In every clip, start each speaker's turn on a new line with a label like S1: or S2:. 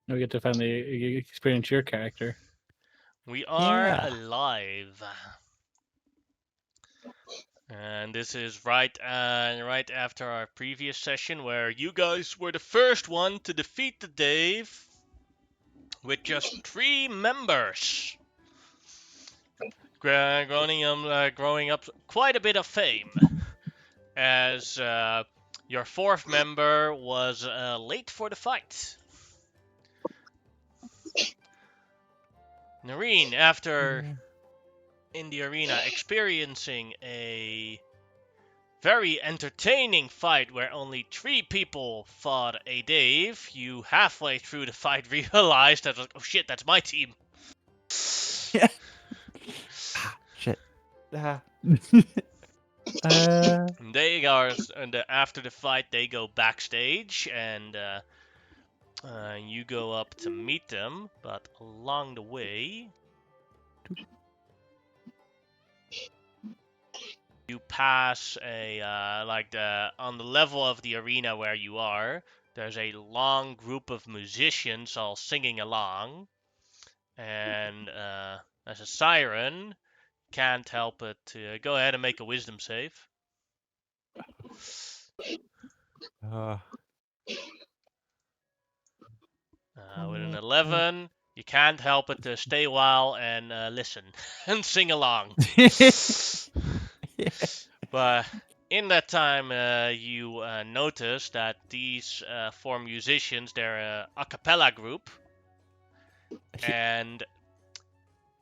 S1: We get to finally experience your character.
S2: We are alive. And this is right after our previous session where you guys were the first one to defeat the Dave with just 3 members. Growing up quite a bit of fame, as your 4th member was late for the fight. Nareen, after in the arena experiencing a very entertaining fight where only 3 people fought a Dave, you halfway through the fight realized that, oh shit, that's my team.
S3: Yeah. Shit.
S2: They are, after the fight, they go backstage and you go up to meet them, but along the way, you pass on the level of the arena where you are, there's a long group of musicians all singing along, and as a siren, can't help it to go ahead and make a wisdom save. With an 11, you can't help it to stay a while and listen and sing along. But in that time, you notice that these 4 musicians, they're a cappella group, and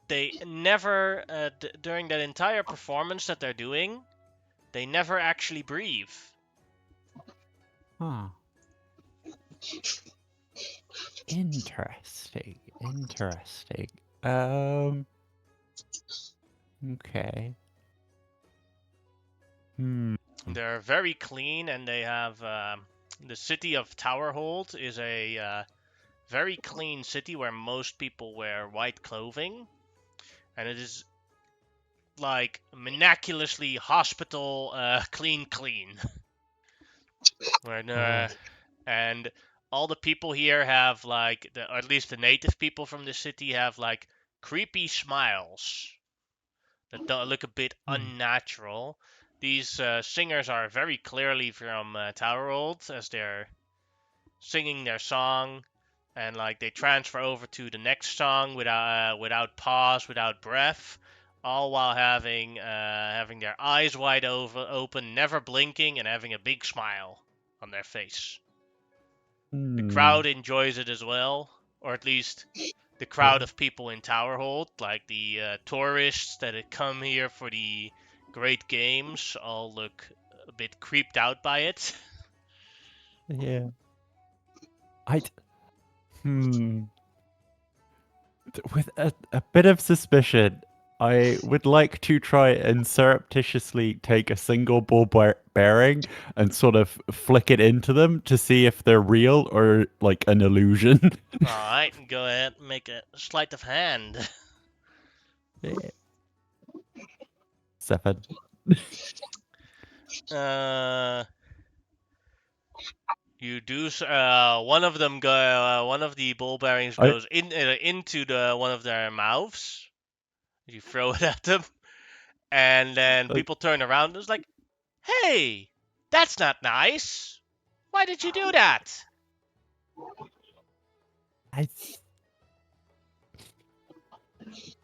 S2: they never, during that entire performance that they're doing, they never actually breathe.
S3: Huh. Interesting. Okay.
S2: They're very clean, and they have the city of Towerhold is a very clean city where most people wear white clothing, and it is like miraculously hospital clean. And all the people here have like, or at least the native people from the city have like creepy smiles that don't look a bit unnatural. These singers are very clearly from Towerhold, as they're singing their song, and like they transfer over to the next song without pause, without breath, all while having their eyes wide open, never blinking, and having a big smile on their face. The crowd enjoys it as well, or at least the crowd of people in Towerhold, like the tourists that come here for the great games, all look a bit creeped out by it.
S3: Yeah. With a bit of suspicion, I would like to try and surreptitiously take a single ball bearing and sort of flick it into them to see if they're real or like an illusion.
S2: Alright, go ahead and make a sleight of hand.
S3: Yeah. 7.
S2: You do. One of them one of the ball bearings goes into one of their mouths. You throw it at them, and then people turn around and it's like, "Hey, that's not nice. Why did you do that?"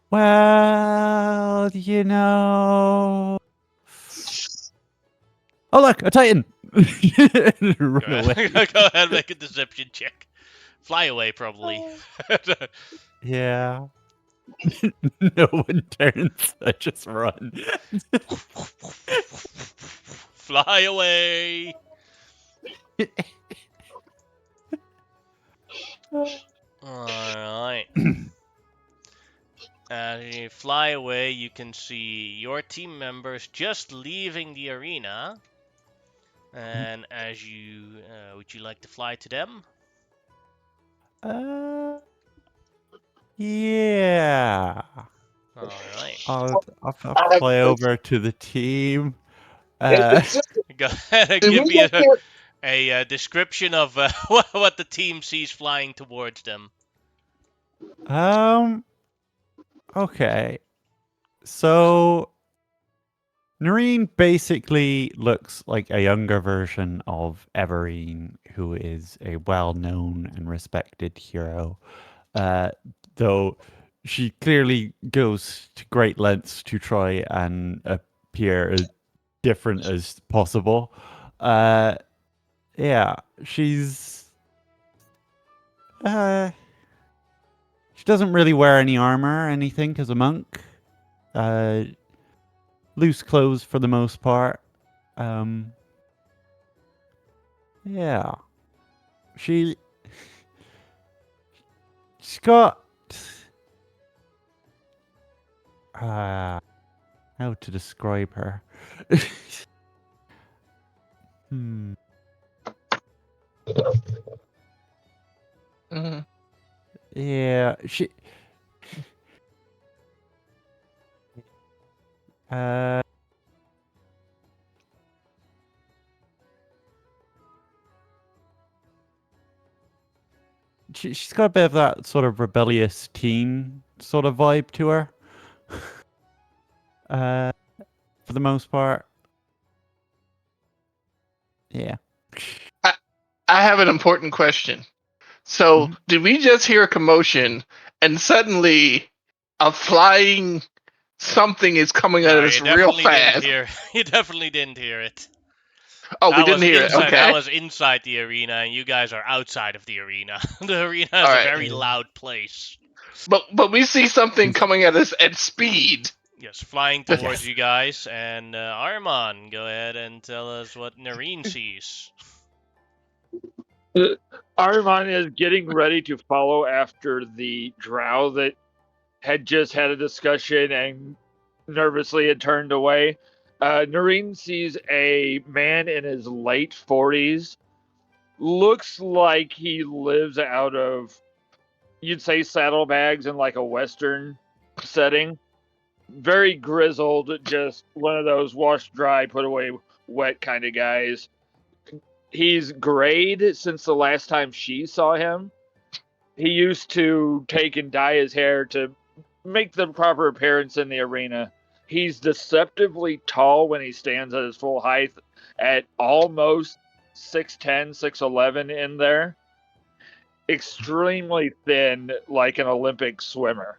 S3: Well, you know. Oh look, a Titan! Run away.
S2: Go ahead and make a deception check. Fly away, probably.
S3: Yeah. No one turns. I just run.
S2: Fly away. Alright. As you fly away, you can see your team members just leaving the arena. And as you, would you like to fly to them?
S3: Yeah.
S2: Alright.
S3: I'll fly over to the team.
S2: Go ahead and give me a description of what the team sees flying towards them.
S3: Okay. So Noreen basically looks like a younger version of Everine, who is a well-known and respected hero. Though she clearly goes to great lengths to try and appear as different as possible. Yeah, uh, she doesn't really wear any armor or anything because a monk. Uh, Loose clothes for the most part. Um, yeah, she she's got how to describe her. Hmm.
S4: Mhm.
S3: Yeah, uh she's got a bit of that sort of rebellious teen sort of vibe to her. Uh, for the most part. Yeah.
S4: I, I have an important question. So,
S3: Mhm.
S4: did we just hear a commotion and suddenly a flying something is coming at
S2: No,
S4: us
S2: you
S4: real
S2: definitely didn't
S4: fast?
S2: hear. You definitely didn't hear it.
S4: Oh, we
S2: That
S4: didn't
S2: was
S4: hear it.
S2: inside. That
S4: Okay.
S2: was inside the arena, and you guys are outside of the arena. The arena
S4: All
S2: is a
S4: right.
S2: very loud place.
S4: But we see something coming at us at speed.
S2: Yes, flying
S4: Just-
S2: towards you guys. And Armand, go ahead and tell us what Nareen sees.
S5: Ahriman is getting ready to follow after the drow that had just had a discussion and nervously had turned away. Noreen sees a man in his late 40s. Looks like he lives out of, you'd say, saddlebags in like a Western setting. Very grizzled, just one of those washed dry, put away wet kind of guys. He's grayed since the last time she saw him. He used to take and dye his hair to make the proper appearance in the arena. He's deceptively tall when he stands at his full height at almost 6'10, 6'11 in there. Extremely thin, like an Olympic swimmer.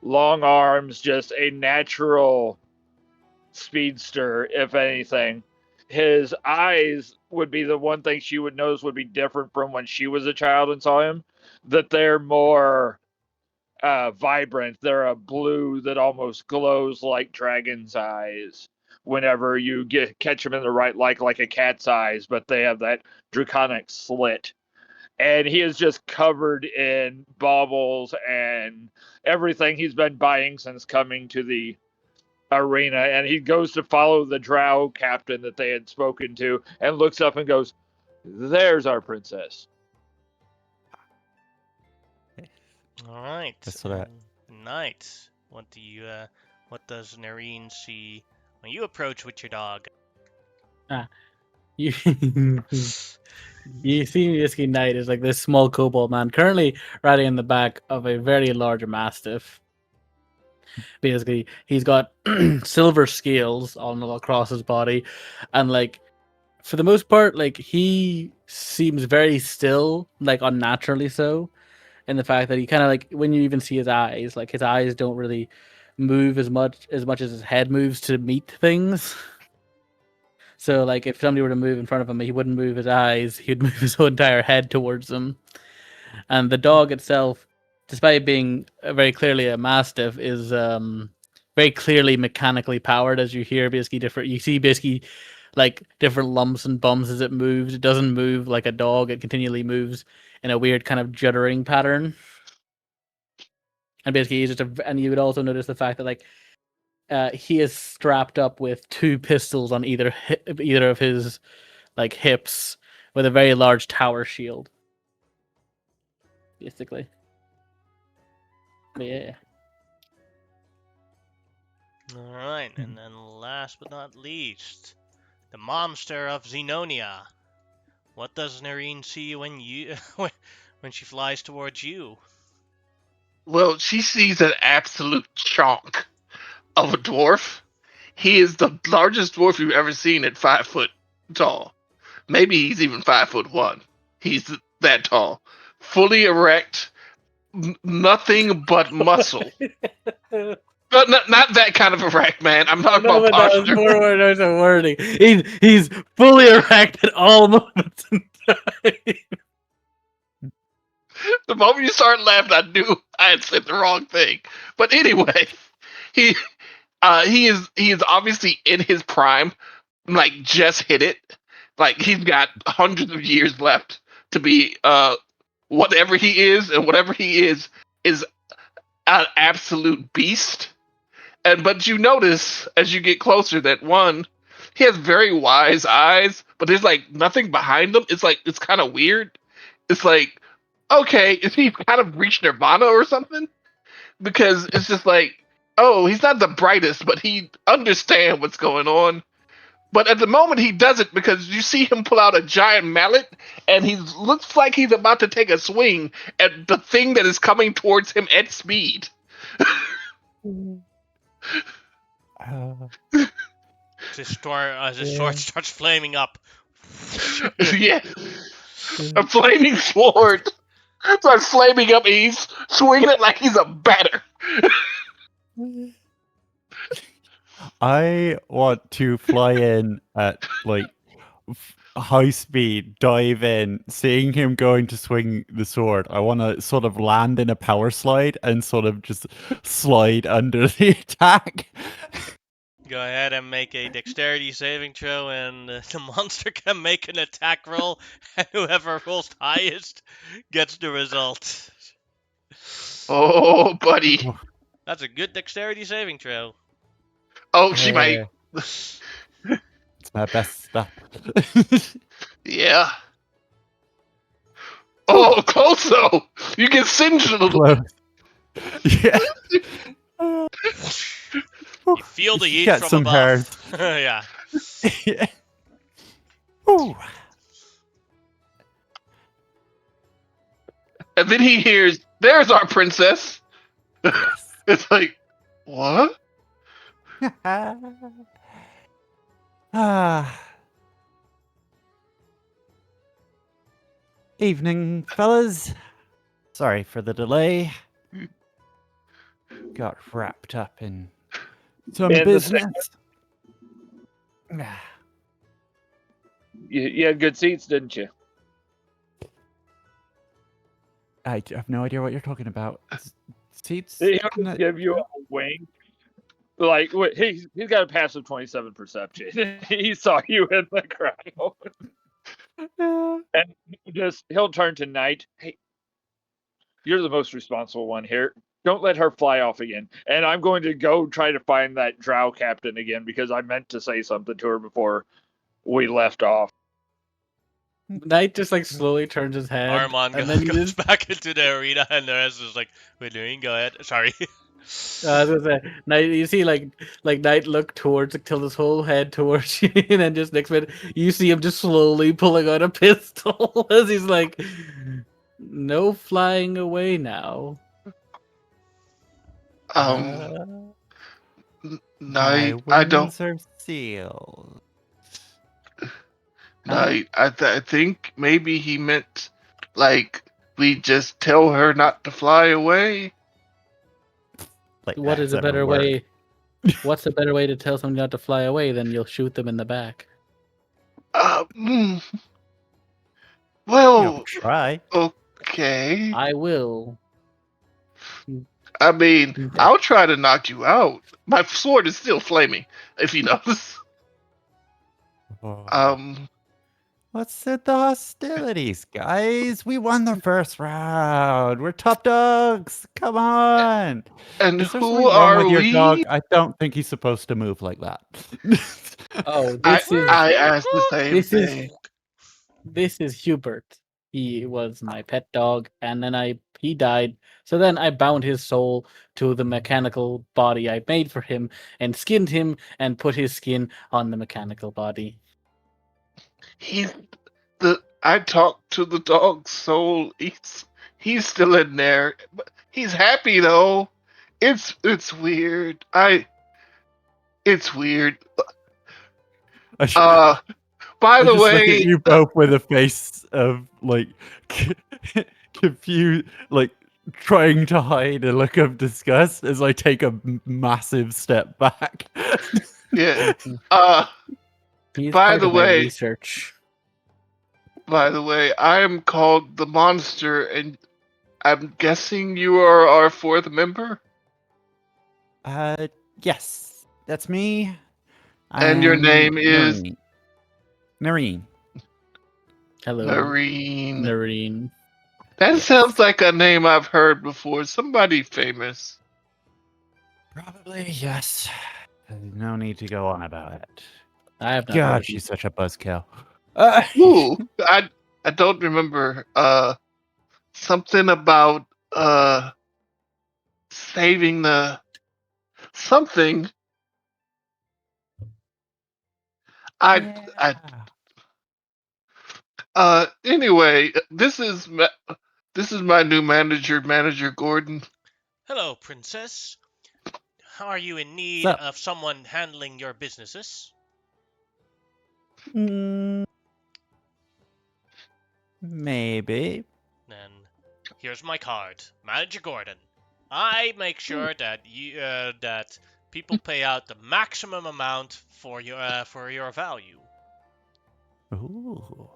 S5: Long arms, just a natural speedster, if anything. His eyes would be the one thing she would notice would be different from when she was a child and saw him. That they're more vibrant. They're a blue that almost glows like dragon's eyes. Whenever you catch them in the right light, like a cat's eyes, but they have that draconic slit. And he is just covered in baubles and everything he's been buying since coming to the arena. And he goes to follow the drow captain that they had spoken to and looks up and goes, "There's our princess."
S2: All right.
S3: That's what I
S2: Knight, what do you? What does Nareen see when you approach with your dog?
S1: You you see Whiskey Knight is like this small kobold man currently riding in the back of a very large mastiff. Basically, he's got silver scales on across his body, and like for the most part, like he seems very still, like unnaturally so, in the fact that he kind of like when you even see his eyes, like his eyes don't really move as much as his head moves to meet things. So like if somebody were to move in front of him, he wouldn't move his eyes; he'd move his whole entire head towards them. And the dog itself, despite being very clearly a mastiff, is very clearly mechanically powered. As you hear, basically different. You see basically like different lumps and bumps as it moves. It doesn't move like a dog; it continually moves in a weird kind of juddering pattern. And basically, he's just and you would also notice the fact that like he is strapped up with two pistols on either of his like hips with a very large tower shield. Basically. But yeah.
S2: All right, and then last but not least, the monster of Xenonia. What does Nareen see when you when she flies towards you?
S4: Well, she sees an absolute chunk of a dwarf. He is the largest dwarf you've ever seen at 5 foot tall. Maybe he's even 5'1". He's that tall, fully erect, nothing but muscle. But not that kind of erect, man. I'm talking
S1: No,
S4: about
S1: but that was
S4: posture.
S1: more where there's a wording. He's fully erect at all moments in time.
S4: The moment you started laughing, I knew I had said the wrong thing. But anyway, he he is obviously in his prime, like just hit it. Like he's got hundreds of years left to be whatever he is, and whatever he is an absolute beast. And but you notice as you get closer that one, he has very wise eyes, but there's like nothing behind them. It's like it's kind of weird. It's like, okay, is he kind of reached nirvana or something? Because it's just like, oh, he's not the brightest, but he understands what's going on. But at the moment, he doesn't because you see him pull out a giant mallet, and he looks like he's about to take a swing at the thing that is coming towards him at speed.
S2: This sword starts flaming up.
S4: Yeah, a flaming sword starts flaming up, and he's swinging it like he's a batter.
S3: I want to fly in at like high speed, dive in, seeing him going to swing the sword. I want to sort of land in a power slide and sort of just slide under the attack.
S2: Go ahead and make a dexterity saving throw, and the monster can make an attack roll, and whoever rolls highest gets the result.
S4: Oh, buddy.
S2: That's a good dexterity saving throw.
S4: Oh, she might.
S3: It's my best stuff.
S4: Yeah. Oh, close though. You get singed a little bit.
S3: Close. Yeah.
S2: You feel the heat
S3: Get
S2: from
S3: some
S2: above. Yeah.
S3: Yeah. Ooh.
S4: And then he hears, "There's our princess."
S3: Yes.
S4: It's like, what?
S3: Ah. Evening, fellas. Sorry for the delay. Got wrapped up in some
S5: In the
S3: business.
S5: You had good seats, didn't you?
S3: I have no idea what you're talking about. Seats?
S5: He'll
S3: No.
S5: just give you a wink. Like he's got a passive 27 perception. He saw you in the crowd. And he'll turn to Knight. Hey, you're the most responsible one here. Don't let her fly off again. And I'm going to go try to find that drow captain again because I meant to say something to her before we left off.
S1: Knight just like slowly turns his head,
S2: Armand
S1: and then you
S2: goes
S1: just,
S2: back into the arena, and the rest is like, "We're doing. Go ahead." Sorry.
S1: I was gonna say, Knight. You see, like Knight look towards, tilt his whole head towards you, and then just next minute, you see him just slowly pulling out a pistol as he's like, "No flying away now."
S4: No,
S3: My
S4: I don't.
S3: wings are sealed.
S4: No, I think maybe he meant like we just tell her not to fly away.
S3: Like
S1: What is
S3: that's
S1: a better
S3: ever worked.
S1: way? What's a better way to tell someone not to fly away than you'll shoot them in the back?
S4: Hmm.
S3: You
S4: Well,
S3: try.
S4: okay.
S1: I will.
S4: I mean,
S1: Okay.
S4: I'll try to knock you out. My sword is still flaming, if you notice.
S3: Let's end the hostilities, guys. We won the first round. We're top dogs. Come on.
S4: And
S3: Is there
S4: who
S3: something wrong
S4: are
S3: with your dog?
S4: we?
S3: I don't think he's supposed to move like that.
S1: Oh,
S4: I
S1: this is
S4: I asked the same
S1: this is
S4: thing.
S1: this is Hubert. He was my pet dog, and then he died. So then I bound his soul to the mechanical body I made for him, and skinned him, and put his skin on the mechanical body.
S4: He's the I talked to the dog's soul. He's still in there, but he's happy though. It's weird. It's weird.
S3: I, sh-
S4: By
S3: I
S4: the
S3: just look at
S4: way,
S3: you both with a face of like confused, like trying to hide a look of disgust as I take a massive step back.
S4: yeah. Uh,
S1: He's
S4: by
S1: part
S4: the
S1: of my
S4: way,
S1: research.
S4: I am called the Monster, and I'm guessing you are our fourth member.
S3: Yes, that's me.
S4: And your
S3: I'm
S4: name is
S3: Noreen.
S1: Hello,
S4: Nareen.
S1: Noreen.
S4: That
S3: Yes.
S4: sounds like a name I've heard before. Somebody famous.
S3: Probably, yes. No need to go on about it.
S1: I have not heard
S3: God,
S1: of
S3: she's
S1: him.
S3: such a buzzkill.
S4: Ooh, I don't remember. Something about saving the something. I Anyway, this is my new manager Gordon.
S2: Hello, princess. Are you in need
S3: Sup?
S2: of someone handling your businesses?
S3: Maybe.
S2: Then here's my card, Manager Gordon. I make sure that people pay out the maximum amount for your value.
S3: Ooh.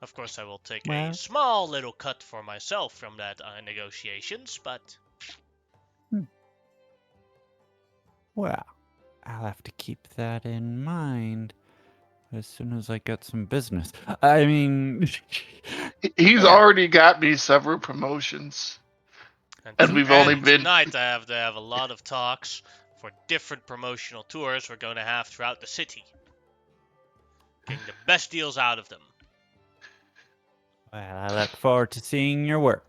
S2: Of course, I will take a
S3: Well.
S2: small little cut for myself from that negotiations, but
S3: Well, I'll have to keep that in mind as soon as I get some business. I mean,
S4: He's
S3: yeah.
S4: already got me several promotions, and we've only been.
S2: tonight I have to have a lot of talks for different promotional tours we're going to have throughout the city, getting the best deals out of them.
S3: Well, I look forward to seeing your work.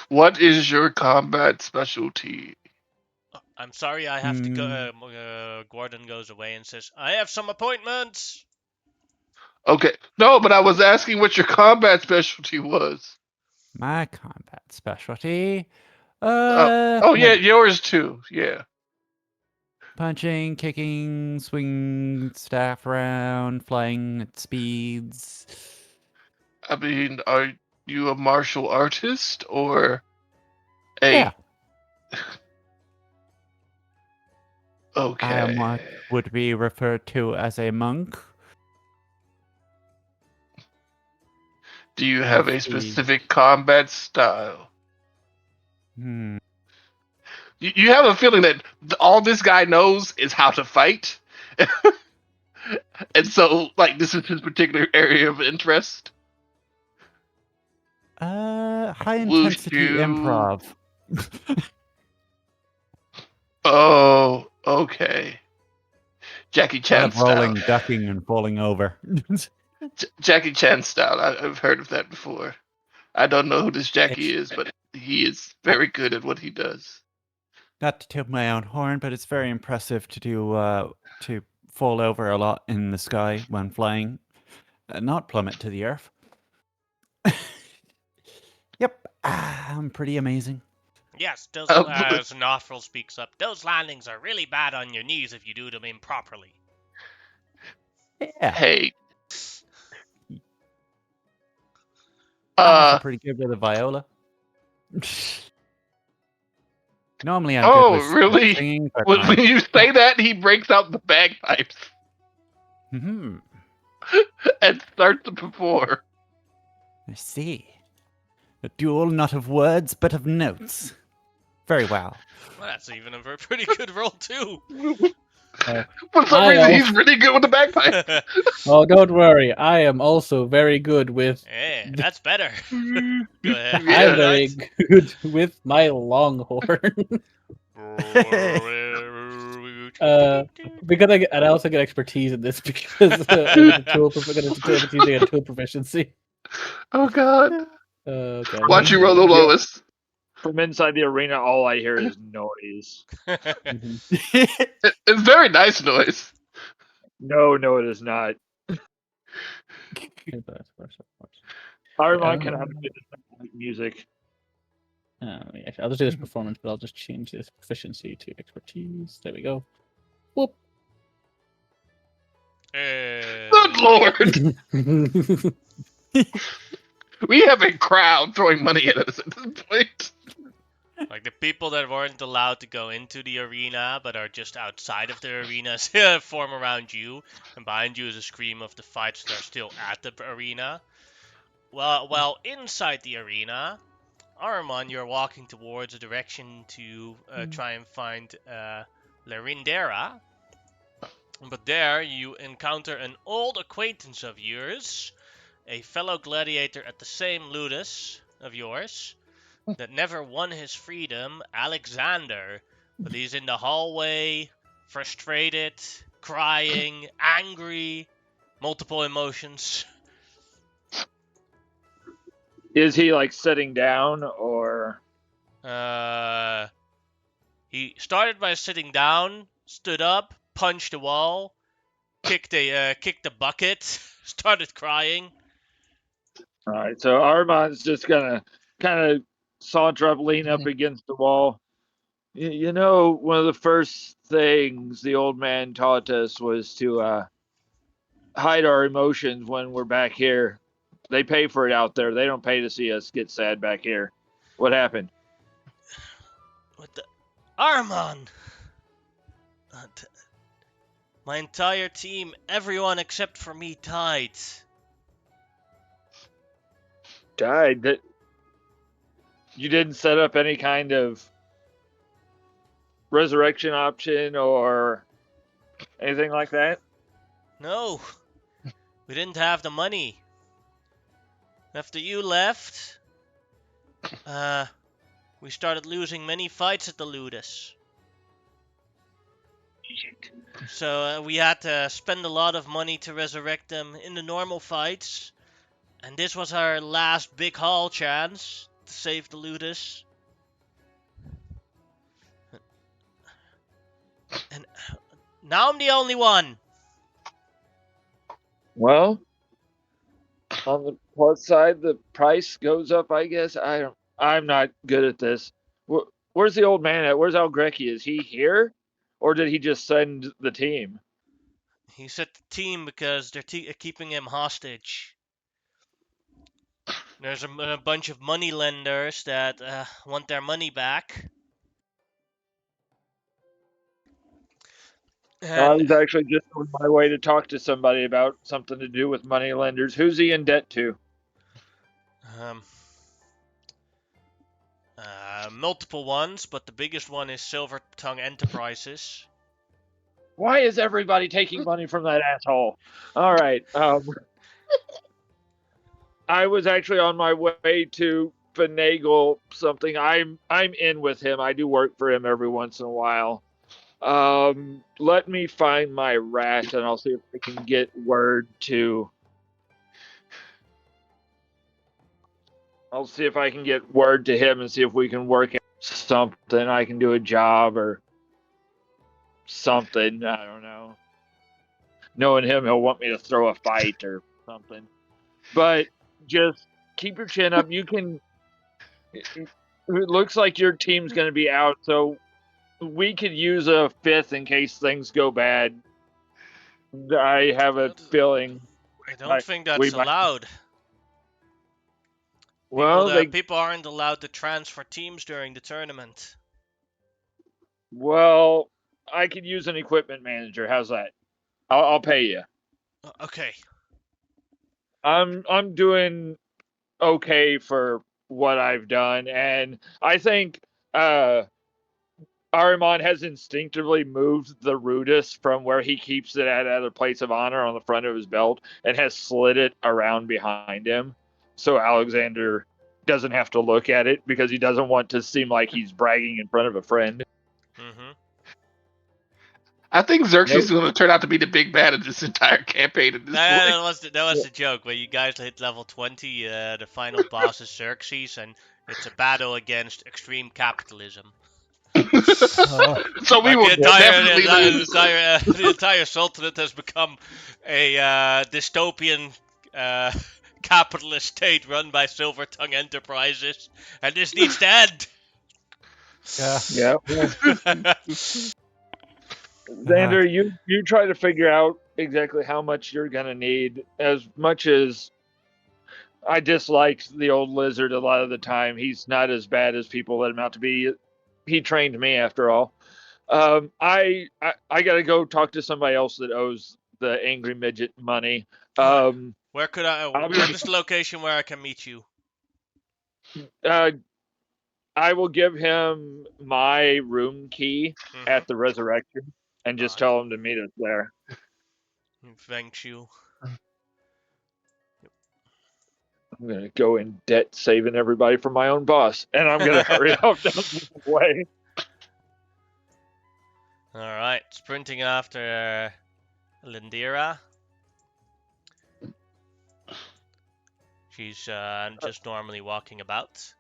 S4: What is your combat specialty?
S2: I'm sorry, I have to go. Gordon goes away and says, "I have some appointments."
S4: Okay, no, but I was asking what your combat specialty was.
S3: My combat specialty.
S4: Oh yeah, yours too. Yeah.
S3: Punching, kicking, swing staff around, flying at speeds.
S4: I mean, are you a martial artist or a?
S3: Yeah.
S4: Okay.
S3: I am what would be referred to as a monk.
S4: Do you have a
S3: Let's see.
S4: specific combat style?
S3: Hmm.
S4: You have a feeling that all this guy knows is how to fight, and so like this is his particular area of interest.
S3: High intensity improv.
S4: Oh, okay. Jackie
S3: A lot
S4: Chan
S3: of rolling,
S4: style.
S3: ducking, and falling over.
S4: Jackie Chan style. I've heard of that before. I don't know who this Jackie is, but he is very good at what he does.
S3: Not to toot my own horn, but it's very impressive to do to fall over a lot in the sky when flying, not plummet to the earth. Yep, I'm pretty amazing.
S2: Yes, those
S4: but-
S2: Nostril speaks up. Those landings are really bad on your knees if you do them improperly.
S3: Yeah,
S4: Hey.
S3: I'm also pretty good with a viola. Normally, I'm good with
S4: Really?
S3: singing, but
S4: When you say that, he breaks out the bagpipes
S3: Mm-hmm.
S4: and starts to perform.
S3: I see. A duel not of words, but of notes. Very well.
S2: Well, that's even a pretty good roll too.
S4: For some reason, he's really good with the bagpipe.
S1: Oh, don't worry. I am also very good with.
S2: Yeah, that's better. Go ahead.
S1: I'm very good with my longhorn. Because I also get expertise in this because I get using a tool proficiency.
S4: Oh god.
S1: Okay.
S4: Watch you roll the lowest.
S5: From inside the arena, all I hear is noise.
S1: Mhm.
S4: It's very nice noise.
S5: No, it is not. Armand can have music.
S1: Actually, I'll just do this performance, but I'll just change this proficiency to expertise. There we go. Whoop.
S4: Good lord! We have a crowd throwing money at us at this point.
S2: Like the people that weren't allowed to go into the arena but are just outside of the arena form around you, and behind you is a scream of the fights that are still at the arena. Well, inside the arena, Aramon, you're walking towards a direction to try and find Larindera. But there you encounter an old acquaintance of yours, a fellow gladiator at the same ludus of yours, that never won his freedom, Alexander. But he's in the hallway, frustrated, crying, angry, multiple emotions.
S5: Is he like sitting down or?
S2: He started by sitting down, stood up, punched a wall, kicked a bucket, started crying.
S5: All right, so Armand's just gonna kind of saunter up, lean up against the wall. You know, one of the first things the old man taught us was to hide our emotions when we're back here. They pay for it out there. They don't pay to see us get sad back here. What happened?
S2: What the? Armand! My entire team, everyone except for me, died.
S5: Died? That you didn't set up any kind of resurrection option or anything like that?
S2: No, we didn't have the money. After you left, we started losing many fights at the Ludus. So we had to spend a lot of money to resurrect them in the normal fights. And this was our last big haul chance to save the Ludus. And now I'm the only one.
S5: Well, on the plus side, the price goes up, I guess. I'm not good at this. Where's the old man at? Where's Algreki? Is he here? Or did he just send the team?
S2: He said the team because they're keeping him hostage. There's a bunch of money lenders that want their money back.
S5: I
S2: And
S5: was actually just on my way to talk to somebody about something to do with money lenders. Who's he in debt to?
S2: multiple ones, but the biggest one is Silver Tongue Enterprises.
S5: Why is everybody taking money from that asshole? All right. I was actually on my way to finagle something. I'm in with him. I do work for him every once in a while. Let me find my rat, and I'll see if I can get word to. I'll see if I can get word to him and see if we can work out something. I can do a job or something. I don't know. Knowing him, he'll want me to throw a fight or something. But just keep your chin up. You can. It looks like your team's going to be out, so we could use a fifth in case things go bad. I have a feeling.
S2: I don't think that's allowed.
S5: Well,
S2: people aren't allowed to transfer teams during the tournament.
S5: Well, I could use an equipment manager. How's that? I'll pay you.
S2: Okay.
S5: I'm doing okay for what I've done, and I think Arimon has instinctively moved the Rudis from where he keeps it at a place of honor on the front of his belt and has slid it around behind him, so Alexander doesn't have to look at it because he doesn't want to seem like he's bragging in front of a friend.
S2: Mm-hmm.
S4: I think Xerxes is going to turn out to be the big bad of this entire campaign at this point.
S2: That was the joke. When you guys hit level 20, the final boss is Xerxes, and it's a battle against extreme capitalism.
S4: So we
S2: Like
S4: will definitely lose.
S2: the entire Sultanate has become a dystopian capitalist state run by Silver Tongue Enterprises, and this needs to end.
S3: Yeah.
S5: Yeah. Xander, you try to figure out exactly how much you're gonna need. As much as I dislike the old lizard a lot of the time, he's not as bad as people let him out to be. He trained me after all. I gotta go talk to somebody else that owes the angry midget money.
S2: Where could I?
S5: I'll be
S2: What is the location where I can meet you?
S5: I will give him my room key at the resurrection and just tell him to meet us there.
S2: Thank you.
S5: I'm gonna go in debt saving everybody from my own boss, and I'm gonna hurry up down the way.
S2: All right, sprinting after Lindira. She's just normally walking about.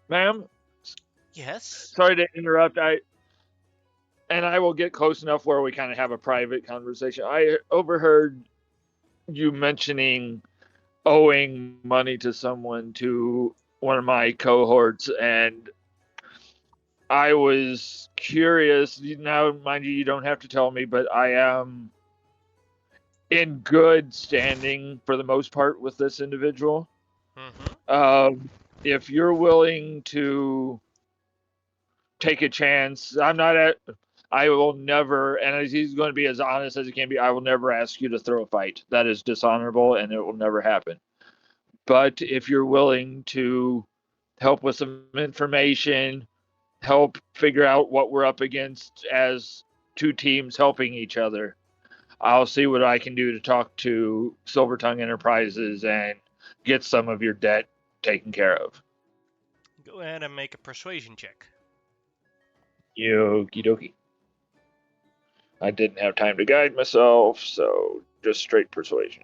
S5: Ma'am,
S2: Yes.
S5: sorry to interrupt. I will get close enough where we kind of have a private conversation. I overheard you mentioning owing money to someone, to one of my cohorts, and I was curious. Now, mind you, you don't have to tell me, but I am in good standing for the most part with this individual. If you're willing to take a chance, I will never, and he's going to be as honest as he can be, I will never ask you to throw a fight. That is dishonorable and it will never happen. But if you're willing to help with some information, help figure out what we're up against as two teams helping each other, I'll see what I can do to talk to Silver Tongue Enterprises and get some of your debt taken care of.
S2: Go ahead and make a persuasion check.
S5: Okie dokie. I didn't have time to guide myself, so just straight persuasion.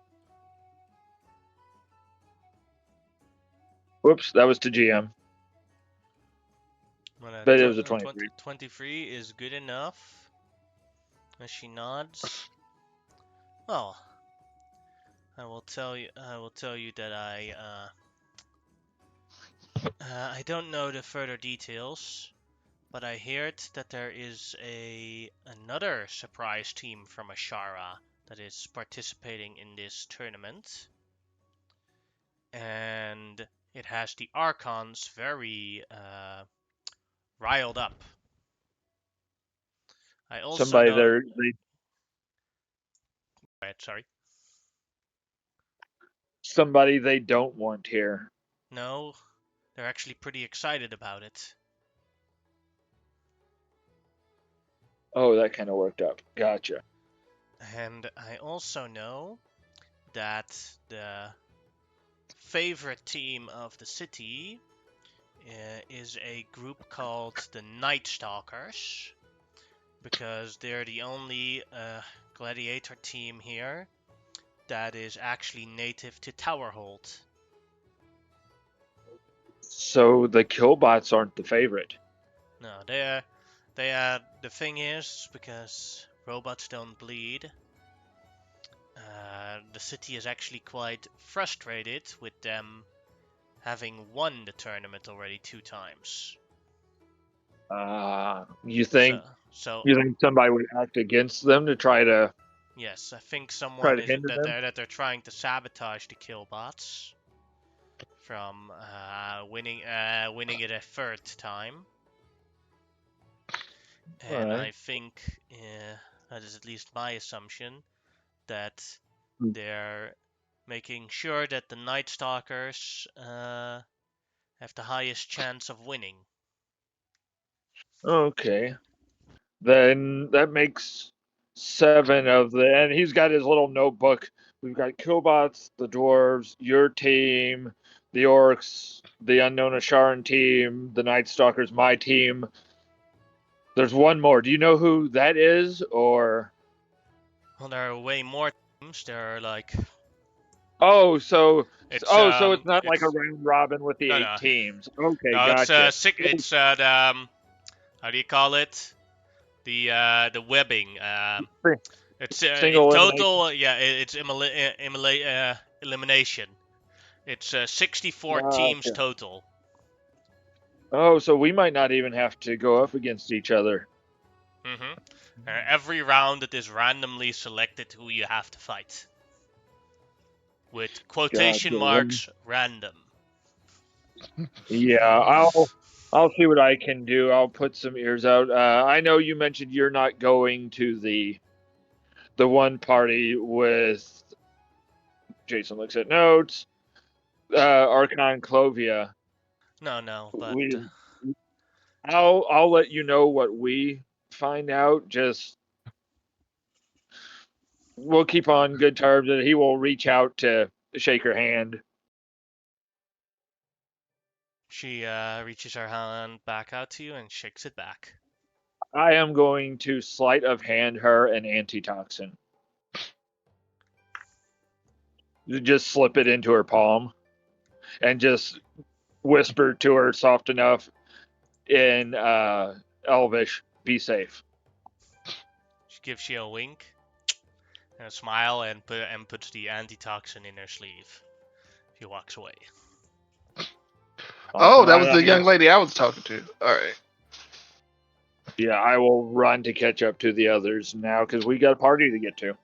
S5: Whoops, that was to GM. But it was a 23.
S2: 23 is good enough. As she nods. Well, I will tell you that I don't know the further details, but I heard that there is another surprise team from Asherah that is participating in this tournament, and it has the Archons very riled up. I also
S5: Somebody
S2: know.
S5: there,
S2: Sorry.
S5: somebody they don't want here.
S2: No, they're actually pretty excited about it.
S5: Oh, that kind of worked out. Gotcha.
S2: And I also know that the favorite team of the city is a group called the Night Stalkers, because they're the only gladiator team here that is actually native to Towerhold.
S5: So the killbots aren't the favorite.
S2: No, the thing is, because robots don't bleed, the city is actually quite frustrated with them having won the tournament already 2 times.
S5: You think
S2: So
S5: you think somebody would act against them to try to?
S2: yes, I think someone is
S5: hinder them?
S2: that they're trying to sabotage the killbots from winning it a 3rd time. And
S5: Alright.
S2: I think that is at least my assumption, that they're making sure that the Night Stalkers have the highest chance of winning.
S5: Okay. Then that makes 7 of the, and he's got his little notebook. We've got killbots, the dwarves, your team, the orcs, the unknown Asharan team, the Night Stalkers, my team. There's one more. Do you know who that is, or?
S2: Well, there are way more teams. There are like
S5: Oh, so
S2: It's
S5: so it's not like a
S2: it's
S5: round robin with the
S2: no,
S5: 8
S2: no.
S5: teams. Okay,
S2: No,
S5: gotcha.
S2: it's how do you call it? The webbing. It's in
S5: Single elimination.
S2: total. Yeah, it's elimination. It's 64 teams
S5: Gotcha.
S2: total.
S5: Oh, so we might not even have to go up against each other.
S2: Mm-hmm. Every round it is randomly selected who you have to fight. With quotation
S5: Gotcha.
S2: marks, random.
S5: Yeah, I'll see what I can do. I'll put some ears out. I know you mentioned you're not going to the one party with Jason looks at notes. Archon Clovia.
S2: No, but
S5: I'll let you know what we find out. Just we'll keep on good terms, and he will reach out to shake her hand.
S2: she reaches her hand back out to you and shakes it back.
S5: I am going to sleight of hand her an antitoxin. Just slip it into her palm and just whisper to her soft enough in Elvish, be safe.
S2: She gives you a wink and a smile and puts the antitoxin in her sleeve. She walks away.
S4: Oh, that was the young lady I was talking to. All right.
S5: Yeah, I will run to catch up to the others now because we got a party to get to.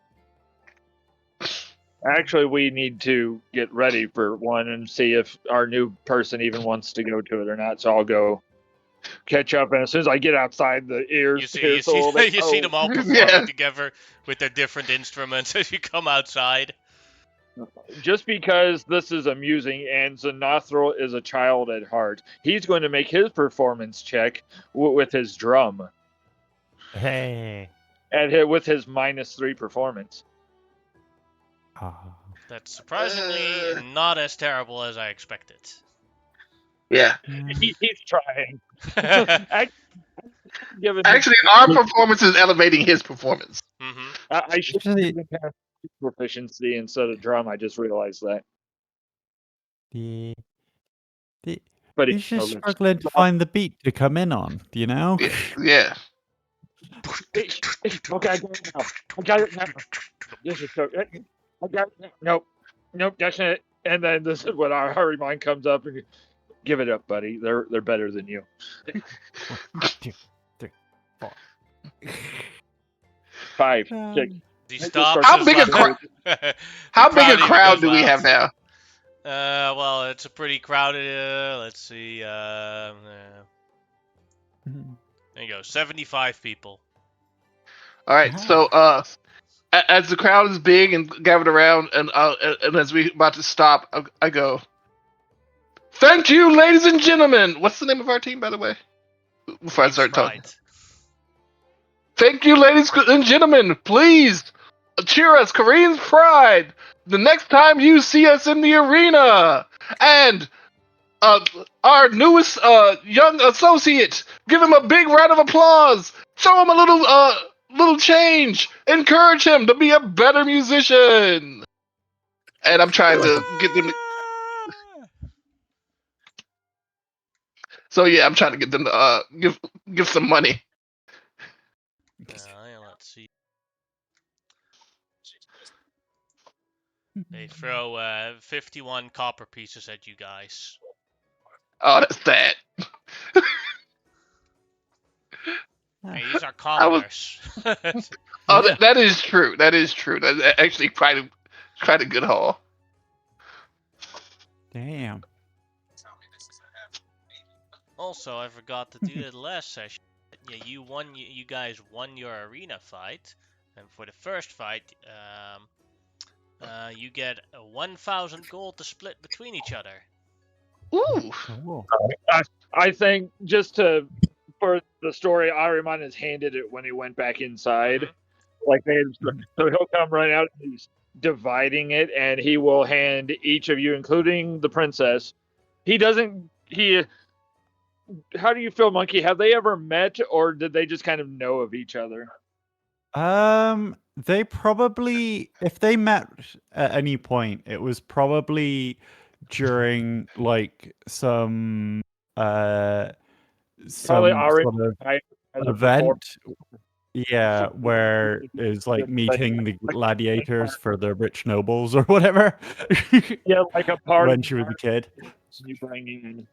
S5: Actually, we need to get ready for one and see if our new person even wants to go to it or not. So I'll go catch up, and as soon as I get outside, the ears pierce a little bit.
S2: You see them all performing
S4: Yeah.
S2: together with their different instruments as you come outside.
S5: Just because this is amusing and Zanothril is a child at heart, he's going to make his performance check with his drum
S3: Hey.
S5: and with his -3 performance.
S3: Ah.
S2: That's surprisingly not as terrible as I expected.
S4: Yeah.
S5: He's trying.
S4: Actually, our performance is elevating his performance.
S2: Mm-hmm.
S5: I should have
S3: Actually-
S5: given him proficiency instead of drum. I just realized that.
S3: The, the,
S5: But
S3: he's just struggling to find the beat to come in on, you know?
S4: Yeah.
S5: Okay, I got it now. I got it now. This is so. I got it now. Nope, that's not it. And then this is when our hurry mind comes up and give it up, buddy. They're better than you.
S3: 1, 2, 3, 4.
S5: 5, 6.
S2: He stops.
S4: How big a How big a crowd do we have now?
S2: Well, it's a pretty crowded. Let's see. There you go. 75 people.
S4: All right. So, as the crowd is big and gathered around, and as we about to stop, I go. Thank you, ladies and gentlemen. What's the name of our team, by the way? Before I start talking. Thank you, ladies and gentlemen. Please cheer us, Korean's Pride, the next time you see us in the arena. And our newest young associate, give him a big round of applause. Show him a little change. Encourage him to be a better musician. And I'm trying to get them. So yeah, I'm trying to get them to give some money.
S2: Let's see. They throw 51 copper pieces at you guys.
S4: Oh, that's sad.
S2: Hey, these are commoners.
S4: Oh, that is true. That is true. That's actually quite a good haul.
S3: Damn.
S2: Also, I forgot to do it last session. Yeah, you guys won your arena fight, and for the first fight, you get 1,000 gold to split between each other.
S4: Ooh.
S3: Cool.
S5: I think for the story, Ariman has handed it when he went back inside. Like so he'll come right out and he's dividing it, and he will hand each of you, including the princess. How do you feel, Monkey? Have they ever met, or did they just kind of know of each other?
S3: They probably, if they met at any point, it was probably during like
S5: Probably
S3: some
S5: already
S3: sort of
S5: either before.
S3: event. Yeah, where it's like meeting the gladiators for the rich nobles or whatever.
S5: Yeah, like a party
S3: When she was a kid.
S5: you bring in.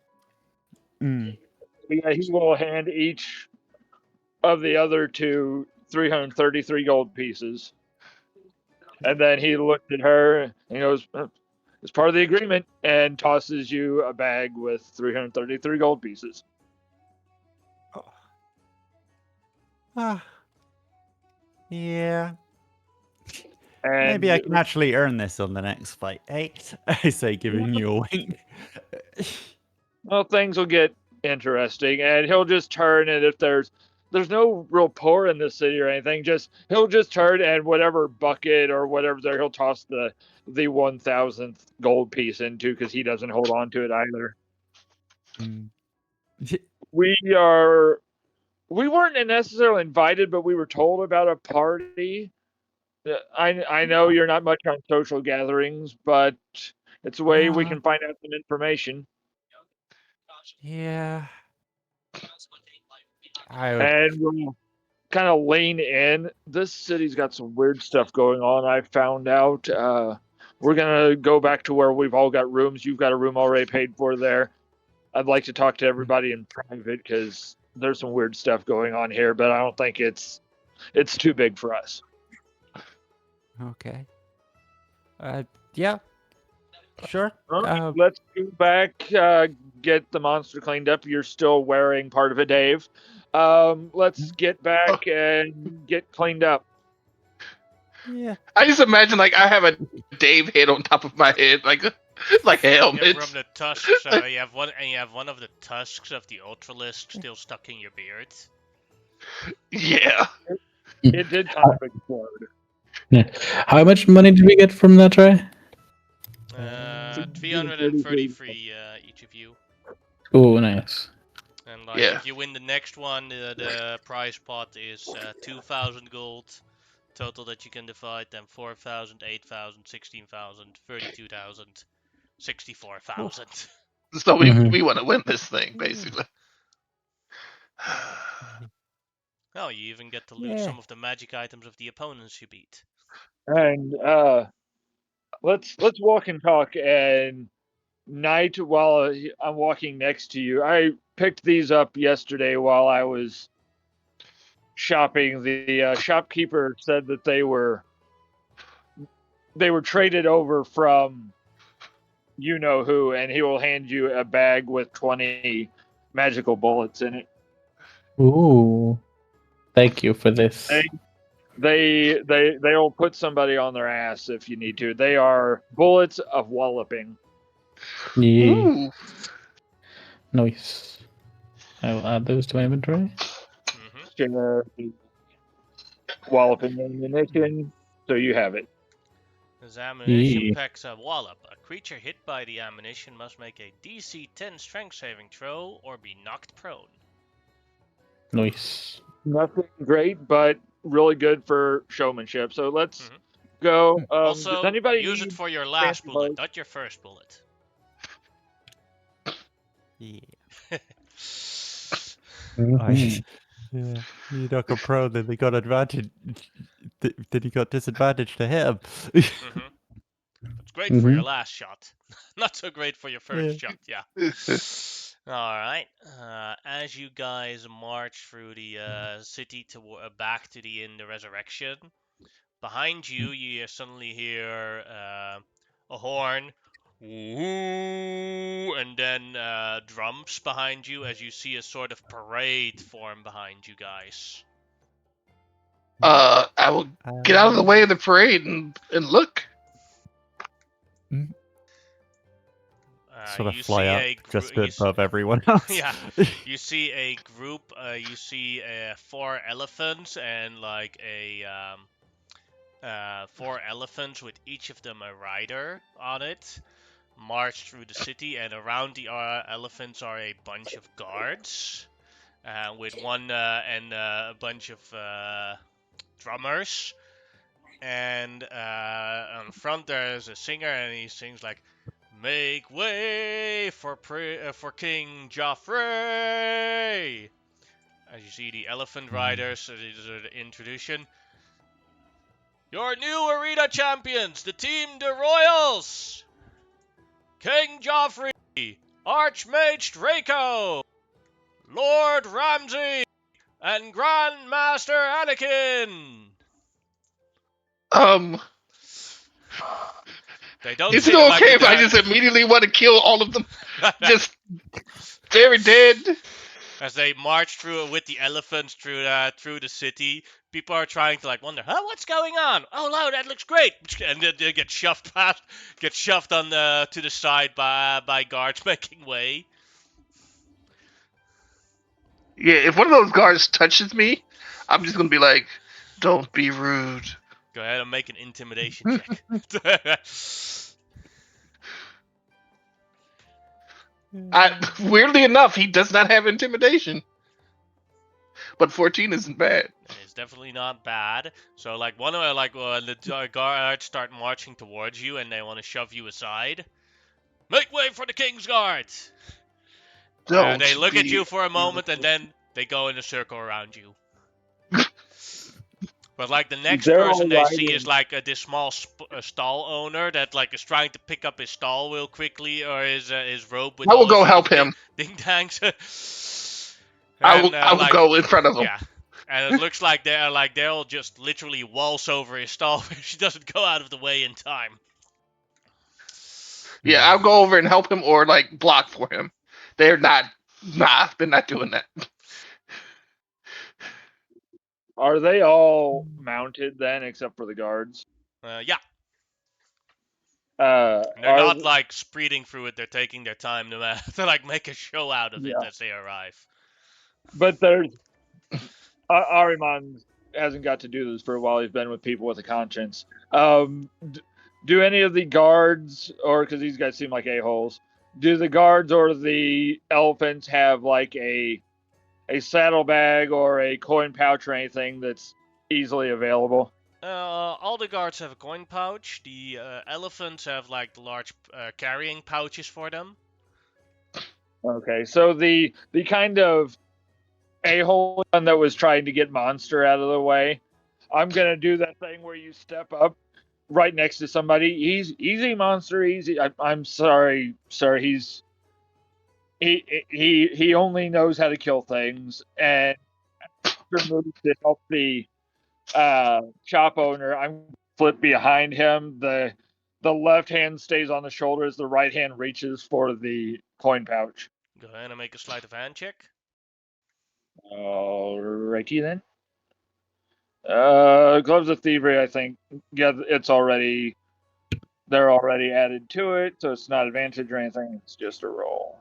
S3: Mm.
S5: Yeah, he will hand each of the other two 333 gold pieces. And then he looked at her and he goes, it's part of the agreement, and tosses you a bag with 333 gold pieces.
S3: Ah, yeah.
S5: And
S3: Maybe I can actually earn this on the next fight. Hey, I say, giving you a wink.
S5: well, things will get interesting, and he'll just turn, and if there's no real poor in this city or anything, he'll just turn, and whatever bucket or whatever's there, he'll toss the 1,000th gold piece into, because he doesn't hold on to it either.
S3: Mm.
S5: We weren't necessarily invited, but we were told about a party. I know you're not much on social gatherings, but it's a way we can find out some information.
S3: Yeah. I would.
S5: And we'll kind of lean in. This city's got some weird stuff going on. I found out. We're gonna go back to where we've all got rooms. You've got a room already paid for there. I'd like to talk to everybody in private because there's some weird stuff going on here, but I don't think it's too big for us.
S3: Okay. Yeah. Sure.
S5: Let's go back, get the monster cleaned up. You're still wearing part of it, Dave. Let's get back and get cleaned up.
S3: Yeah.
S4: I just imagine like I have a Dave head on top of my head, like a helmet.
S2: Yeah, from the tusks, you have one of the tusks of the Ultralisk still stuck in your beard.
S4: Yeah.
S5: It did kind of explode.
S1: Yeah. How much money did we get from that try?
S2: 333 each of you.
S1: Oh, nice.
S2: And like,
S4: Yeah.
S2: if you win the next one, the prize pot is 2,000 gold total that you can divide. Then 4,000, 8,000, 16,000, 32,000, 64,000.
S4: So we
S1: Mhm.
S4: we want to win this thing, basically.
S2: Oh, you even get to loot some of the magic items of the opponents you beat.
S5: And let's walk and talk. And Knight, while I'm walking next to you, I picked these up yesterday while I was shopping. The shopkeeper said that they were traded over from you know who, and he will hand you a bag with 20 magical bullets in it.
S1: Ooh. Thank you for this.
S5: They'll put somebody on their ass if you need to. They are bullets of walloping.
S1: Yeah.
S4: Ooh.
S1: Nice. I will add those to my inventory.
S5: Walloping ammunition, so you have it.
S2: This ammunition
S1: Yeah.
S2: packs a wallop. A creature hit by the ammunition must make a DC 10 strength saving throw or be knocked prone.
S1: Nice.
S5: Nothing great, but really good for showmanship. So let's go.
S2: Also,
S5: does anybody
S2: use
S5: need
S2: it for your last
S5: fancy
S2: bullet,
S5: bullets?
S2: not your first bullet.
S3: Yeah.
S1: Mhm.
S3: Yeah. You knock a pro, then they got advantage. Then he got disadvantage to him.
S2: It's great for your last shot. Not so great for your first shot, yeah. Alright. As you guys march through the city back to the Inn, the Resurrection, behind you, you suddenly hear a horn. Woo, and then drums behind you as you see a sort of parade form behind you guys.
S4: I will get out of the way of the parade and look.
S3: Sort of
S2: You
S3: fly
S2: see
S3: up
S2: a
S3: just above everyone else.
S2: Yeah, you see a group. You see 4 elephants and like a 4 elephants with each of them a rider on it. March through the city, and around the elephants are a bunch of guards, with one and a bunch of drummers. And on front there's a singer, and he sings like, "Make way for King Joffrey." As you see the elephant riders, these are the introduction. Your new arena champions, the team the Royals, King Joffrey, Archmage Draco, Lord Ramsay, and Grandmaster Anakin.
S4: Um,
S2: They don't
S4: is
S2: say
S4: it
S2: it like
S4: okay
S2: the
S4: if I just immediately want to kill all of them? Just very dead.
S2: As they march through with the elephants through the city, people are trying to like wonder, what's going on? Oh no, that looks great, and then they get shoved past, on to the side by guards making way.
S4: Yeah, if one of those guards touches me, I'm just gonna be like, "Don't be rude."
S2: Go ahead and make an intimidation check.
S4: Weirdly enough, he does not have intimidation, but 14 isn't bad.
S2: It's definitely not bad. So like one of the guards start marching towards you, and they want to shove you aside. Make way for the king's guards.
S4: Don't
S2: They look at
S4: be
S2: you for a moment, and then they go in a circle around you. But like the next
S5: They're
S2: person
S5: all
S2: they see
S5: riding.
S2: is like this small stall owner that like is trying to pick up his stall wheel quickly, or his robe with
S4: I will
S2: all
S4: go
S2: of
S4: help
S2: his
S4: him.
S2: ding dangs.
S4: I
S2: And
S4: will go in front of him.
S2: yeah, and it looks like they'll just literally waltz over his stall if she doesn't go out of the way in time.
S4: Yeah, I'll go over and help him or like block for him. They're not doing that.
S5: Are they all mounted then, except for the guards?
S2: Yeah,
S5: They're
S2: they're not like speeding through it. They're taking their time to like make a show out of it
S5: Yeah.
S2: as they arrive.
S5: But there's Ariman hasn't got to do this for a while. He's been with people with a conscience. Do any of the guards, or because these guys seem like a-holes, do the guards or the elephants have like a saddlebag or a coin pouch or anything that's easily available?
S2: All the guards have a coin pouch. The elephants have like the large carrying pouches for them.
S5: Okay, so the kind of a-hole one that was trying to get Monster out of the way, I'm gonna do that thing where you step up right next to somebody. Easy, Monster, easy. I'm sorry, sir. He only knows how to kill things, and moves to help the shop owner. I'm flip behind him. The left hand stays on the shoulders. The right hand reaches for the coin pouch.
S2: Go ahead and make a sleight of hand check.
S5: Alrighty then. Gloves of Thievery, I think. Yeah, they're already added to it, so it's not advantage or anything. It's just a roll.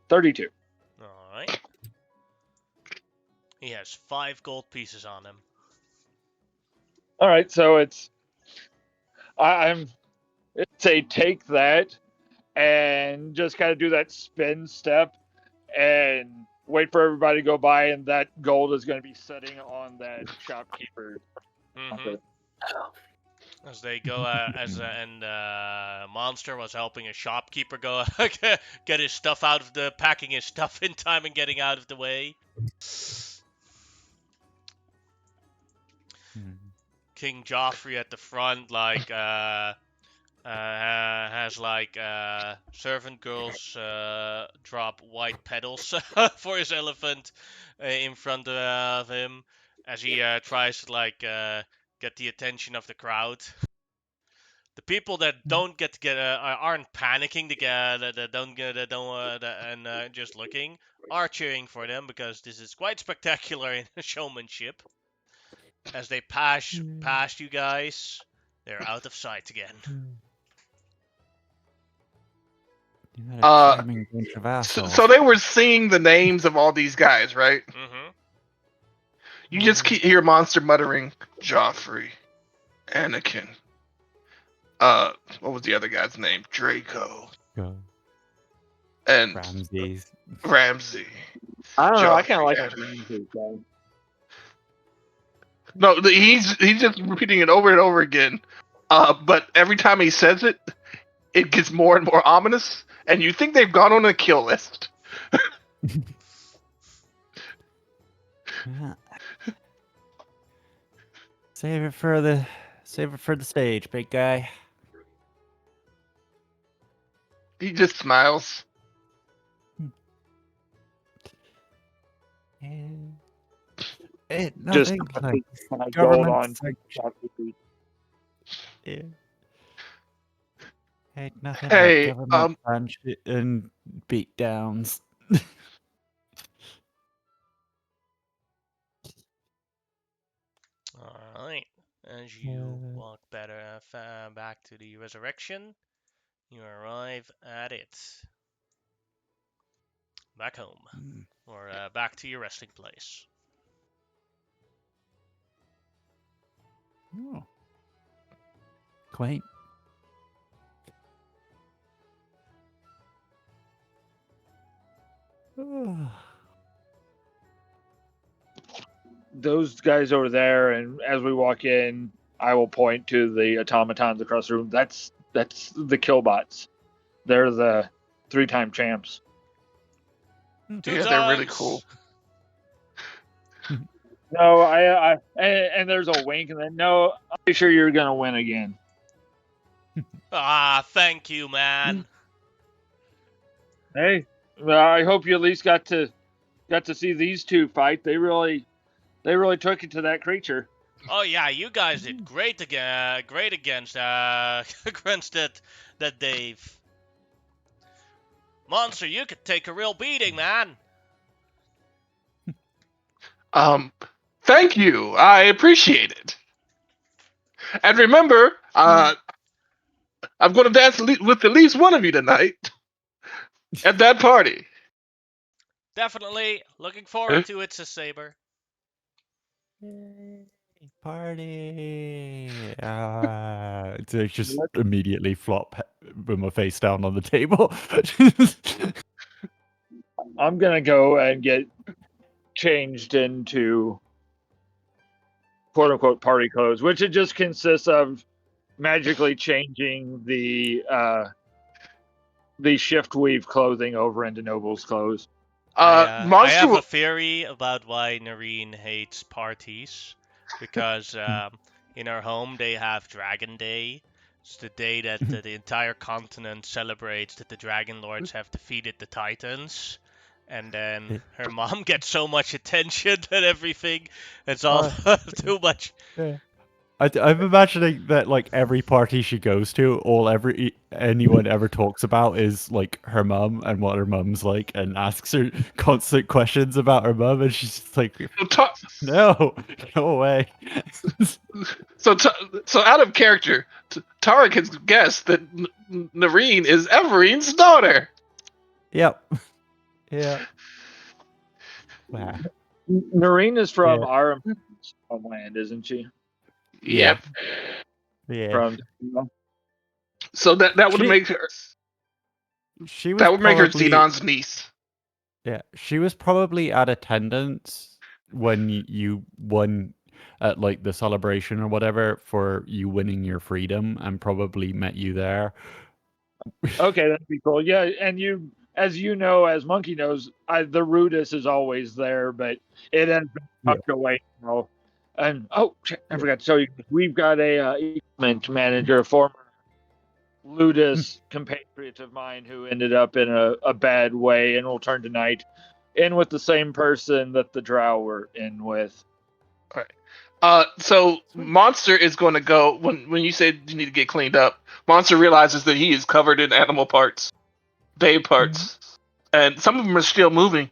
S5: 32.
S2: All right. He has 5 gold pieces on him.
S5: All right, so it's a take that and just kind of do that spin step and wait for everybody to go by, and that gold is going to be sitting on that shopkeeper.
S2: Mm-hmm. As they go, Monster was helping a shopkeeper go get his stuff out of packing his stuff in time and getting out of the way. King Joffrey at the front, like, has like servant girls drop white petals for his elephant in front of him as he tries to like get the attention of the crowd. The people that don't aren't panicking, and just looking, are cheering for them because this is quite spectacular in showmanship. As they pass past you guys, they're out of sight again.
S4: So they were seeing the names of all these guys, right?
S2: Mm-hmm.
S4: You just hear Monster muttering, Joffrey, Anakin. What was the other guy's name? Draco. And Ramsay.
S5: I don't know. I kind of like
S4: Joffrey,
S5: that Ramsay guy.
S4: No, he's just repeating it over and over again. But every time he says it, it gets more and more ominous, and you think they've gone on a kill list.
S3: Yeah. Save it for the stage, big guy.
S4: He just smiles.
S3: Ain't
S5: Just
S3: nothing like
S5: gold
S3: government
S5: on.
S3: sanction. Yeah. Ain't nothing like
S4: Hey,
S3: government sanction and beatdowns.
S2: All right. As you walk back to the resurrection, you arrive at it. Back home, or back to your resting place.
S3: Oh. Quaint.
S5: Those guys over there, and as we walk in, I will point to the automatons across the room. That's the Killbots. They're the 3-time champs.
S2: Two
S4: they're really
S2: times.
S4: cool.
S5: No, and there's a wink, and then no, I'm pretty sure you're gonna win again.
S2: Ah, thank you, man.
S5: Hey, well, I hope you at least got to see these two fight. They really took it to that creature.
S2: Oh yeah, you guys did great again. Great against against that Dave. Monster, you could take a real beating, man.
S4: Thank you. I appreciate it. And remember, I'm going to dance with at least one of you tonight at that party.
S2: Definitely looking forward to it, Saber.
S3: Yay, party! So just immediately flop with my face down on the table.
S5: I'm gonna go and get changed into quote unquote party clothes, which it just consists of magically changing the shift weave clothing over into Noble's clothes.
S2: I
S4: Monster.
S2: have a theory about why Noreen hates parties, because in her home they have Dragon Day. It's the day that the entire continent celebrates that the Dragon Lords have defeated the Titans. And then her mom gets so much attention and everything. It's all too much.
S3: Yeah. I'm imagining that like every party she goes to, anyone ever talks about is like her mum and what her mum's like, and asks her constant questions about her mum, and she's just like, "No, go away."
S4: So out of character, Tarek has guessed that Nareen is Evereen's daughter.
S3: Yep. Yeah. Wow.
S5: Noreen is from
S3: Yeah.
S5: our homeland, isn't she?
S4: Yep.
S3: Yeah.
S5: From
S4: So that would make her.
S3: She was
S4: That would make her
S3: probably-
S4: Xenon's niece.
S3: Yeah, she was probably at attendance when you won at like the celebration or whatever for you winning your freedom, and probably met you there.
S5: Okay, that'd be cool. Yeah, and you, as you know, as Monkey knows, the Rudis is always there, but it has been tucked away now. And I forgot to tell you, we've got a equipment manager, a former Ludus compatriot of mine, who ended up in a bad way and will turn tonight in with the same person that the Drow were in with.
S4: All right. So Monster is going to go when you said you need to get cleaned up. Monster realizes that he is covered in animal parts, Dave parts, and some of them are still moving.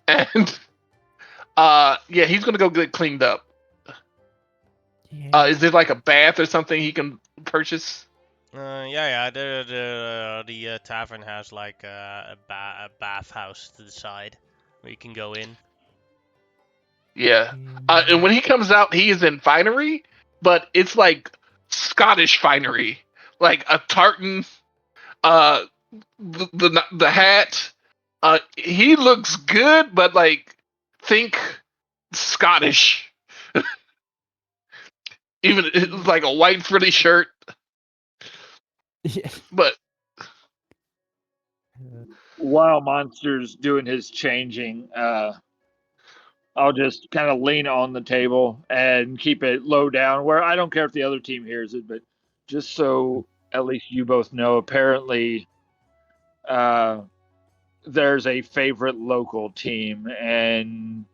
S4: And yeah, he's going to go get cleaned up. Is there like a bath or something he can purchase?
S2: Yeah. The tavern has like a bathhouse to the side where you can go in.
S4: Yeah. And when he comes out, he is in finery, but it's like Scottish finery, like a tartan, the hat. He looks good, but like think Scottish. Even it's like a white frilly shirt,
S3: Yeah.
S4: but
S5: While Monster's doing his changing, I'll just kind of lean on the table and keep it low down where I don't care if the other team hears it, but just so at least you both know, apparently there's a favorite local team and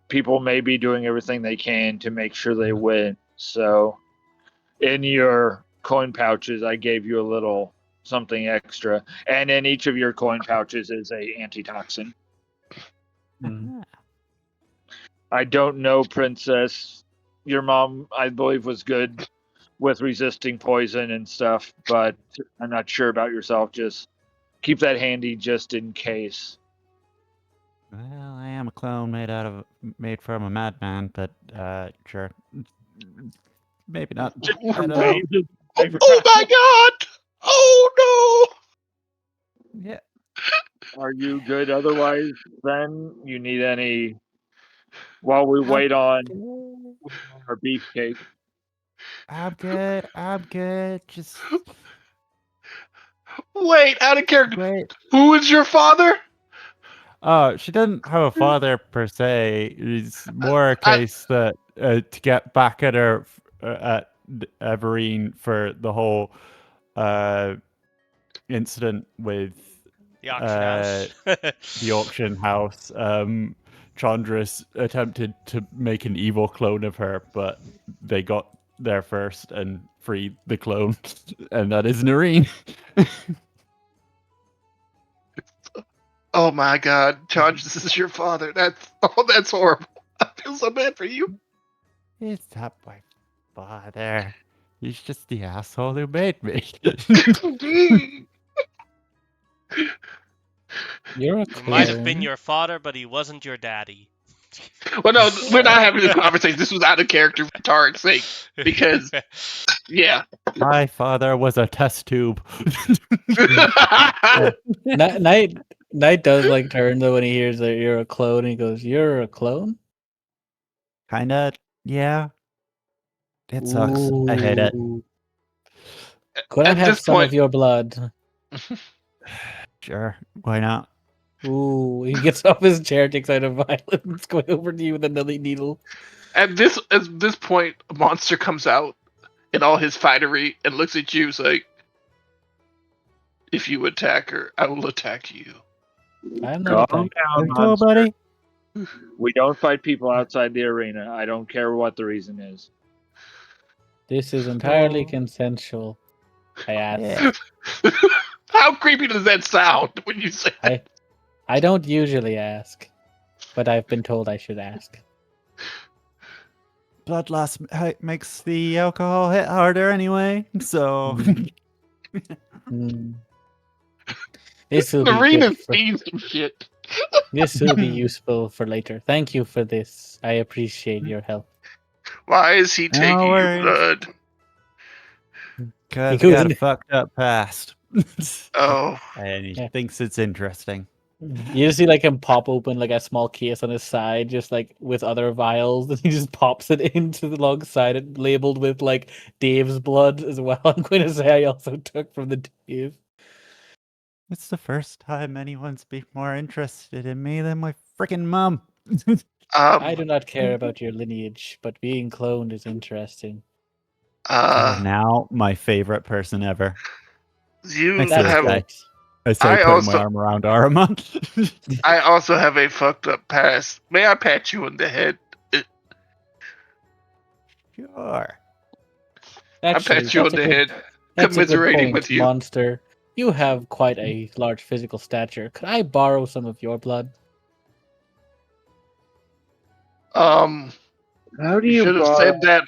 S5: people may be doing everything they can to make sure they win. So in your coin pouches, I gave you a little something extra. And in each of your coin pouches is a antitoxin.
S1: Mm.
S5: I don't know, Princess. Your mom, I believe, was good with resisting poison and stuff, but I'm not sure about yourself. Just keep that handy just in case.
S3: Well, I am a clone made from a madman, but sure, maybe not. I don't know.
S4: oh my god! Oh
S3: Yeah,
S5: Are you good otherwise then? You need any while we
S3: I'm
S5: wait on
S3: good.
S5: our beefcake?
S3: I'm good. I'm good. Just
S4: no! Wait, out of character.
S3: wait.
S4: Who is your father?
S3: Oh, she didn't have a father per se. It's more a
S4: I,
S3: case that to get back at her, at Everine for the whole incident with
S2: The auction house.
S3: the auction house. Chandra's attempted to make an evil clone of her, but they got there first and freed the clone, and that is Noreen.
S4: oh my god, Charge, this is your father. That's horrible. I feel so bad for you.
S3: It's not my father. He's just the asshole who made me.
S1: You're a
S2: He might have been
S1: clone.
S2: your father, but he wasn't your daddy.
S4: well, no, we're not having this conversation. This was out of character for Tarek's sake. Because, yeah.
S3: My father was a test tube.
S1: Knight does like turn though when he hears that you're a clone. He goes, "You're a clone."
S3: Kinda, yeah. It sucks. I hate it.
S1: Ooh. Could I
S4: At
S1: have
S4: this
S1: some
S4: point,
S1: of your blood?
S3: Sure, why not?
S1: Ooh, he gets off his chair, takes out a vial, and it's going over to you with another needle.
S4: at this point, a monster comes out in all his fightery and looks at you, like, "If you attack her, I will attack you."
S1: I'm not
S5: Calm
S1: attacking.
S5: down,
S3: Let's go,
S5: monster.
S3: buddy.
S5: We don't fight people outside the arena. I don't care what the reason is.
S1: This is entirely
S3: Oh.
S1: consensual. I asked.
S3: Yeah.
S4: How creepy does that sound when you say that?
S1: I don't usually ask, but I've been told I should ask.
S3: Blood loss makes the alcohol hit harder anyway, so.
S1: Mm. This will be
S4: Noreen
S1: good
S4: has
S1: for,
S4: seen some shit.
S1: this will be useful for later. Thank you for this. I appreciate your help.
S4: Why is he
S3: No
S4: taking your
S3: worries.
S4: blood?
S3: Cause
S1: goes
S3: got a
S1: in-
S3: fucked up past.
S4: Oh,
S3: And he
S1: Yeah.
S3: thinks it's interesting.
S1: You just see like him pop open like a small case on his side, just like with other vials, and he just pops it into the alongside it, labeled with like Dave's blood as well. I'm going to say I also took from the Dave.
S3: It's the first time anyone's been more interested in me than my freaking mom.
S1: I do not care about your lineage, but being cloned is interesting.
S3: You're now my favorite person ever.
S4: you
S3: Next to
S1: That's
S3: this
S4: have.
S3: guy.
S1: good.
S3: I say,
S4: I
S3: putting my
S4: also,
S3: arm around Araman.
S4: I also have a fucked up past. May I pat you on the head?
S3: Sure.
S4: I
S1: Actually,
S4: pat you on the head,
S1: that's a good
S4: commiserating
S1: point,
S4: with you.
S1: monster. You have quite a large physical stature. Could I borrow some of your blood?
S5: How do
S4: You
S5: you
S4: should have
S5: borrow?
S4: said that.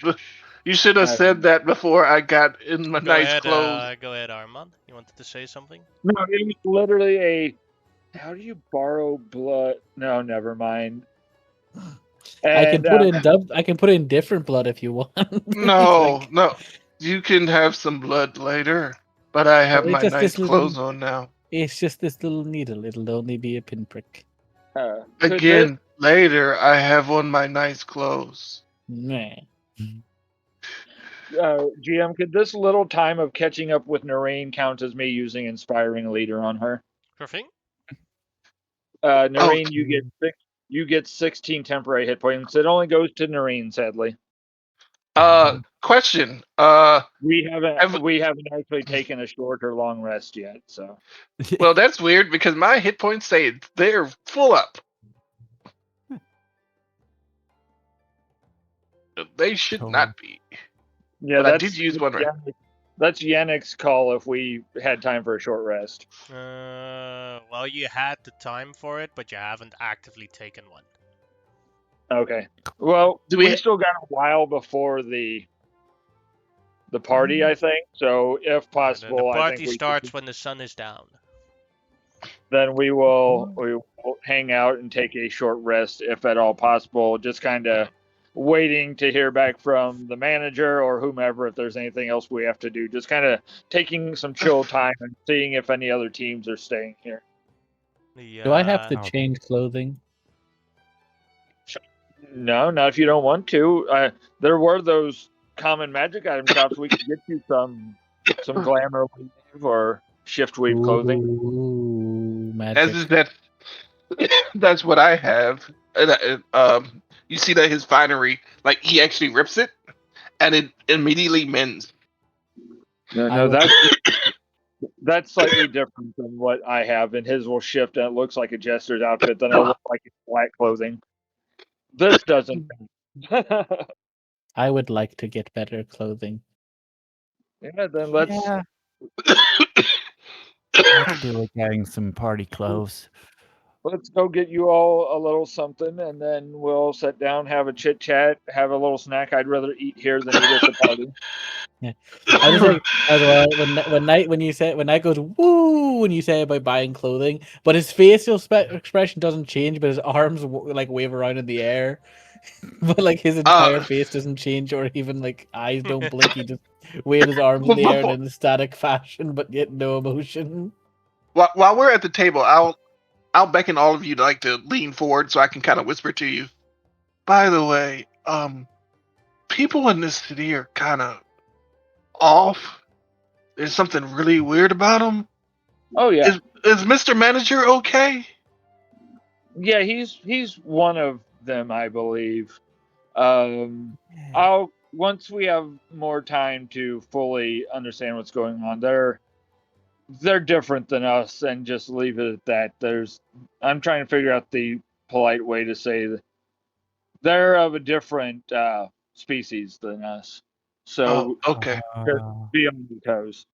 S4: You should have said that before I got in my nice clothes.
S2: Go ahead, Armand. You wanted to say something?
S5: No, it was literally a. How do you borrow blood? No, never mind.
S1: I can
S5: And
S1: put in I can put in different blood if you want. It's
S4: No,
S1: like-
S4: no. You can have some blood later, but I have
S1: It's
S4: my
S1: just
S4: nice
S1: this little-
S4: clothes on now.
S1: It's just this little needle. It'll only be a pinprick.
S5: could
S4: Again, later I have on my nice clothes.
S1: Meh.
S5: GM, could this little time of catching up with Noreen count as me using Inspiring Leader on her?
S2: Sure thing.
S5: Noreen, you get 16 temporary hit points. It only goes to Noreen, sadly.
S4: Question.
S5: We
S4: Have-
S5: haven't actually taken a short or long rest yet, so.
S4: well, that's weird because my hit points say they're full up. They should
S3: Cool.
S4: not be.
S5: Yeah,
S4: But I did use one right.
S5: That's Yannick's call if we had time for a short rest.
S2: Well, you had the time for it, but you haven't actively taken one.
S5: Okay. Well,
S4: Do we-
S5: we still got a while before the party, I think. So, if possible,
S2: The
S5: I
S2: party
S5: think
S2: starts when the sun is down.
S5: then we will hang out and take a short rest if at all possible. Just kind of waiting to hear back from the manager or whomever if there's anything else we have to do. Just kind of taking some chill time and seeing if any other teams are staying here.
S1: Do I have to
S3: Oh.
S1: change clothing?
S5: No, not if you don't want to. There were those common magic item shops. We could get you some glamour weave or shift weave clothing.
S1: Ooh,
S4: As
S1: magic.
S4: is that. That's what I have. And, you see that his finery, like he actually rips it, and it immediately mends.
S5: No, that's slightly different than what I have, and his will shift and it looks like a jester's outfit, then it'll look like it's black clothing. This doesn't.
S1: I would like to get better clothing.
S5: Yeah, then let's
S3: Yeah. I could do with getting some party clothes.
S5: go get you all a little something, and then we'll sit down, have a chit chat, have a little snack. I'd rather eat here than eat at the party.
S1: I just like as well when Knight goes woo when you say about buying clothing, but his facial expression doesn't change, but his arms like wave around in the air, but like his entire face doesn't change or even like eyes don't blink. He just waves his arms in the air in an ecstatic fashion, but yet no emotion.
S4: While we're at the table, I'll beckon all of you to like to lean forward so I can kind of whisper to you. By the way, people in this city are kind of off. There's something really weird about them.
S5: Oh yeah,
S4: Is Mr. Manager okay?
S5: yeah. He's one of them, I believe. I'll once we have more time to fully understand what's going on. They're different than us, and just leave it at that. I'm trying to figure out the polite way to say that they're of a different species than us. So
S4: Okay.
S5: be on your toes.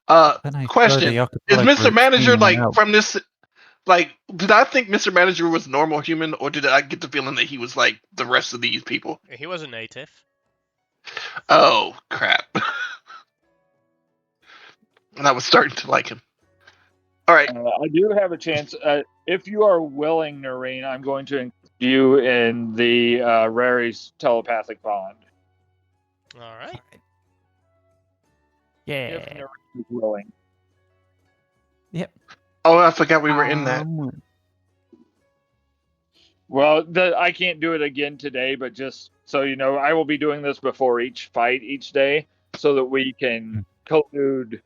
S4: Question: Is Mr. Manager like from this? Like, did I think Mr. Manager was normal human, or did I get the feeling that he was like the rest of these people?
S2: He was a native.
S4: Oh crap! And I was starting to like him. All right.
S5: I do have a chance. If you are willing, Noreen, I'm going to include you in the Rary's telepathic bond.
S2: All right.
S5: If
S3: Yeah.
S5: Noreen is willing.
S3: Yep.
S4: Oh, I forgot we were in that.
S5: Well, I can't do it again today, but just so you know, I will be doing this before each fight each day so that we can collude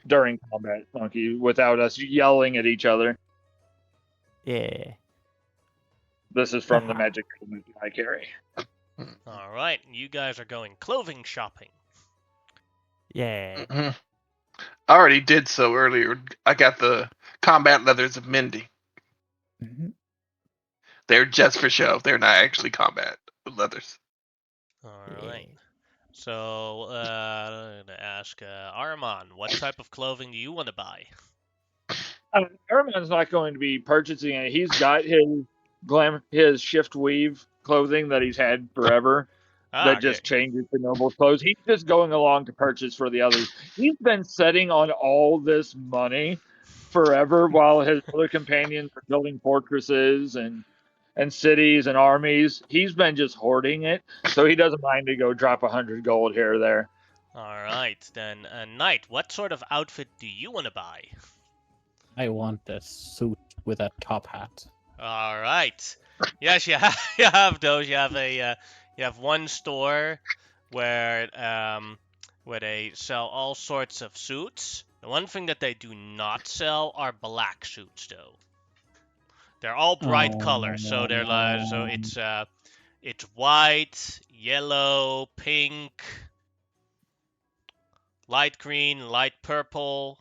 S5: during combat, Monkey, without us yelling at each other.
S3: Yeah.
S5: This is from the magic I carry.
S2: All right. You guys are going clothing shopping.
S3: Yeah.
S4: Mm-hmm. I already did so earlier. I got the combat leathers of Mindy.
S3: Mm-hmm.
S4: They're just for show. They're not actually combat leathers.
S2: All right. So, I'm gonna ask Armand, what type of clothing do you want to buy?
S5: Armand's not going to be purchasing it. He's got his shift weave clothing that he's had forever. That just changes to normal clothes. He's just going along to purchase for the others. He's been sitting on all this money forever while his other companions are building fortresses and cities and armies. He's been just hoarding it, so he doesn't mind to go drop 100 gold here or there.
S2: All right, then, Knight, what sort of outfit do you want to buy?
S1: I want a suit with a top hat.
S2: All right. Yes, you have those. You have one store where they sell all sorts of suits. The one thing that they do not sell are black suits, though. They're all bright colors, so they're like, so it's white, yellow, pink, light green, light purple.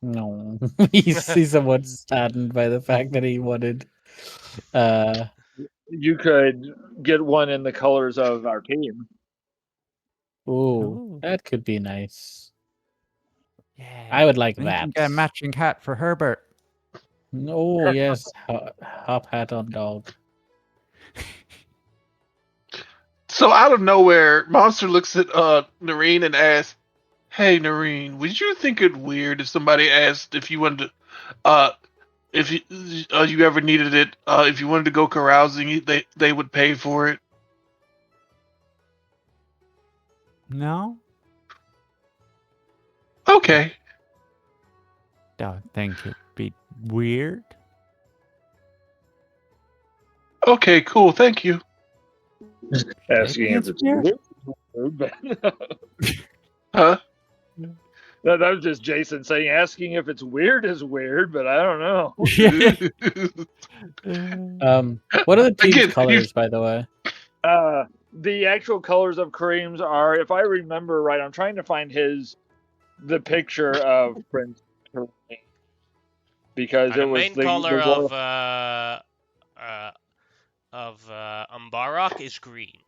S1: No, he's somewhat saddened by the fact that he wanted.
S5: You could get one in the colors of our team.
S1: Ooh, that could be nice.
S3: Yeah.
S1: I would like
S3: And you can
S1: that.
S3: get a matching hat for Herbert.
S1: Oh yes, hop hat on dog.
S4: So out of nowhere, Monster looks at Noreen and asks, "Hey Noreen, would you think it weird if somebody asked if you wanted to, if you ever needed it, if you wanted to go carousing, they would pay for it?"
S3: No?
S4: Okay.
S3: Don't think it'd be weird.
S4: Okay, cool. Thank you.
S5: Asking if
S3: it's
S5: it's
S3: weird.
S5: weird.
S4: Huh?
S5: That was just Jason saying asking if it's weird is weird, but I don't know.
S1: What are the team's
S4: Again,
S1: colors, by the way?
S5: The actual colors of Kareem's are, if I remember right, I'm trying to find the picture of Prince Kareem because
S2: The
S5: it was
S2: main
S5: the
S2: color
S5: royal-
S2: of Umbarak is green.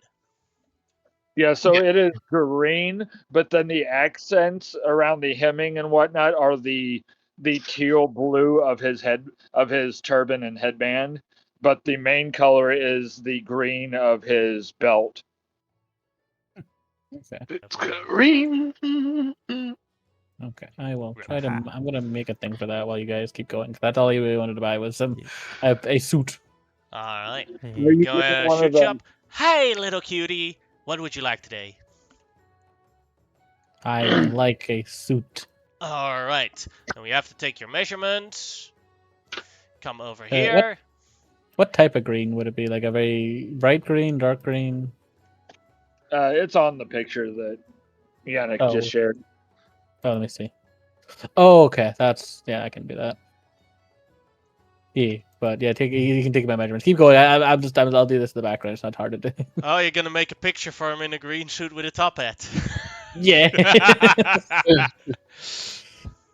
S5: Yeah, so
S4: Yeah.
S5: it is green, but then the accents around the hemming and whatnot are the teal blue of his turban and headband, but the main color is the green of his belt.
S1: Okay,
S4: it's green.
S1: okay, I will
S2: Real
S1: try to.
S3: hat.
S1: I'm gonna make a thing for that while you guys keep going. 'Cause that's all you really wanted to buy was a suit.
S2: All right.
S5: Where you
S2: Go
S5: get one of
S2: shoot you
S5: them.
S2: up. Hey, little cutie. What would you like today?
S1: I would like a suit.
S2: All right. Then we have to take your measurements. Come over
S1: What-
S2: here.
S1: What type of green would it be? Like a very bright green, dark green?
S5: It's on the picture that Yannick
S1: Oh.
S5: just shared.
S1: Oh, let me see. Oh, okay. I can do that. Yeah, but yeah, you can take my measurements. Keep going. I'll do this in the background. It's not hard to do.
S2: Oh, you're gonna make a picture for him in a green suit with a top hat.
S1: Yeah.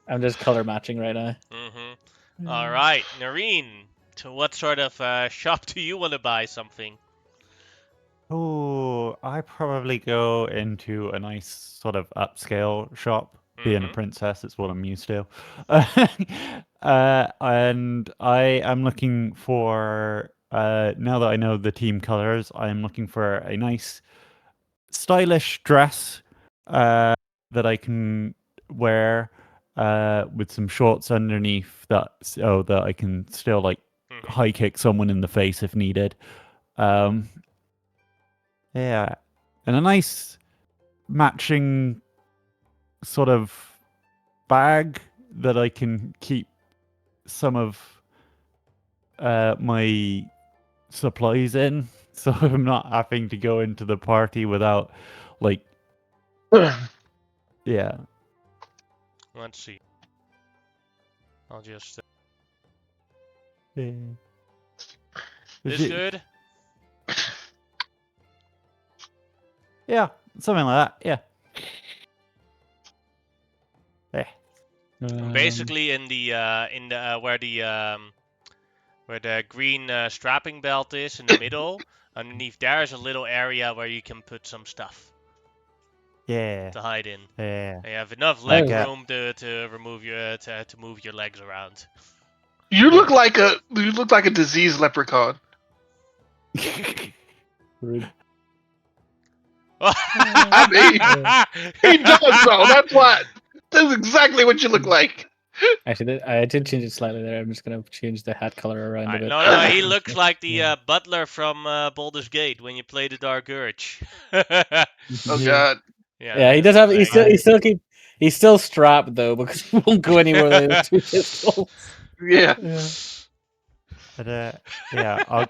S1: I'm just color matching right now.
S2: All right, Noreen. To what sort of shop do you want to buy something?
S3: Oh, I probably go into a nice sort of upscale shop. Being a princess, it's what I'm used to. And I am looking for, now that I know the team colors, I'm looking for a nice, stylish dress that I can wear with some shorts underneath so that I can still like high kick someone in the face if needed. Yeah, and a nice matching sort of bag that I can keep some of my supplies in, so I'm not having to go into the party without, like, yeah.
S2: Let's see. I'll just.
S3: Yeah.
S2: This good?
S3: Yeah, something like that. Yeah.
S2: Basically, in the where the green strapping belt is in the middle, underneath there is a little area where you can put some stuff
S3: Yeah.
S2: to hide in.
S3: Yeah.
S2: You have enough leg
S3: Okay.
S2: room to remove your to move your legs around.
S4: You look like a diseased leprechaun.
S1: Rude.
S4: I mean, he does though. That's exactly what you look like.
S1: Actually, I did change it slightly there. I'm just gonna change the hat color around a bit.
S2: No, he looks like the butler from Baldur's Gate when you play the Dark Urge.
S4: Oh God.
S1: Yeah, he does have. He's still strapped though because he won't go anywhere with two pistols.
S4: Yeah.
S3: But yeah, I'll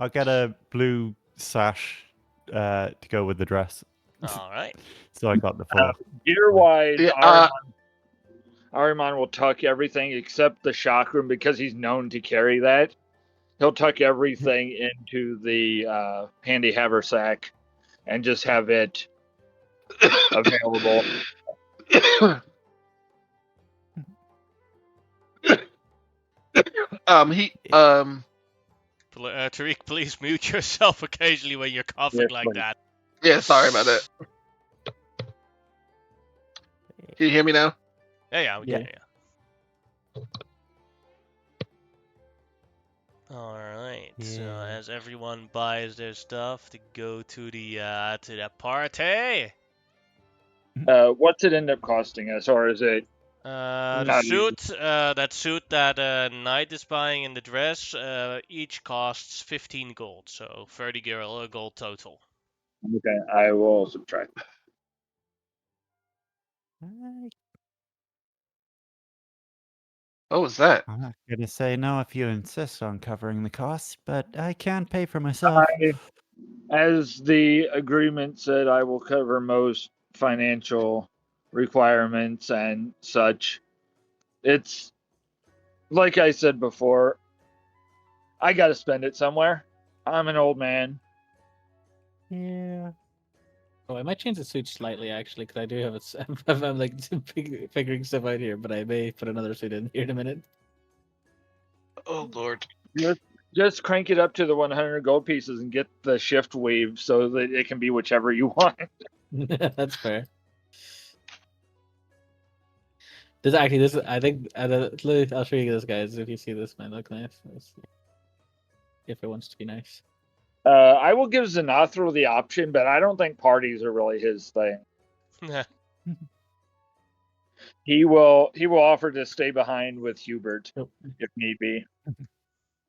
S3: get a blue sash to go with the dress.
S2: All right.
S3: So I got the full.
S5: Gear-wise,
S4: Yeah,
S5: Ahriman will tuck everything except the chakram because he's known to carry that. He'll tuck everything into the handy haversack and just have it available.
S2: Tariq, please mute yourself occasionally when you're coughing
S5: Yes,
S2: like
S5: please.
S2: that.
S4: Yeah, sorry about that. Can you hear me now?
S2: Yeah, we
S1: Yeah.
S2: can. Yeah. All right. So
S3: Yeah.
S2: as everyone buys their stuff to go to the party,
S5: What's it end up costing us, or is it?
S2: the
S5: Not
S2: suit, that suit that Knight is buying in the dress, each costs 15 gold, so 30 gold total.
S5: Okay, I will subtract.
S4: What was that?
S3: I'm not gonna say no if you insist on covering the costs, but I can pay for myself.
S5: As the agreement said, I will cover most financial requirements and such. It's like I said before, I got to spend it somewhere. I'm an old man.
S3: Yeah.
S1: Oh, I might change the suit slightly actually, because I do have I'm like figuring stuff out here, but I may put another suit in here in a minute.
S4: Oh Lord.
S5: Just crank it up to the 100 gold pieces and get the shift weave so that it can be whichever you want.
S1: That's fair. I think I'll show you this, guys. If you see this, might look nice. Let's see. If it wants to be nice.
S5: I will give Zanathro the option, but I don't think parties are really his thing. He will offer to stay behind with Hubert
S1: Oh,
S5: if need be.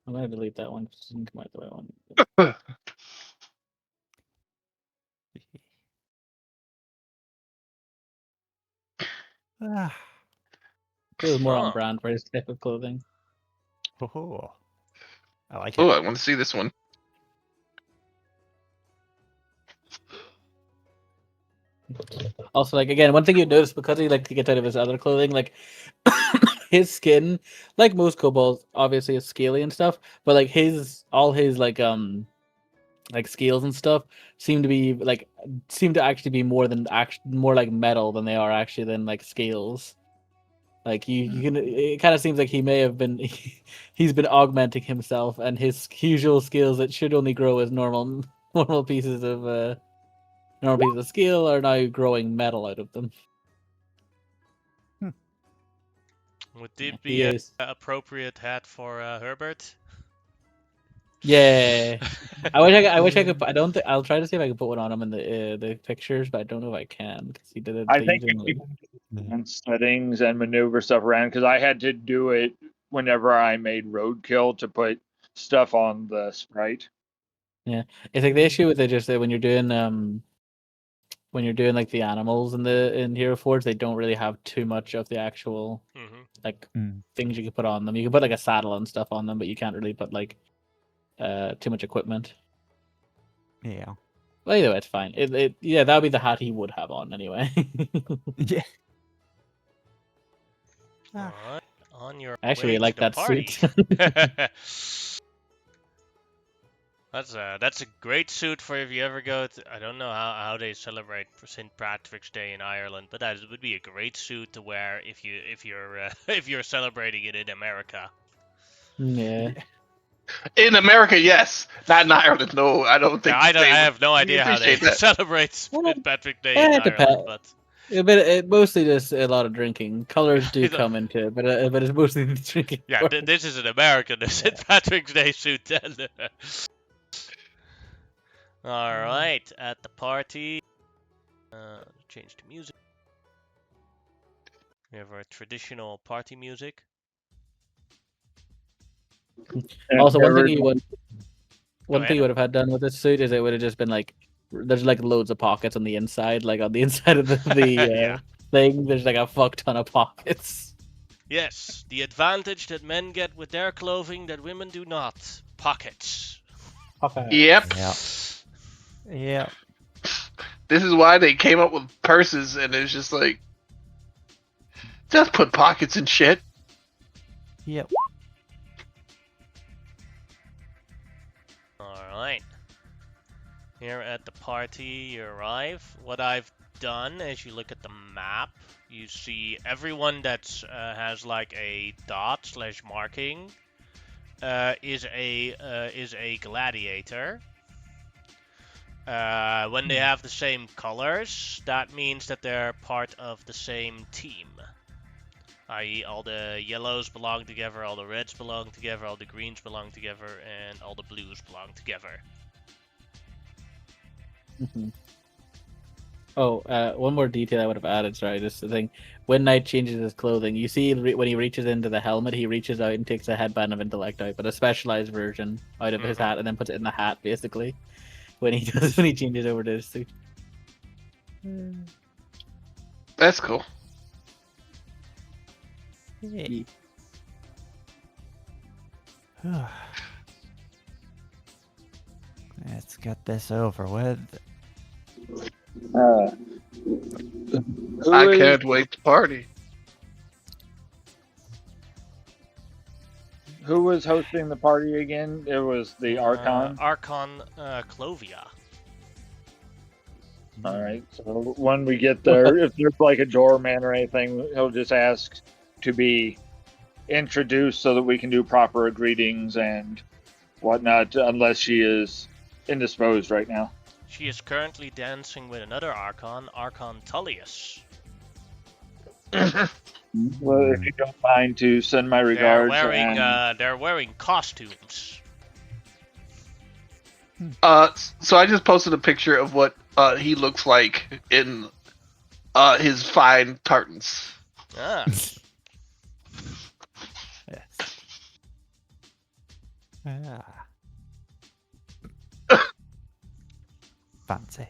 S1: I'm gonna delete that one. 'Cause it didn't come out the way I wanted.
S3: Ah.
S1: Feels more
S2: Huh.
S1: on brand for his type of clothing.
S3: Oh, I like
S4: Oh,
S3: it.
S4: I want to see this one.
S1: Also, like again, one thing you notice because he like gets out of his other clothing, like his skin, like most kobolds, obviously is scaly and stuff, but like all his like scales and stuff seem to actually be more like metal than they are actually than like scales. Like you can, it kind of seems like he may have been, he's been augmenting himself, and his usual skills that should only grow as normal pieces of skill are now growing metal out of them.
S2: Would
S1: Yeah,
S2: it
S1: he
S2: be an
S1: is.
S2: appropriate hat for Herbert?
S1: Yeah, I wish I could. I don't think I'll try to see if I can put one on him in the pictures, but I don't know if I can because he did it.
S5: I
S1: they
S5: think
S1: usually
S5: you can settings and maneuver stuff around because I had to do it whenever I made roadkill to put stuff on the sprite.
S1: Yeah, it's like the issue with it just that when you're doing like the animals in Hero Forge, they don't really have too much of the actual
S2: Mm-hmm.
S1: like
S3: Mm.
S1: things you can put on them. You can put like a saddle and stuff on them, but you can't really put like too much equipment.
S3: Yeah.
S1: Well, either way, it's fine. Yeah, that would be the hat he would have on anyway.
S3: Yeah.
S2: All right, on your
S1: I actually
S2: way
S1: like
S2: to the
S1: that
S2: party.
S1: suit.
S2: That's a great suit for if you ever go to. I don't know how they celebrate St. Patrick's Day in Ireland, but that would be a great suit to wear if you're if you're celebrating it in America.
S1: Yeah.
S4: In America, yes. Not in Ireland. No, I don't think.
S2: Yeah, I
S4: they would
S2: have no idea how they
S4: appreciate that.
S2: celebrate St. Patrick's Day in
S1: It
S2: Ireland,
S1: depends.
S2: but
S1: It mostly just a lot of drinking. Colors do come into it, but it's mostly the drinking.
S2: yeah,
S1: part.
S2: this is an American St. Patrick's Day suit then. All right, at the party, change to music. We have our traditional party music.
S1: Also, one thing
S2: Go
S1: you
S2: ahead.
S1: would have had done with this suit is it would have just been like there's like loads of pockets on the inside, like on the inside of the
S2: Yeah.
S1: thing. There's like a fuck ton of pockets.
S2: Yes, the advantage that men get with their clothing that women do not. Pockets.
S4: Yep.
S3: Yeah. Yeah.
S4: This is why they came up with purses, and it's just like, just put pockets and shit.
S3: Yep.
S2: Alright. Here at the party, you arrive. What I've done, as you look at the map, you see everyone that's has like a dot / marking is a gladiator. When they have the same colors, that means that they're part of the same team. I.e., all the yellows belong together, all the reds belong together, all the greens belong together, and all the blues belong together.
S1: Mhm. Oh, one more detail I would have added. Sorry, just the thing. When Knight changes his clothing, you see when he reaches into the helmet, he reaches out and takes a headband of intellect out, but a specialized version out of his hat, and then puts it in the hat, basically. When he changes over to his suit.
S4: That's cool.
S3: Yeah. Let's get this over with.
S4: I can't wait to party.
S5: Who was hosting the party again? It was the Archon.
S2: Archon Clovia.
S5: All right. So when we get there, if there's like a doorman or anything, he'll just ask to be introduced so that we can do proper greetings and whatnot, unless she is indisposed right now.
S2: She is currently dancing with another Archon, Archon Tullius.
S5: Well, if you don't mind to send my regards.
S2: They're wearing costumes.
S4: So I just posted a picture of what he looks like in his fine tartans.
S2: Ah.
S3: Yes. Ah. Fancy.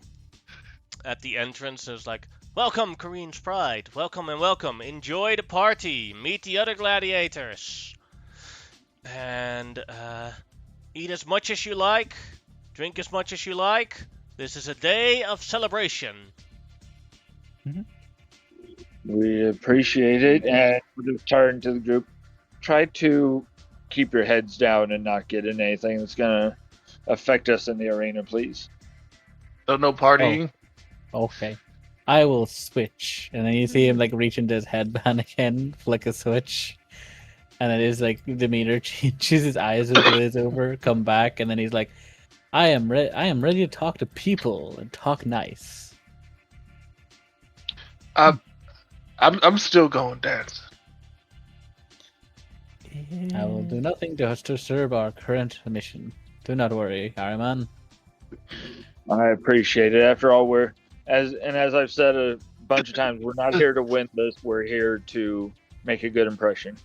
S2: At the entrance, there's like, "Welcome, Kareen's Pride. Welcome and welcome. Enjoy the party. Meet the other gladiators. And eat as much as you like. Drink as much as you like. This is a day of celebration."
S5: We appreciate it, and we'll just turn to the group. Try to keep your heads down and not get in anything that's going to affect us in the arena, please.
S4: So no partying.
S1: Okay. I will switch. And then you see him like reach into his headband again, flick a switch. And then his like demeanor changes, his eyes will glaze over, come back, and then he's like, I am ready to talk to people and talk nice.
S4: I'm still going dancing.
S1: I will do nothing to disturb our current mission. Do not worry, Harryman.
S5: I appreciate it. After all, as I've said a bunch of times, we're not here to win this. We're here to make a good impression.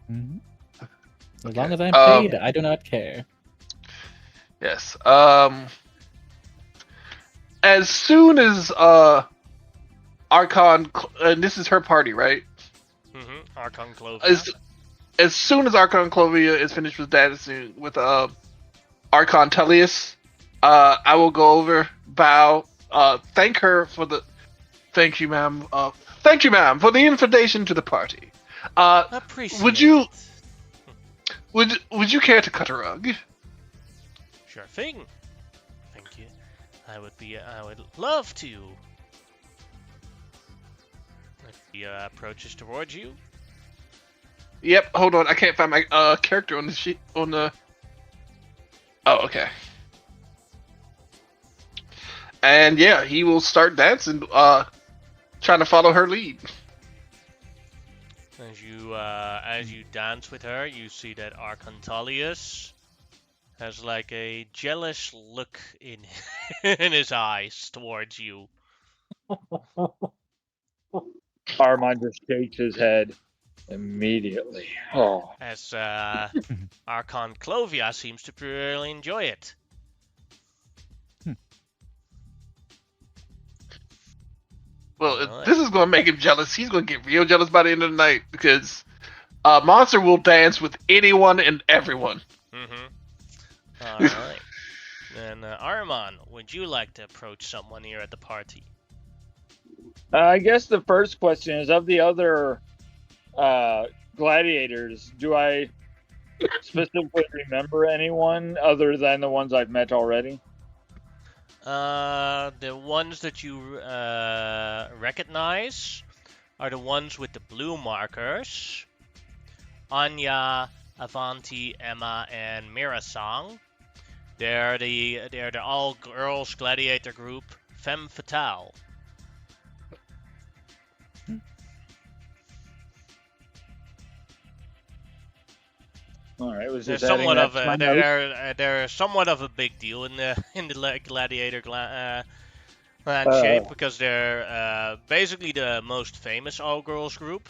S1: As long as I'm paid, I do not care.
S4: Yes. As soon as Archon, and this is her party, right?
S2: Archon Clovia.
S4: As soon as Archon Clovia is finished with dancing with Archon Tullius, I will go over, bow, thank her for the. Thank you, ma'am. Thank you, ma'am, for the invitation to the party.
S2: Appreciate
S4: would you
S2: it.
S4: would you care to cut a rug?
S2: Sure thing. Thank you. I would love to. He approaches towards you.
S4: Yep. Hold on, I can't find my character on the sheet on the. Oh, okay. And yeah, he will start dancing, trying to follow her lead.
S2: As you dance with her, you see that Archon Tullius has like a jealous look in in his eyes towards you.
S5: Armand just shakes his head immediately. Oh,
S2: As Archon Clovia seems to really enjoy it.
S4: Well,
S2: Alright.
S4: this is going to make him jealous. He's going to get real jealous by the end of the night because Monster will dance with anyone and everyone.
S2: Alright. Then And Ahriman, would you like to approach someone here at the party?
S5: I guess the first question is, of the other gladiators, do I specifically remember anyone other than the ones I've met already?
S2: The ones that you recognize are the ones with the blue markers. Anya, Avanti, Emma, and Mirasang. They're the all-girls gladiator group Femme Fatale.
S5: All right, was
S2: They're
S5: just adding
S2: somewhat
S5: that
S2: of
S5: to my
S2: a
S5: notes.
S2: they're somewhat of a big deal in the gladiator landscape because they're basically the most famous all-girls group.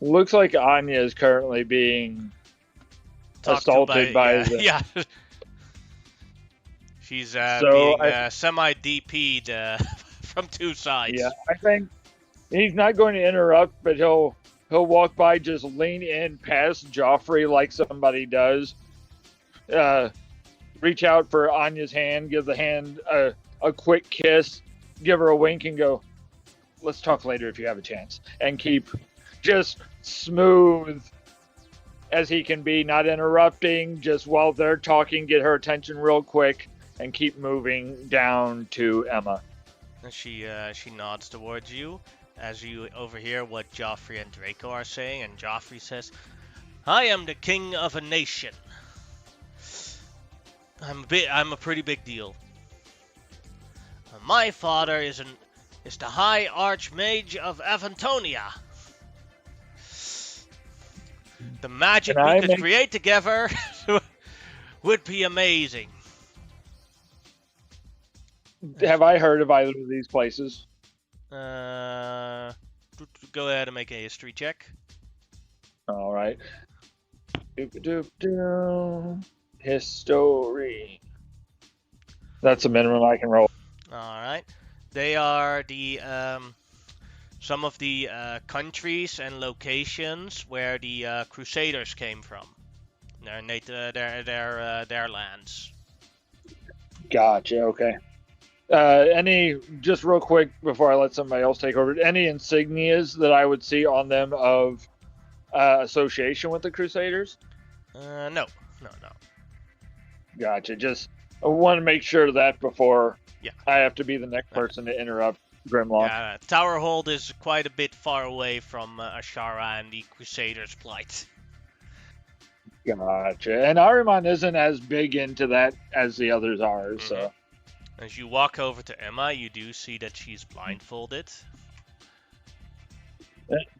S5: Looks like Anya is currently being
S2: Talked to
S5: assaulted by
S2: yeah,
S5: the...
S2: yeah. She's
S5: So
S2: being semi-DP'd from two sides.
S5: yeah, I think he's not going to interrupt, but he'll walk by, just lean in past Joffrey like somebody does. Reach out for Anya's hand, give the hand a quick kiss, give her a wink, and go, "Let's talk later if you have a chance." And keep just smooth as he can be, not interrupting, just while they're talking, get her attention real quick, and keep moving down to Emma.
S2: And she nods towards you as you overhear what Joffrey and Draco are saying, and Joffrey says, "I am the king of a nation. I'm a pretty big deal. My father is the High Archmage of Avantonia. The magic we could create together would be amazing."
S5: Have I heard of either of these places?
S2: Go ahead and make a history check.
S5: All right. History. That's a minimum I can roll.
S2: All right. They are the some of the countries and locations where the Crusaders came from. Their lands.
S5: Gotcha. Okay. Just real quick before I let somebody else take over, any insignias that I would see on them of association with the Crusaders?
S2: No.
S5: Gotcha. Just I want to make sure of that before
S2: Yeah.
S5: I have to be the next person to interrupt Grimlock.
S2: Yeah, Towerhold is quite a bit far away from Ashara and the Crusaders' plight.
S5: Gotcha. And Ahriman isn't as big into that as the others are, so.
S2: As you walk over to Emma, you do see that she's blindfolded.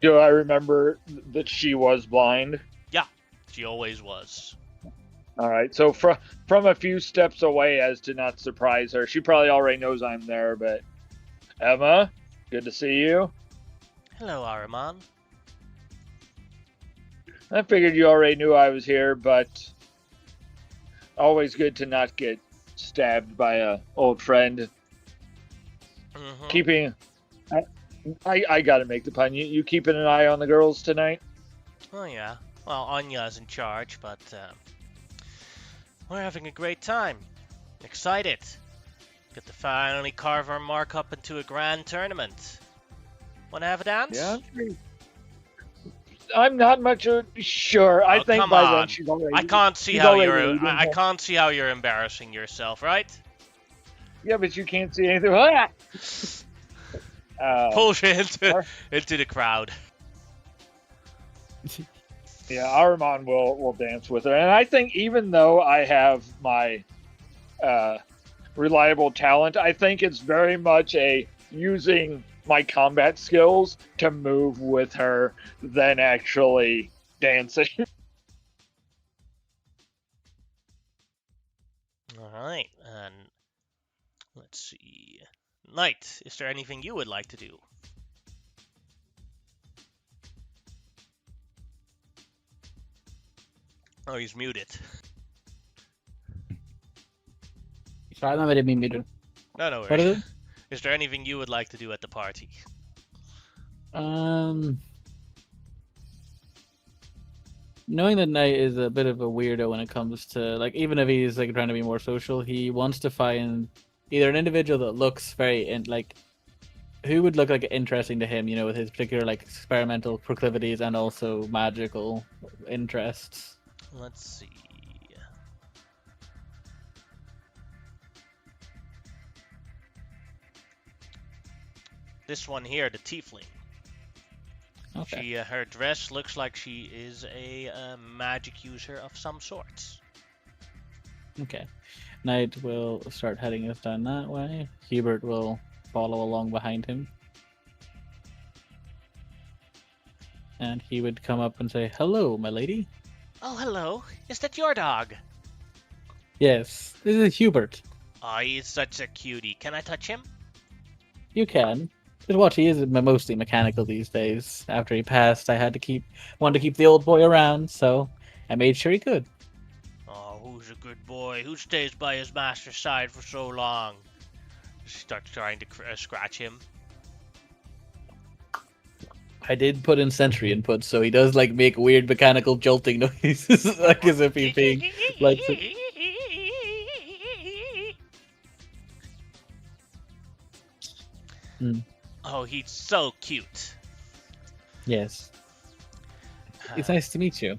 S5: Do I remember that she was blind?
S2: Yeah, she always was.
S5: All right. So from a few steps away, as to not surprise her, she probably already knows I'm there, but Emma, good to see you.
S2: Hello, Ahriman.
S5: I figured you already knew I was here, but always good to not get stabbed by a old friend. Keeping, I gotta make the pun. You keeping an eye on the girls tonight?
S2: Oh yeah. Well, Anya's in charge, but we're having a great time. Excited. Get to finally carve our mark up into a grand tournament. Wanna have a dance?
S5: Yeah. I'm not much sure. I think
S2: come
S5: by
S2: on.
S5: then she's already.
S2: I can't see
S5: she's
S2: how
S5: already
S2: you're.
S5: leaving.
S2: I can't see how you're embarrassing yourself, right?
S5: Yeah, but you can't see anything.
S2: Push into the crowd.
S5: Yeah, Ahriman will dance with her, and I think even though I have my reliable talent, I think it's very much a using my combat skills to move with her than actually dancing.
S2: All right, and let's see. Knight, is there anything you would like to do? Oh, he's muted.
S1: Sorry, I didn't mean muted.
S2: No
S1: What is it?
S2: Is there anything you would like to do at the party?
S1: knowing that Knight is a bit of a weirdo when it comes to like, even if he's like trying to be more social, he wants to find either an individual that looks like who would look like interesting to him, with his particular like experimental proclivities and also magical interests.
S2: Let's see. This one here, the tiefling.
S1: Okay.
S2: Her dress looks like she is a magic user of some sorts.
S1: Okay. Knight will start heading us down that way. Hubert will follow along behind him. And he would come up and say, "Hello, my lady."
S2: Oh, hello. Is that your dog?
S1: Yes, this is Hubert.
S2: Oh, he's such a cutie. Can I touch him?
S1: You can. Just watch, he is mostly mechanical these days. After he passed, I had to wanted to keep the old boy around, so I made sure he could.
S2: Oh, who's a good boy? Who stays by his master's side for so long? She starts trying to scratch him.
S1: I did put in sensory input, so he does like make weird mechanical jolting noises, like as if he's being like. Mm.
S2: Oh, he's so cute.
S1: Yes, it's nice to meet you.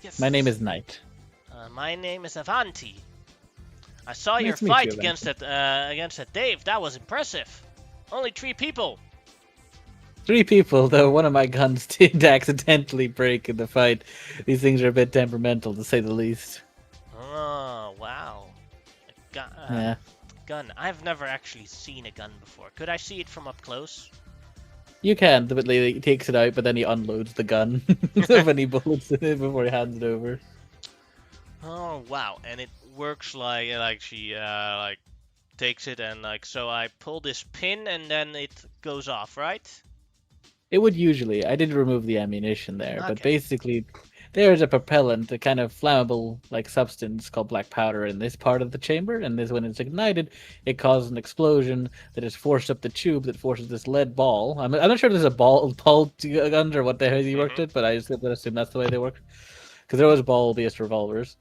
S2: Yes.
S1: My name is Knight.
S2: My name is Avanti. I saw
S1: Nice
S2: your
S1: to meet
S2: fight
S1: you,
S2: against that Dave. That was impressive. Only 3 people.
S1: 3 people, though one of my guns did accidentally break in the fight. These things are a bit temperamental, to say the least.
S2: Oh, wow.
S1: Yeah.
S2: Gun. I've never actually seen a gun before. Could I see it from up close?
S1: You can, but he takes it out, but then he unloads the gun. So many bullets in it before he hands it over.
S2: Oh, wow. And it works like she takes it and so I pull this pin and then it goes off, right?
S1: It would usually. I did remove the ammunition there, but
S2: Okay.
S1: basically, there's a propellant, a kind of flammable like substance called black powder in this part of the chamber, and this when it's ignited, it causes an explosion that is forced up the tube that forces this lead ball. I'm not sure if there's a ball gun or what the hell he worked it, but I just would assume that's the way they work, because there was ball-based revolvers,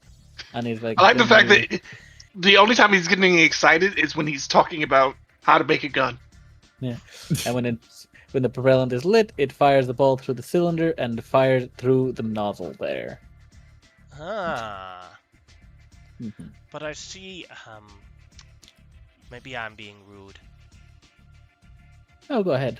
S1: and he's like.
S4: I like the fact that the only time he's getting excited is when he's talking about how to make a gun.
S1: Yeah, and when the propellant is lit, it fires the ball through the cylinder and fires through the nozzle there.
S2: Ah.
S1: Mm-hmm.
S2: But I see, maybe I'm being rude.
S1: Oh, go ahead.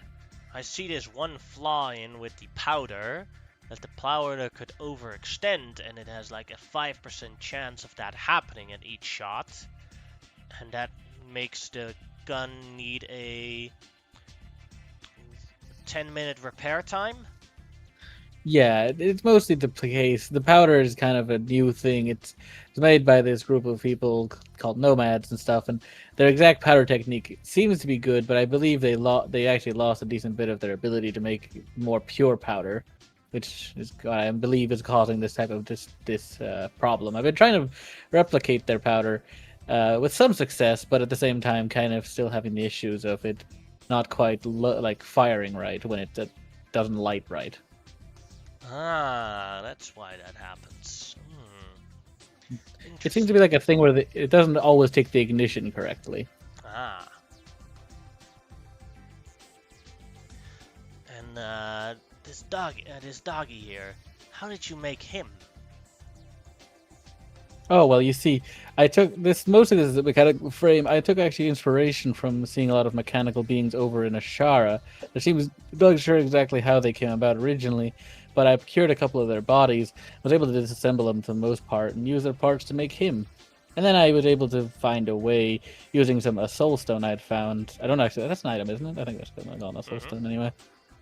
S2: I see there's one flaw in with the powder, that the powder could overextend, and it has like a 5% chance of that happening at each shot. And that makes the gun need a 10-minute repair time?
S1: Yeah, it's mostly the case. The powder is kind of a new thing. It's made by this group of people called nomads and stuff, and their exact powder technique seems to be good, but I believe they actually lost a decent bit of their ability to make more pure powder, which is I believe is causing this type of this problem. I've been trying to replicate their powder with some success, but at the same time, kind of still having the issues of it not quite like firing right when it doesn't light right.
S2: Ah, that's why that happens.
S1: It seems to be like a thing where it doesn't always take the ignition correctly.
S2: Ah. And this doggy here, how did you make him?
S1: Oh, well, you see, I took this, most of this is a mechanical frame. I took actually inspiration from seeing a lot of mechanical beings over in Asherah. Not sure exactly how they came about originally, but I procured a couple of their bodies, was able to disassemble them for the most part, and use their parts to make him. And then I was able to find a way, using a soul stone I had found. I don't actually, that's an item, isn't it? I think that's not a soul stone anyway.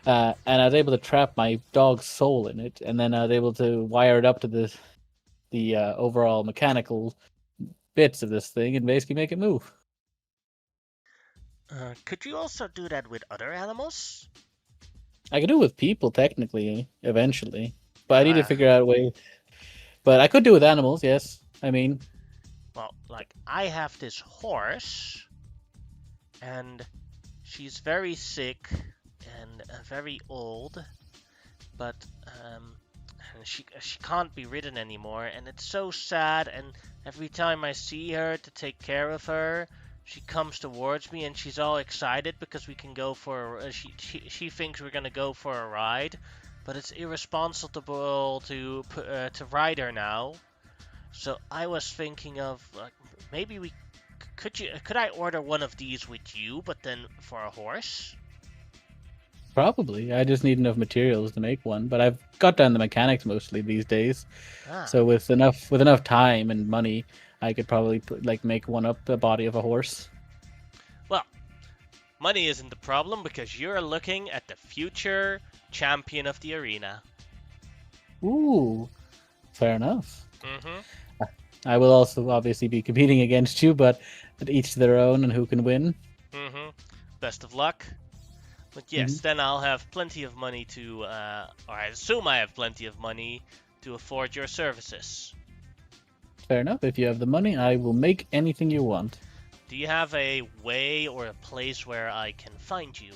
S1: And I was able to trap my dog's soul in it, and then I was able to wire it up to the overall mechanical bits of this thing and basically make it move.
S2: Could you also do that with other animals?
S1: I could do it with people technically, eventually, but I need to figure out a way. But I could do it with animals, yes. I mean,
S2: well, like I have this horse, and she's very sick and very old, but and she can't be ridden anymore, and it's so sad. And every time I see her to take care of her, she comes towards me and she's all excited because we can go for she thinks we're gonna go for a ride, but it's irresponsible to ride her now. So I was thinking of maybe we could I order one of these with you, but then for a horse?
S1: Probably. I just need enough materials to make one, but I've got down the mechanics mostly these days.
S2: Ah.
S1: So with enough time and money, I could probably make one up the body of a horse.
S2: Well, money isn't the problem because you're looking at the future champion of the arena.
S1: Ooh, fair enough.
S2: Mm-hmm.
S1: I will also obviously be competing against you, but each to their own and who can win.
S2: Mm-hmm. Best of luck. But yes, then I'll have plenty of money to, or I assume I have plenty of money to afford your services.
S1: Fair enough. If you have the money, I will make anything you want.
S2: Do you have a way or a place where I can find you?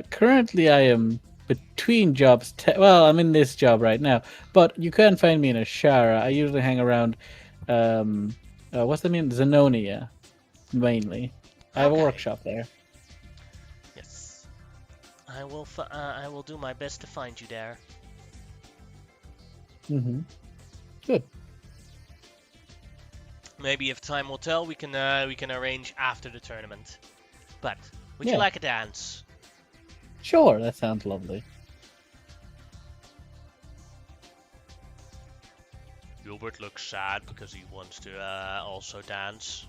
S1: Currently I am between jobs. Well, I'm in this job right now, but you can find me in Ashara. I usually hang around, what's the name? Zenonia, mainly. I have a
S2: Okay.
S1: workshop there.
S2: Yes. I will do my best to find you there.
S1: Mm-hmm. Good.
S2: Maybe if time will tell, we can arrange after the tournament. But would you
S1: Yeah.
S2: like a dance?
S1: Sure, that sounds lovely.
S2: Gilbert looks sad because he wants to also dance.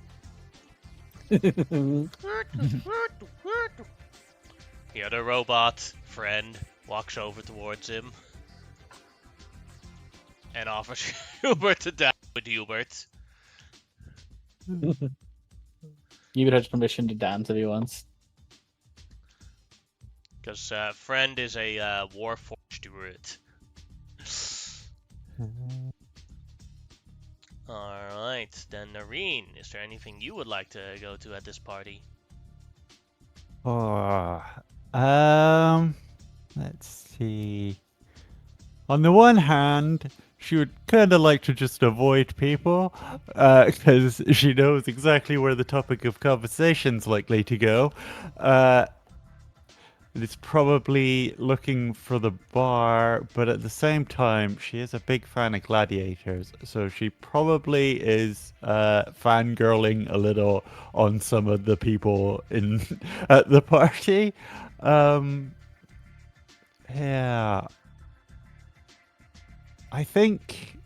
S2: The other robot friend walks over towards him and offers Hubert to dance with Hubert.
S1: Hubert has permission to dance if he wants.
S2: Because friend is a Warforged druid. Alright, then Nareen, is there anything you would like to go to at this party?
S3: Oh, let's see. On the one hand, she would kind of like to just avoid people, because she knows exactly where the topic of conversation's likely to go. It's probably looking for the bar, but at the same time, she is a big fan of gladiators, so she probably is fangirling a little on some of the people in at the party. Yeah, I think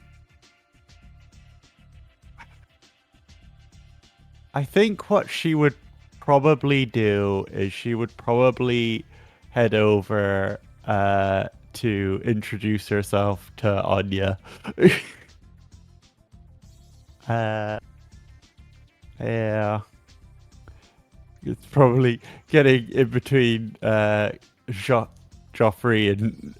S3: what she would probably do is she would probably head over to introduce herself to Anya. Yeah. It's probably getting in between Joffrey and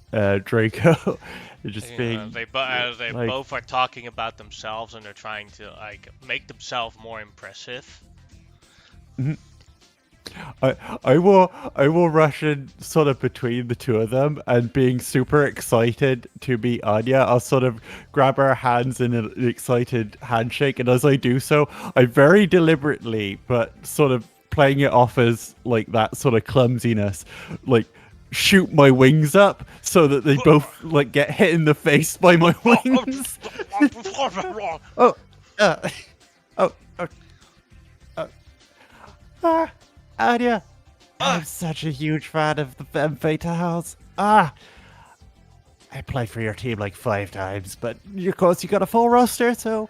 S3: Draco. Just being
S2: They
S3: like-
S2: both are talking about themselves and they're trying to make themselves more impressive.
S3: I will rush in sort of between the two of them and being super excited to meet Anya. I'll sort of grab her hands in an excited handshake, and as I do so, I very deliberately, but sort of playing it off as like that sort of clumsiness, like shoot my wings up so that they both like get hit in the face by my wings. Anya, I'm such a huge fan of the Femme Fatales. I played for your team like 5 times, but of course you got a full roster, so.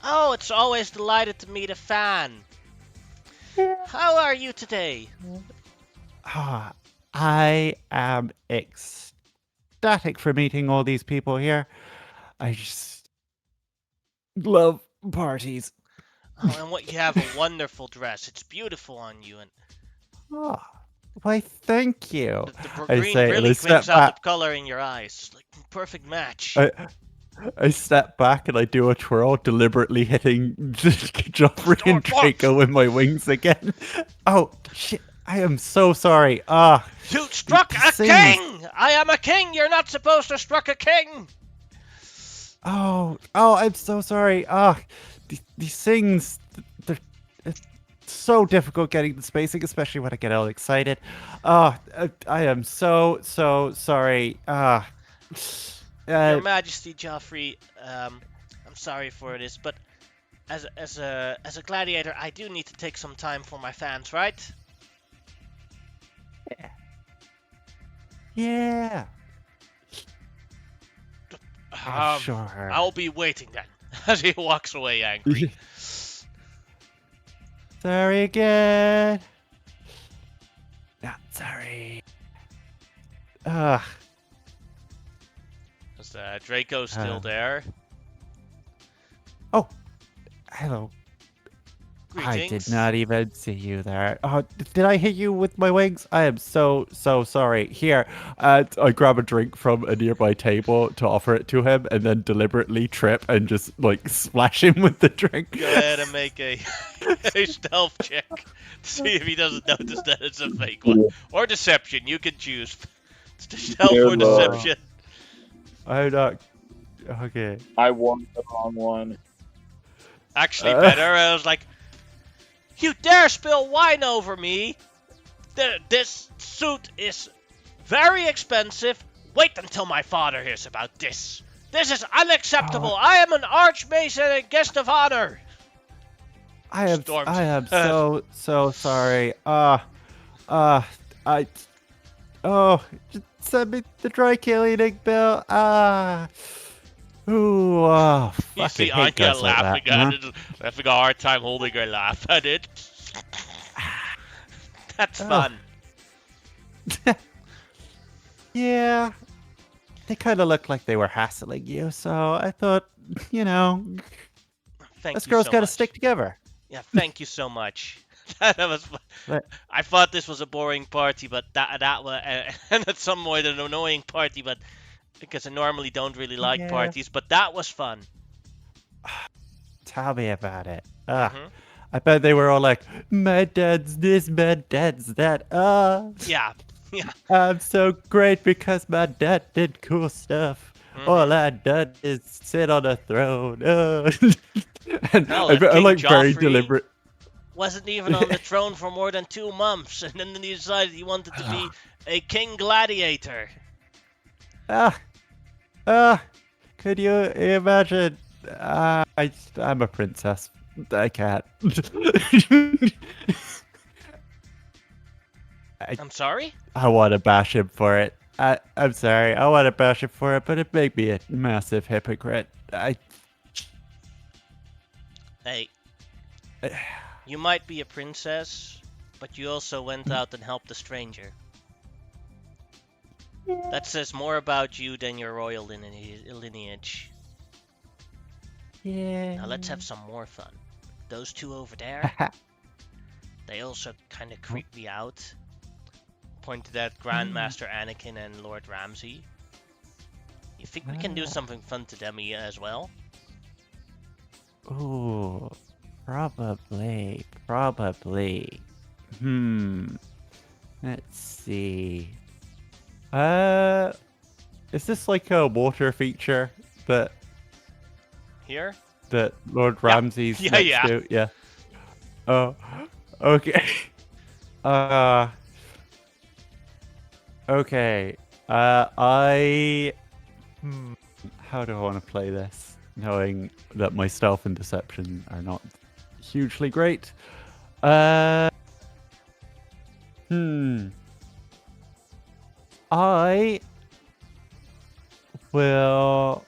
S2: Oh, it's always delighted to meet a fan. How are you today?
S3: I am ecstatic for meeting all these people here. I just love parties.
S2: Oh, and what you have a wonderful dress. It's beautiful on you, and
S3: Oh, why, thank you.
S2: the
S3: I
S2: green
S3: say, and I
S2: really
S3: step
S2: brings out
S3: back.
S2: the color in your eyes. Like perfect match.
S3: I step back and I do a twirl, deliberately hitting Joffrey and Draco with my wings again. Oh, shit. I am so sorry.
S2: You struck
S3: these
S2: a
S3: things.
S2: king! I am a king! You're not supposed to struck a king!
S3: Oh, I'm so sorry. These things, they're it's so difficult getting the spacing, especially when I get all excited. I am so sorry.
S2: Your
S3: Uh,
S2: Majesty, Joffrey, I'm sorry for this, but as a gladiator, I do need to take some time for my fans, right?
S3: yeah.
S2: Um,
S3: Sure.
S2: I'll be waiting then. As he walks away angry.
S3: Sorry again. Not sorry. Ugh.
S2: Is Draco still there?
S3: Oh, hello. I
S2: Greetings.
S3: did not even see you there. Oh, did I hit you with my wings? I am so sorry. Here, I grab a drink from a nearby table to offer it to him, and then deliberately trip and just like splash him with the drink.
S2: Go ahead and make a stealth check to see if he doesn't notice that it's a fake one. Or deception, you can choose. Stealth
S5: Dear
S2: or
S5: Lord.
S2: deception.
S3: I'm not. Okay.
S5: I won the wrong one.
S2: Actually, better. I was like, you dare spill wine over me? This suit is very expensive. Wait until my father hears about this. This is unacceptable. I am an archmason and guest of honor.
S3: I am
S2: Storms.
S3: so sorry. I just send me the dry cleaning bill. Ooh,
S2: You see
S3: fucking hate
S2: Anya
S3: guys like
S2: laughing
S3: that,
S2: at it, having a hard time holding her laugh at it. That's fun.
S3: Yeah, they kind of looked like they were hassling you, so I thought, you know,
S2: Thank
S3: us
S2: you
S3: girls
S2: so
S3: gotta
S2: much.
S3: stick together.
S2: Yeah, thank you so much. That was.
S3: But-
S2: I thought this was a boring party, but that was, and at some point an annoying party, but because I normally don't really like
S3: Yeah.
S2: parties, but that was fun.
S3: Tell me about it.
S2: Mhm.
S3: I bet they were all like, my dad's this, my dad's that.
S2: Yeah.
S3: I'm so great because my dad did cool stuff. All
S2: Mhm.
S3: I done is sit on a throne. And
S2: Hell,
S3: I
S2: if King
S3: like very
S2: Joffrey
S3: deliberate.
S2: wasn't even on the throne for more than 2 months, and then he decided he wanted to be a king gladiator.
S3: Ah, could you imagine? I'm a princess. I can't.
S2: I'm sorry?
S3: I want to bash him for it. I'm sorry. I want to bash him for it, but it made me a massive hypocrite.
S2: Hey, you might be a princess, but you also went out and helped a stranger. That says more about you than your royal lineage.
S3: Yeah.
S2: Now let's have some more fun. Those two over there, they also kind of creep me out. Pointed at Grandmaster Anakin and Lord Ramsay. You think we can do something fun to them as well?
S3: Ooh, probably. Let's see. Is this like a water feature that
S2: Here?
S3: Lord Ramsay's
S2: Yeah,
S3: next
S2: yeah.
S3: to? Yeah. Oh, okay. Okay. How do I want to play this? Knowing that my stealth and deception are not hugely great. I will.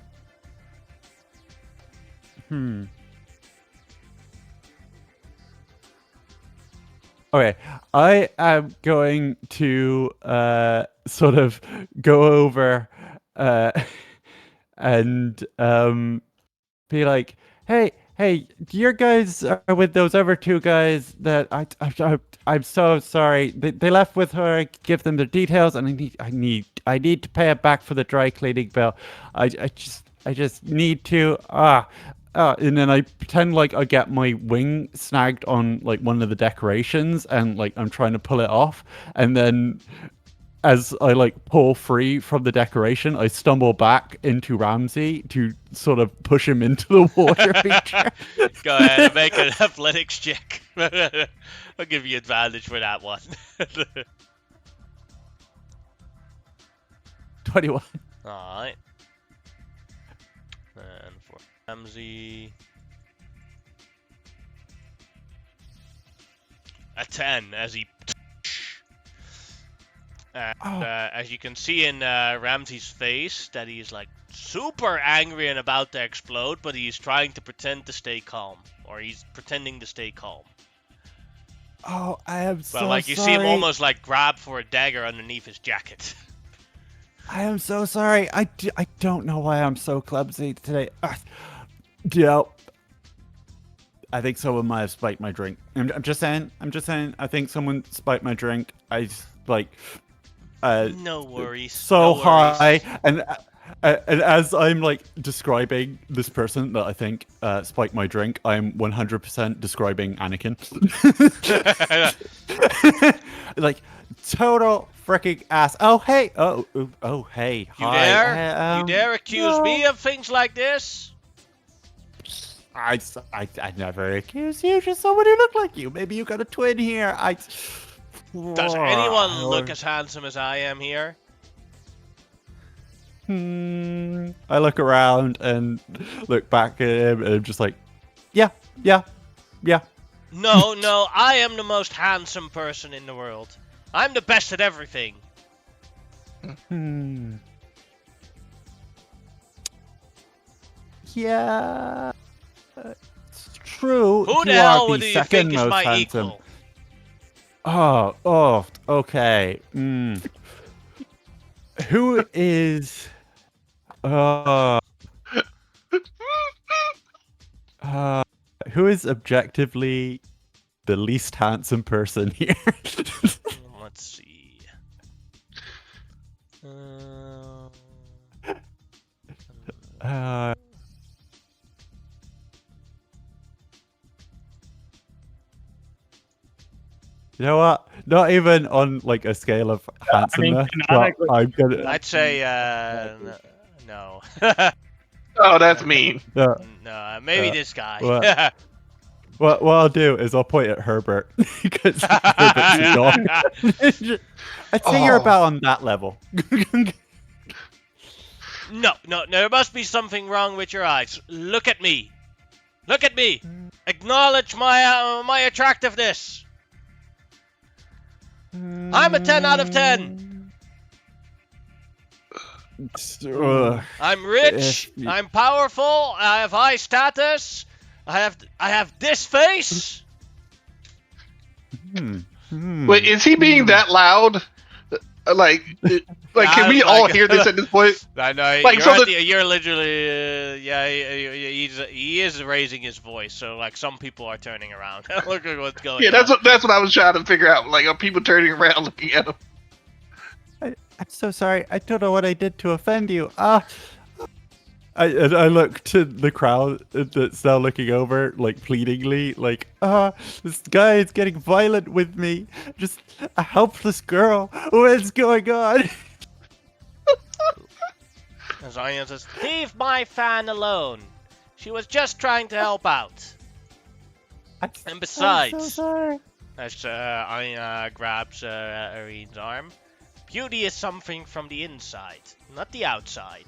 S3: Okay, I am going to sort of go over and be like, hey, your guys are with those other two guys that I'm so sorry. They left with her. Give them the details, and I need to pay it back for the dry cleaning bill. I just need to. and then I pretend like I get my wing snagged on like one of the decorations, and like I'm trying to pull it off, and then as I like pull free from the decoration, I stumble back into Ramsey to sort of push him into the water feature.
S2: Go ahead and make an athletics check. I'll give you advantage for that one.
S3: 21.
S2: Alright. And for Ramsey. A 10 as he. As you can see in Ramsey's face, that he's like super angry and about to explode, but he's trying to pretend to stay calm, or he's pretending to stay calm.
S3: Oh, I am so
S2: But like you see him almost like grab for a dagger underneath his jacket.
S3: I am so sorry. I don't know why I'm so clumsy today. You know, I think someone might have spiked my drink. I'm just saying. I think someone spiked my drink.
S2: No worries.
S3: So
S2: no
S3: high,
S2: worries.
S3: and as I'm like describing this person that I think spiked my drink, I'm 100% describing Anakin. Like total freaking ass. Oh hey, oh hey,
S2: You
S3: hi.
S2: dare? You dare accuse me of things like this?
S3: I never accuse you. Just someone who looked like you. Maybe you got a twin here.
S2: Does anyone look as handsome as I am here?
S3: I look around and look back at him, and I'm just like, yeah.
S2: No, I am the most handsome person in the world. I'm the best at everything.
S3: Yeah. It's true.
S2: Who the
S3: You
S2: hell
S3: are
S2: do
S3: the
S2: you
S3: second
S2: think is
S3: most
S2: my
S3: handsome.
S2: equal?
S3: Oh, okay. Who is who is objectively the least handsome person here?
S2: Let's see.
S3: You know what? Not even on like a scale of handsomeness.
S5: canonically-
S3: I'm gonna.
S2: I'd say no.
S4: Oh, that's mean.
S2: No, maybe this guy.
S3: what? What I'll do is I'll point at Herbert because Herbert's a dog. I'd say you're about on that level.
S2: No, there must be something wrong with your eyes. Look at me. Look at me. Acknowledge my attractiveness. I'm a 10 out of 10. I'm rich. I'm powerful. I have high status. I have this face.
S4: Wait, is he being that loud? Like, can we all hear this at this point?
S2: I know.
S4: Like,
S2: You're literally. He is raising his voice. So like, some people are turning around. Look at what's going on.
S4: Yeah, that's what I was trying to figure out. Like, are people turning around looking at him?
S3: I'm so sorry. I don't know what I did to offend you. I look to the crowd that's now looking over, like pleadingly, like, this guy is getting violent with me. Just a helpless girl. What's going on?
S2: Zion says, "Leave my fan alone. She was just trying to help out." And besides,
S3: I'm so sorry.
S2: as Anya grabs Irene's arm, beauty is something from the inside, not the outside.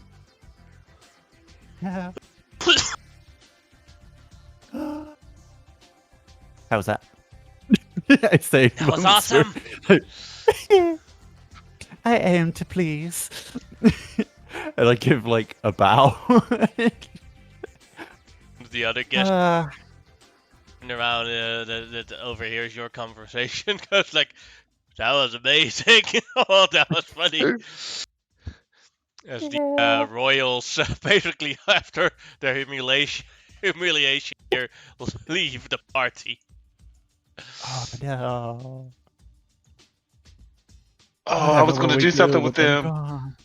S3: Yeah. How was that? I say
S2: That was awesome.
S3: I aim to please. And I give like a bow.
S2: The other guest around that overhears your conversation goes like, "That was amazing." Oh, that was funny. As the royals basically after their humiliation here leave the party.
S3: Oh no.
S4: Oh, I was going to do something with them.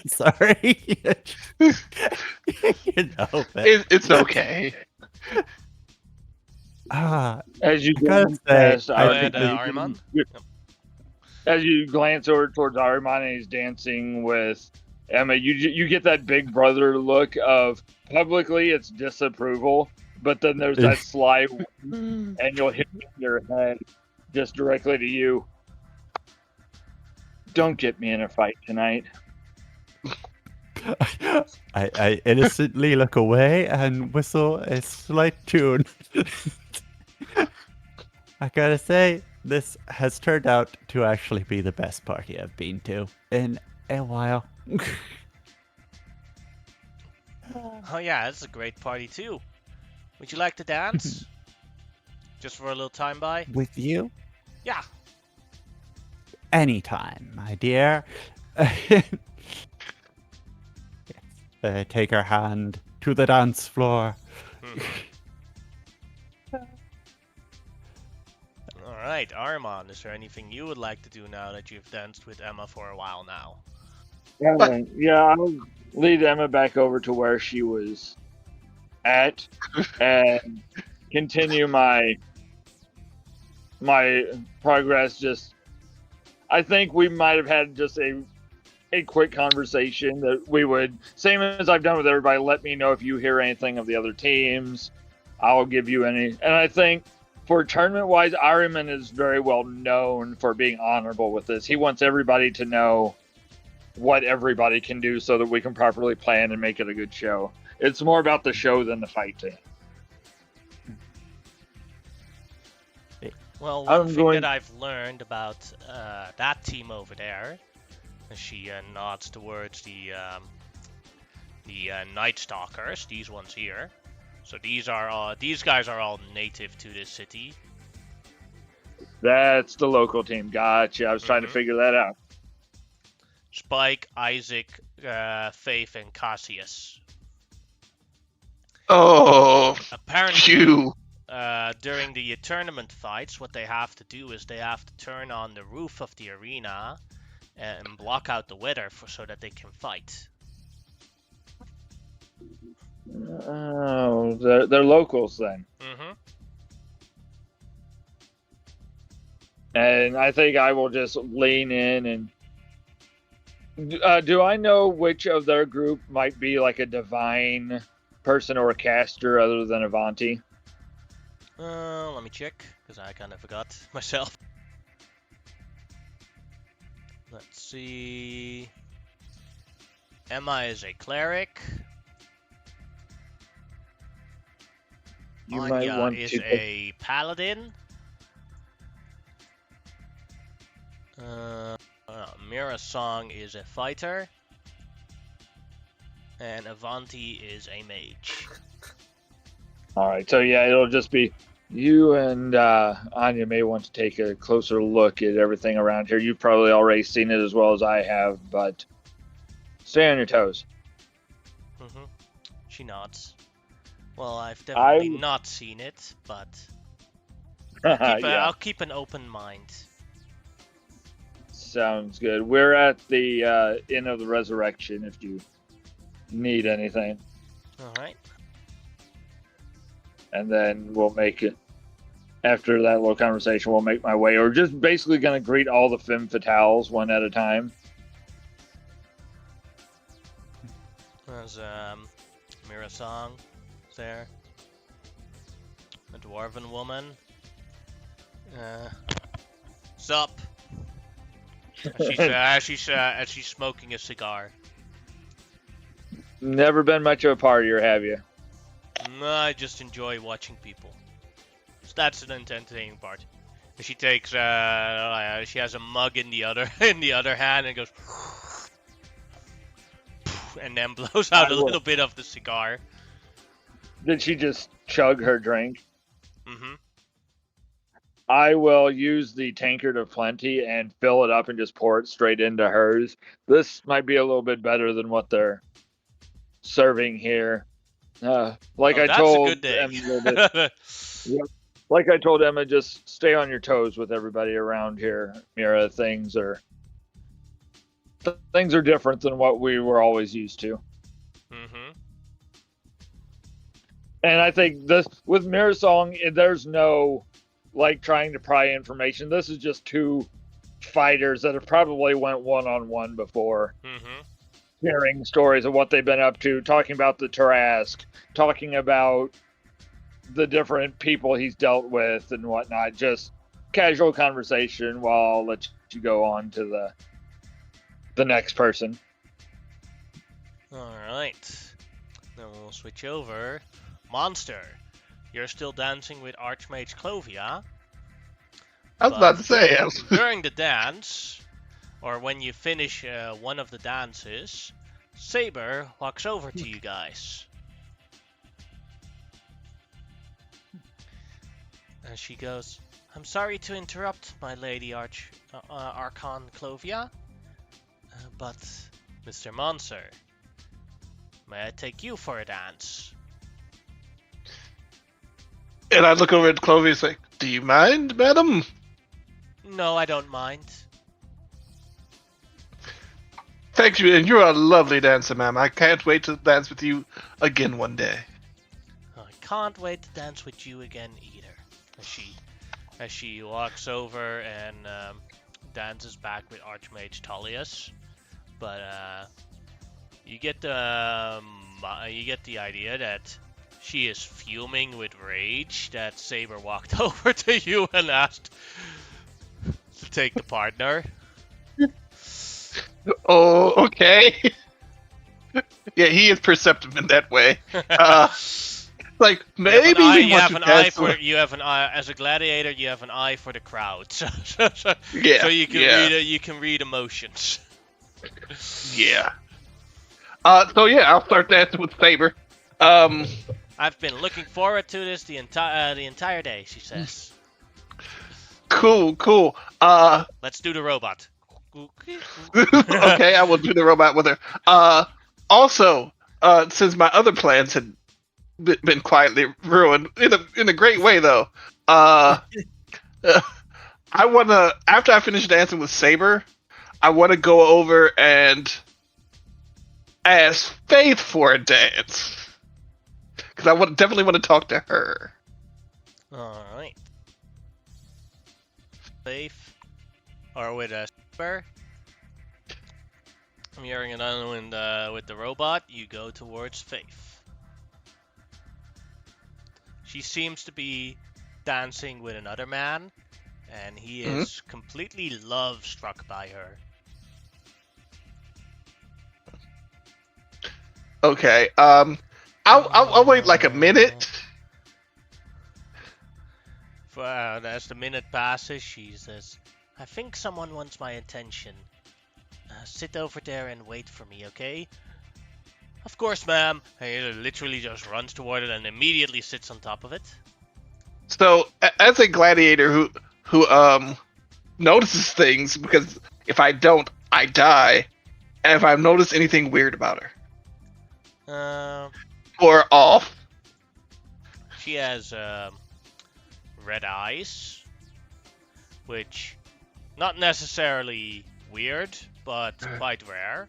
S3: Sorry. You know, but,
S4: It's okay.
S5: As you
S3: I gotta
S5: glance
S3: say,
S5: past
S2: Go
S3: I
S2: ahead,
S3: think
S2: Ariman.
S5: as you glance over towards Ariman and he's dancing with Emma, you get that big brother look of publicly it's disapproval, but then there's that sly and you'll hit your head just directly to you. Don't get me in a fight tonight.
S3: I innocently look away and whistle a slight tune. I gotta say, this has turned out to actually be the best party I've been to in a while.
S2: Oh yeah, that's a great party too. Would you like to dance? Just for a little time by?
S3: With you?
S2: Yeah.
S3: Anytime, my dear. Take her hand to the dance floor.
S2: Mhm. All right, Ariman, is there anything you would like to do now that you've danced with Emma for a while now?
S5: Yeah, I'll lead Emma back over to where she was at and continue my progress. Just, I think we might have had just a quick conversation that we would, same as I've done with everybody, let me know if you hear anything of the other teams. I'll give you any. And I think for tournament wise, Ariman is very well known for being honorable with this. He wants everybody to know what everybody can do so that we can properly plan and make it a good show. It's more about the show than the fight to him.
S2: Well, one
S5: I'm
S2: thing
S5: going-
S2: that I've learned about that team over there, as she nods towards the Night Stalkers, these ones here. So these guys are all native to this city.
S5: That's the local team. Gotcha. I was trying to
S2: Mhm.
S5: figure that out.
S2: Spike, Isaac, Faith, and Cassius.
S4: Oh,
S2: Apparently,
S4: you.
S2: during the tournament fights, what they have to do is they have to turn on the roof of the arena and block out the weather so that they can fight.
S5: Oh, they're locals then.
S2: Mm-hmm.
S5: And I think I will just lean in and. Do I know which of their group might be like a divine person or a caster other than Avanti?
S2: Let me check, because I kind of forgot myself. Let's see. Emma is a cleric.
S5: You
S2: Anya
S5: might want
S2: is
S5: to.
S2: a paladin. Mira Song is a fighter. And Avanti is a mage.
S5: All right, so yeah, it'll just be you and Anya may want to take a closer look at everything around here. You've probably already seen it as well as I have, but stay on your toes.
S2: Mm-hmm. She nods. Well, I've definitely
S5: I-
S2: not seen it, but
S5: Yeah,
S2: I'll keep an open mind.
S5: sounds good. We're at the Inn of the Resurrection if you need anything.
S2: All right.
S5: And then we'll make it after that little conversation. We'll make my way, or just basically going to greet all the femme fatales one at a time.
S2: There's Mira Song there. A dwarven woman. Sup? As she's smoking a cigar.
S5: Never been much of a partier, have you?
S2: No, I just enjoy watching people. So that's an entertaining part. She takes she has a mug in the other hand and goes and then blows out a little bit of the cigar.
S5: Did she just chug her drink?
S2: Mm-hmm.
S5: I will use the tankard of plenty and fill it up and just pour it straight into hers. This might be a little bit better than what they're serving here. Like I
S2: That's
S5: told
S2: a good day.
S5: Emma, like I told Emma, just stay on your toes with everybody around here. Mira, things are Things are different than what we were always used to.
S2: Mm-hmm.
S5: And I think this with Mirror Song, there's no like trying to pry information. This is just two fighters that have probably went one-on-one before,
S2: Mm-hmm.
S5: sharing stories of what they've been up to, talking about the Tarask, talking about the different people he's dealt with and whatnot. Just casual conversation while I'll let you go on to the next person.
S2: All right. Then we'll switch over. Monster, you're still dancing with Archmage Clovia.
S4: I was about to say.
S2: During the dance, or when you finish one of the dances, Saber walks over to you guys. And she goes, I'm sorry to interrupt, my lady Archon Clovia, but Mr. Monster, may I take you for a dance?
S4: And I look over at Clovia and say, do you mind, madam?
S2: No, I don't mind.
S4: Thank you, and you're a lovely dancer, ma'am. I can't wait to dance with you again one day.
S2: I can't wait to dance with you again either. As she walks over and dances back with Archmage Tullius, but you get the idea that she is fuming with rage that Saber walked over to you and asked to take the partner.
S4: Oh, okay. Yeah, he is perceptive in that way. Like maybe
S2: you have an eye as a gladiator. You have an eye for the crowd, so
S4: yeah,
S2: you can read emotions.
S4: Yeah. So yeah, I'll start dancing with Saber.
S2: I've been looking forward to this the entire day, she says.
S4: Cool.
S2: Let's do the robot.
S4: Okay, I will do the robot with her. Also, since my other plans had been quietly ruined in a great way, though, I wanna, after I finish dancing with Saber, I want to go over and ask Faith for a dance. Because I definitely want to talk to her.
S2: Alright. Faith. Or with a Saber. I'm hearing it on with the robot. You go towards Faith. She seems to be dancing with another man. And he is completely love-struck by her.
S4: Okay. I'll wait like a minute.
S2: As the minute passes, she says, I think someone wants my attention. Sit over there and wait for me, okay? Of course, ma'am. He literally just runs toward it and immediately sits on top of it.
S4: So, as a gladiator who notices things, because if I don't, I die. And if I've noticed anything weird about her, or off,
S2: she has red eyes, which not necessarily weird, but quite rare.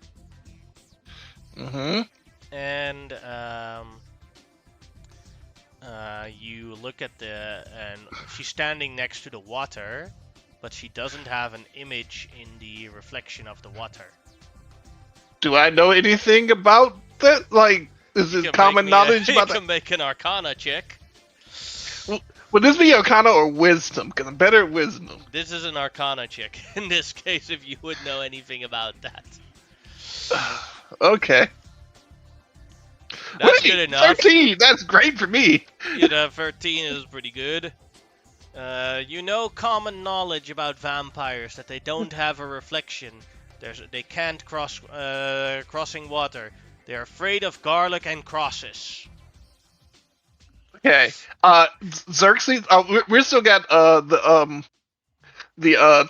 S4: Mm-hmm.
S2: And you look at and she's standing next to the water, but she doesn't have an image in the reflection of the water.
S4: Do I know anything about that? Like, is it common knowledge about that?
S2: You can make an Arcana check.
S4: Would this be Arcana or Wisdom? Because I'm better at Wisdom.
S2: This is an Arcana check. In this case, if you would know anything about that.
S4: Okay.
S2: That's good enough.
S4: 13! That's great for me!
S2: 13 is pretty good. You know common knowledge about vampires, that they don't have a reflection. They can't crossing water. They're afraid of garlic and crosses.
S4: Okay. Xerxes, we're still got the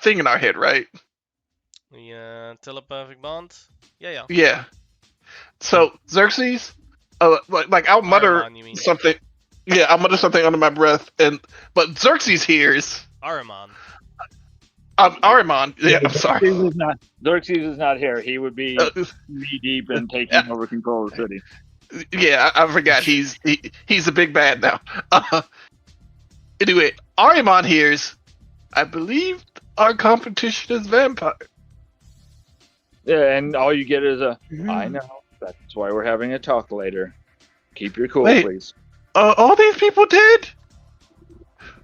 S4: thing in our head, right?
S2: The telepathic bond? Yeah.
S4: Yeah. So, Xerxes, like I'll mutter something. Yeah, I'll mutter something under my breath, but Xerxes hears.
S2: Ahriman.
S4: Arimon. Yeah, I'm sorry.
S5: Xerxes is not here. He would be
S4: Uh,
S5: knee deep in taking over control of the city.
S4: yeah, I forgot. He's a big bad now. Anyway, Arimon here's. I believe our competition is vampire.
S5: Yeah, and all you get is I know. That's why we're having a talk later. Keep your cool,
S4: Wait.
S5: please.
S4: All these people did?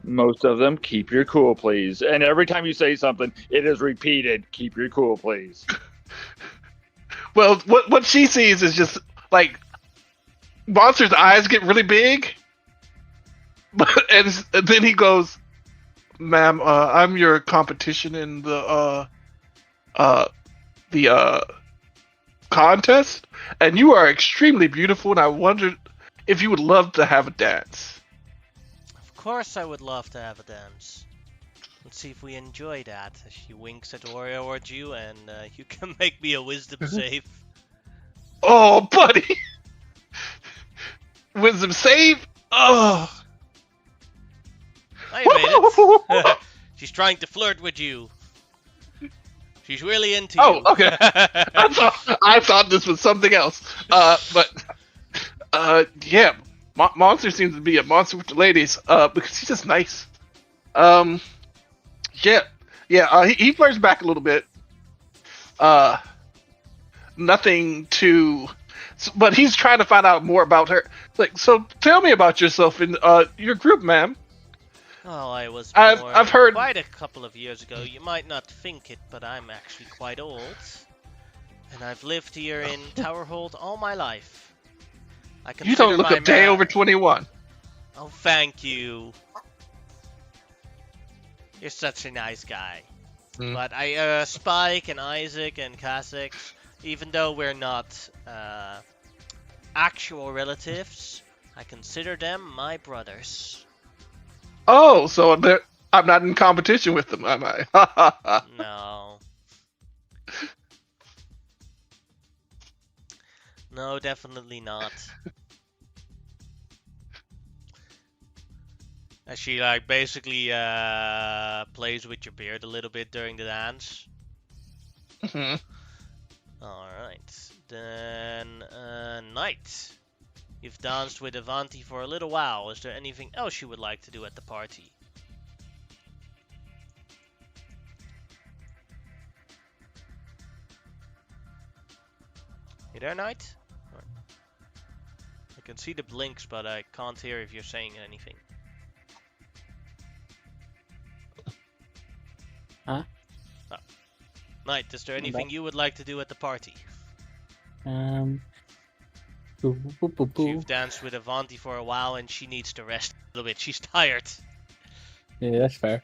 S5: Most of them, keep your cool, please. And every time you say something, it is repeated. Keep your cool, please.
S4: Well, what she sees is just like Monster's eyes get really big, and then he goes, "Ma'am, I'm your competition in the contest, and you are extremely beautiful. And I wondered if you would love to have a dance."
S2: Of course I would love to have a dance. Let's see if we enjoy that. She winks at Wario or you, and you can make me a wisdom save.
S4: Oh, buddy, wisdom save. Oh,
S2: I made it. She's trying to flirt with you. She's really into you.
S4: Oh, okay. I thought this was something else. Yeah, Monster seems to be a monster with the ladies. Because he's just nice. Yeah. He flirts back a little bit. Nothing too, but he's trying to find out more about her. Like, so tell me about yourself and your group, ma'am.
S2: Well, I was
S4: I've
S2: born
S4: heard-
S2: quite a couple of years ago. You might not think it, but I'm actually quite old. And I've lived here in Towerhold all my life. I
S4: You don't
S2: consider
S4: look
S2: my
S4: a day
S2: ma-
S4: over 21.
S2: Oh, thank you. You're such a nice guy.
S4: Mm.
S2: But Spike and Isaac and Kasich, even though we're not actual relatives, I consider them my brothers.
S4: Oh, so I'm not in competition with them, am I?
S2: No. No, definitely not. As she like basically plays with your beard a little bit during the dance.
S4: Mhm.
S2: Alright. Then Knight. You've danced with Avanti for a little while. Is there anything else you would like to do at the party? You there, Knight? I can see the blinks, but I can't hear if you're saying anything.
S1: Huh?
S2: Oh. Knight, is there anything you would like to do at the party?
S1: Boo, boo, boo, boo.
S2: You've danced with Avanti for a while and she needs to rest a little bit. She's tired.
S1: Yeah, that's fair.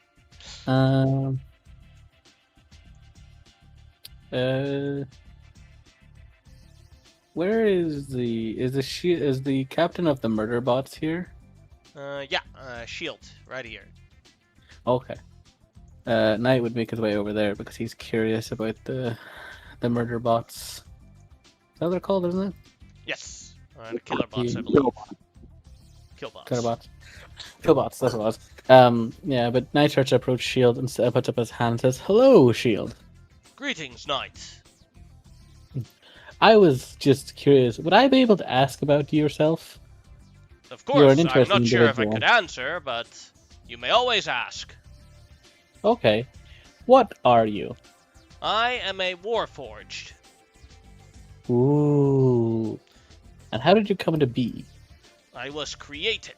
S1: Uh, where is the captain of the murder bots here?
S2: Shield, right here.
S1: Okay. Knight would make his way over there because he's curious about the murder bots. Is that what they're called, isn't it?
S2: Yes. The killer bots, I
S1: Yeah.
S2: believe. Killbots.
S1: Killer bots. Killbots, that's what it was. Yeah, but Knight starts to approach Shield and puts up his hand and says, "Hello, Shield.
S2: Greetings, Knight.
S1: I was just curious. Would I be able to ask about yourself?"
S2: Of
S1: You're
S2: course,
S1: an
S2: I'm
S1: interesting
S2: not sure if I
S1: individual.
S2: could answer, but you may always ask.
S1: Okay. What are you?
S2: I am a Warforged.
S1: Ooh. And how did you come to be?
S2: I was created.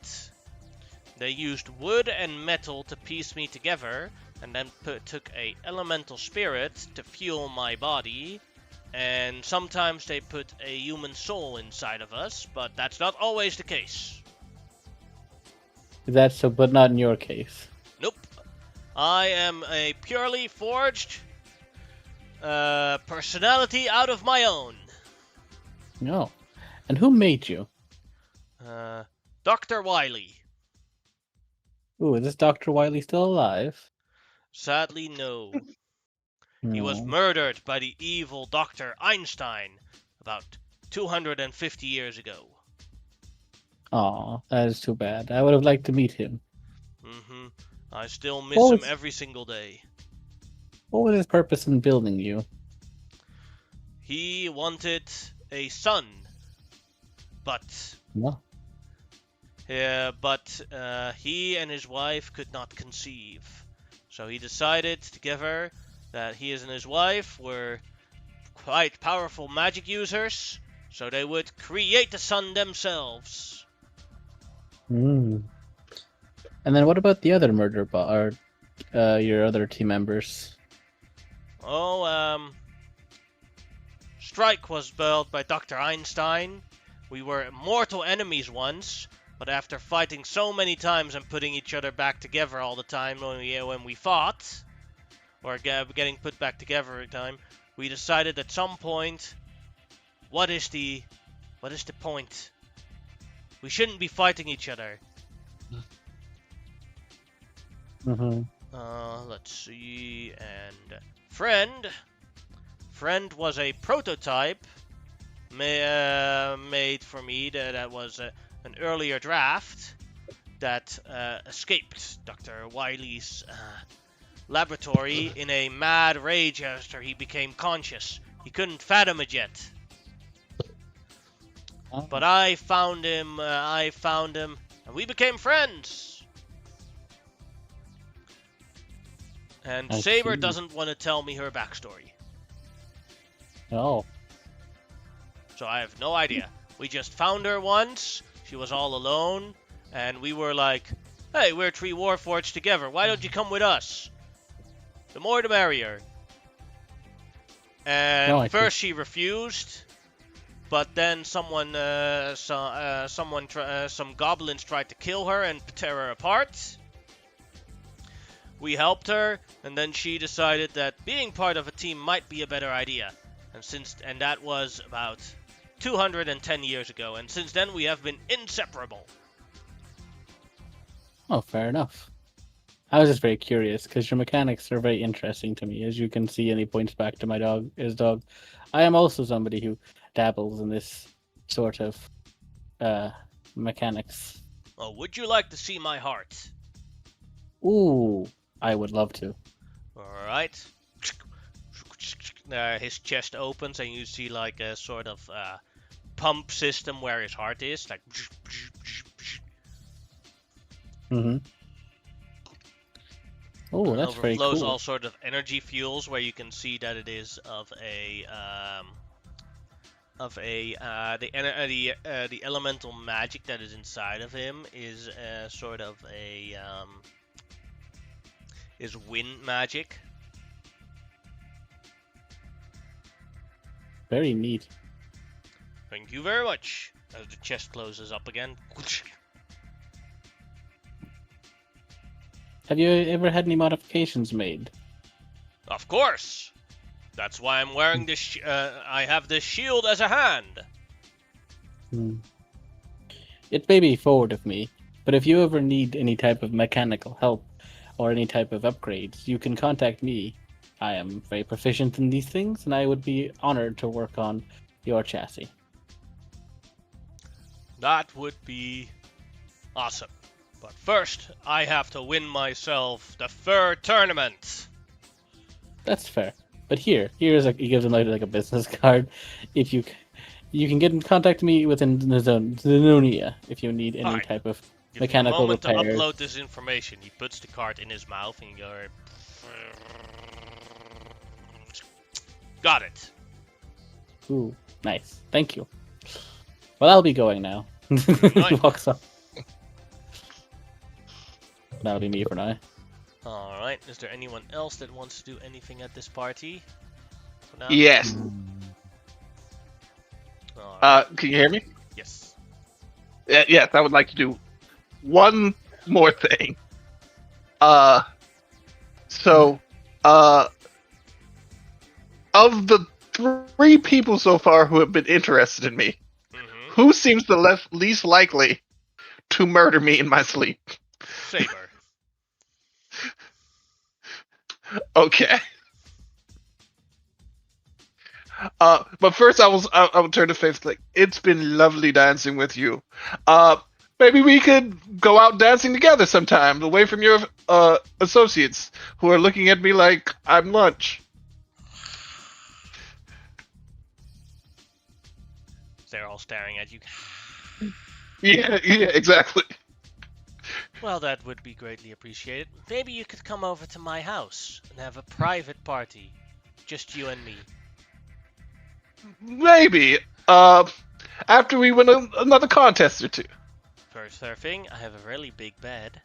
S2: They used wood and metal to piece me together, and then took a elemental spirit to fuel my body, and sometimes they put a human soul inside of us, but that's not always the case.
S1: That's so, but not in your case.
S2: Nope. I am a purely forged personality out of my own.
S1: No. And who made you?
S2: Dr. Wily.
S1: Ooh, is this Dr. Wiley still alive?
S2: Sadly, no. He was
S1: No.
S2: murdered by the evil Dr. Einstein about 250 years ago.
S1: Aw, that is too bad. I would have liked to meet him.
S2: I still miss
S1: What
S2: him
S1: was-
S2: every single day.
S1: What was his purpose in building you?
S2: He wanted a son, but
S1: No.
S2: he and his wife could not conceive. So he decided together that he and his wife were quite powerful magic users, so they would create the sun themselves.
S1: Hmm. And then what about the other murder or your other team members?
S2: Oh, Strike was built by Dr. Einstein. We were mortal enemies once, but after fighting so many times and putting each other back together all the time when we fought, or getting put back together every time, we decided at some point, what is the point? We shouldn't be fighting each other.
S1: Mm-hmm.
S2: Let's see, and Friend was a prototype made for me that was an earlier draft that escaped Dr. Wiley's laboratory in a mad rage after he became conscious. He couldn't fathom it yet. But I found him, and we became friends. And
S1: I
S2: Saber
S1: see.
S2: doesn't want to tell me her backstory.
S1: Oh.
S2: So I have no idea. We just found her once, she was all alone, and we were like, hey, we're three Warforged together, why don't you come with us? The more the merrier. And
S1: No, I
S2: first she refused, but then some goblins tried to kill her and tear her apart. We helped her, and then she decided that being part of a team might be a better idea. And that was about 210 years ago, and since then we have been inseparable.
S1: Oh, fair enough. I was just very curious because your mechanics are very interesting to me. As you can see, and he points back to his dog. I am also somebody who dabbles in this sort of mechanics.
S2: Oh, would you like to see my heart?
S1: Ooh, I would love to.
S2: Alright. His chest opens and you see like a sort of pump system where his heart is. Like.
S1: Mm-hmm. Oh, that's very
S2: overflows
S1: cool.
S2: all sort of energy fuels where you can see that it is the elemental magic that is inside of him is sort of is wind magic.
S1: Very neat.
S2: Thank you very much. As the chest closes up again.
S1: Have you ever had any modifications made?
S2: Of course. That's why I'm wearing this. I have this shield as a hand.
S1: Hmm. It may be forward of me, but if you ever need any type of mechanical help or any type of upgrades, you can contact me. I am very proficient in these things, and I would be honored to work on your chassis.
S2: That would be awesome. But first, I have to win myself the fur tournament.
S1: That's fair. But he gives him like a business card. If you can get in contact with me within the Zenonia if you need any
S2: Alright.
S1: type of
S2: Give me a
S1: mechanical
S2: moment
S1: repairs.
S2: to upload this information. He puts the card in his mouth and you go. Got it.
S1: Ooh, nice. Thank you. Well, I'll be going now. He
S2: Right.
S1: walks up. That'll be me for now.
S2: Alright, is there anyone else that wants to do anything at this party? For now?
S4: Yes.
S2: Alright.
S4: Can you hear me?
S2: Yes.
S4: Yes, I would like to do one more thing. Of the 3 people so far who have been interested in me, who seems the least likely to murder me in my sleep?
S2: Saber.
S4: Okay. But first I will turn to Faith like, it's been lovely dancing with you. maybe we could go out dancing together sometime, away from your associates who are looking at me like I'm lunch.
S2: They're all staring at you.
S4: Yeah, exactly.
S2: Well, that would be greatly appreciated. Maybe you could come over to my house and have a private party. Just you and me.
S4: Maybe. After we win another contest or two.
S2: For surfing, I have a really big bed.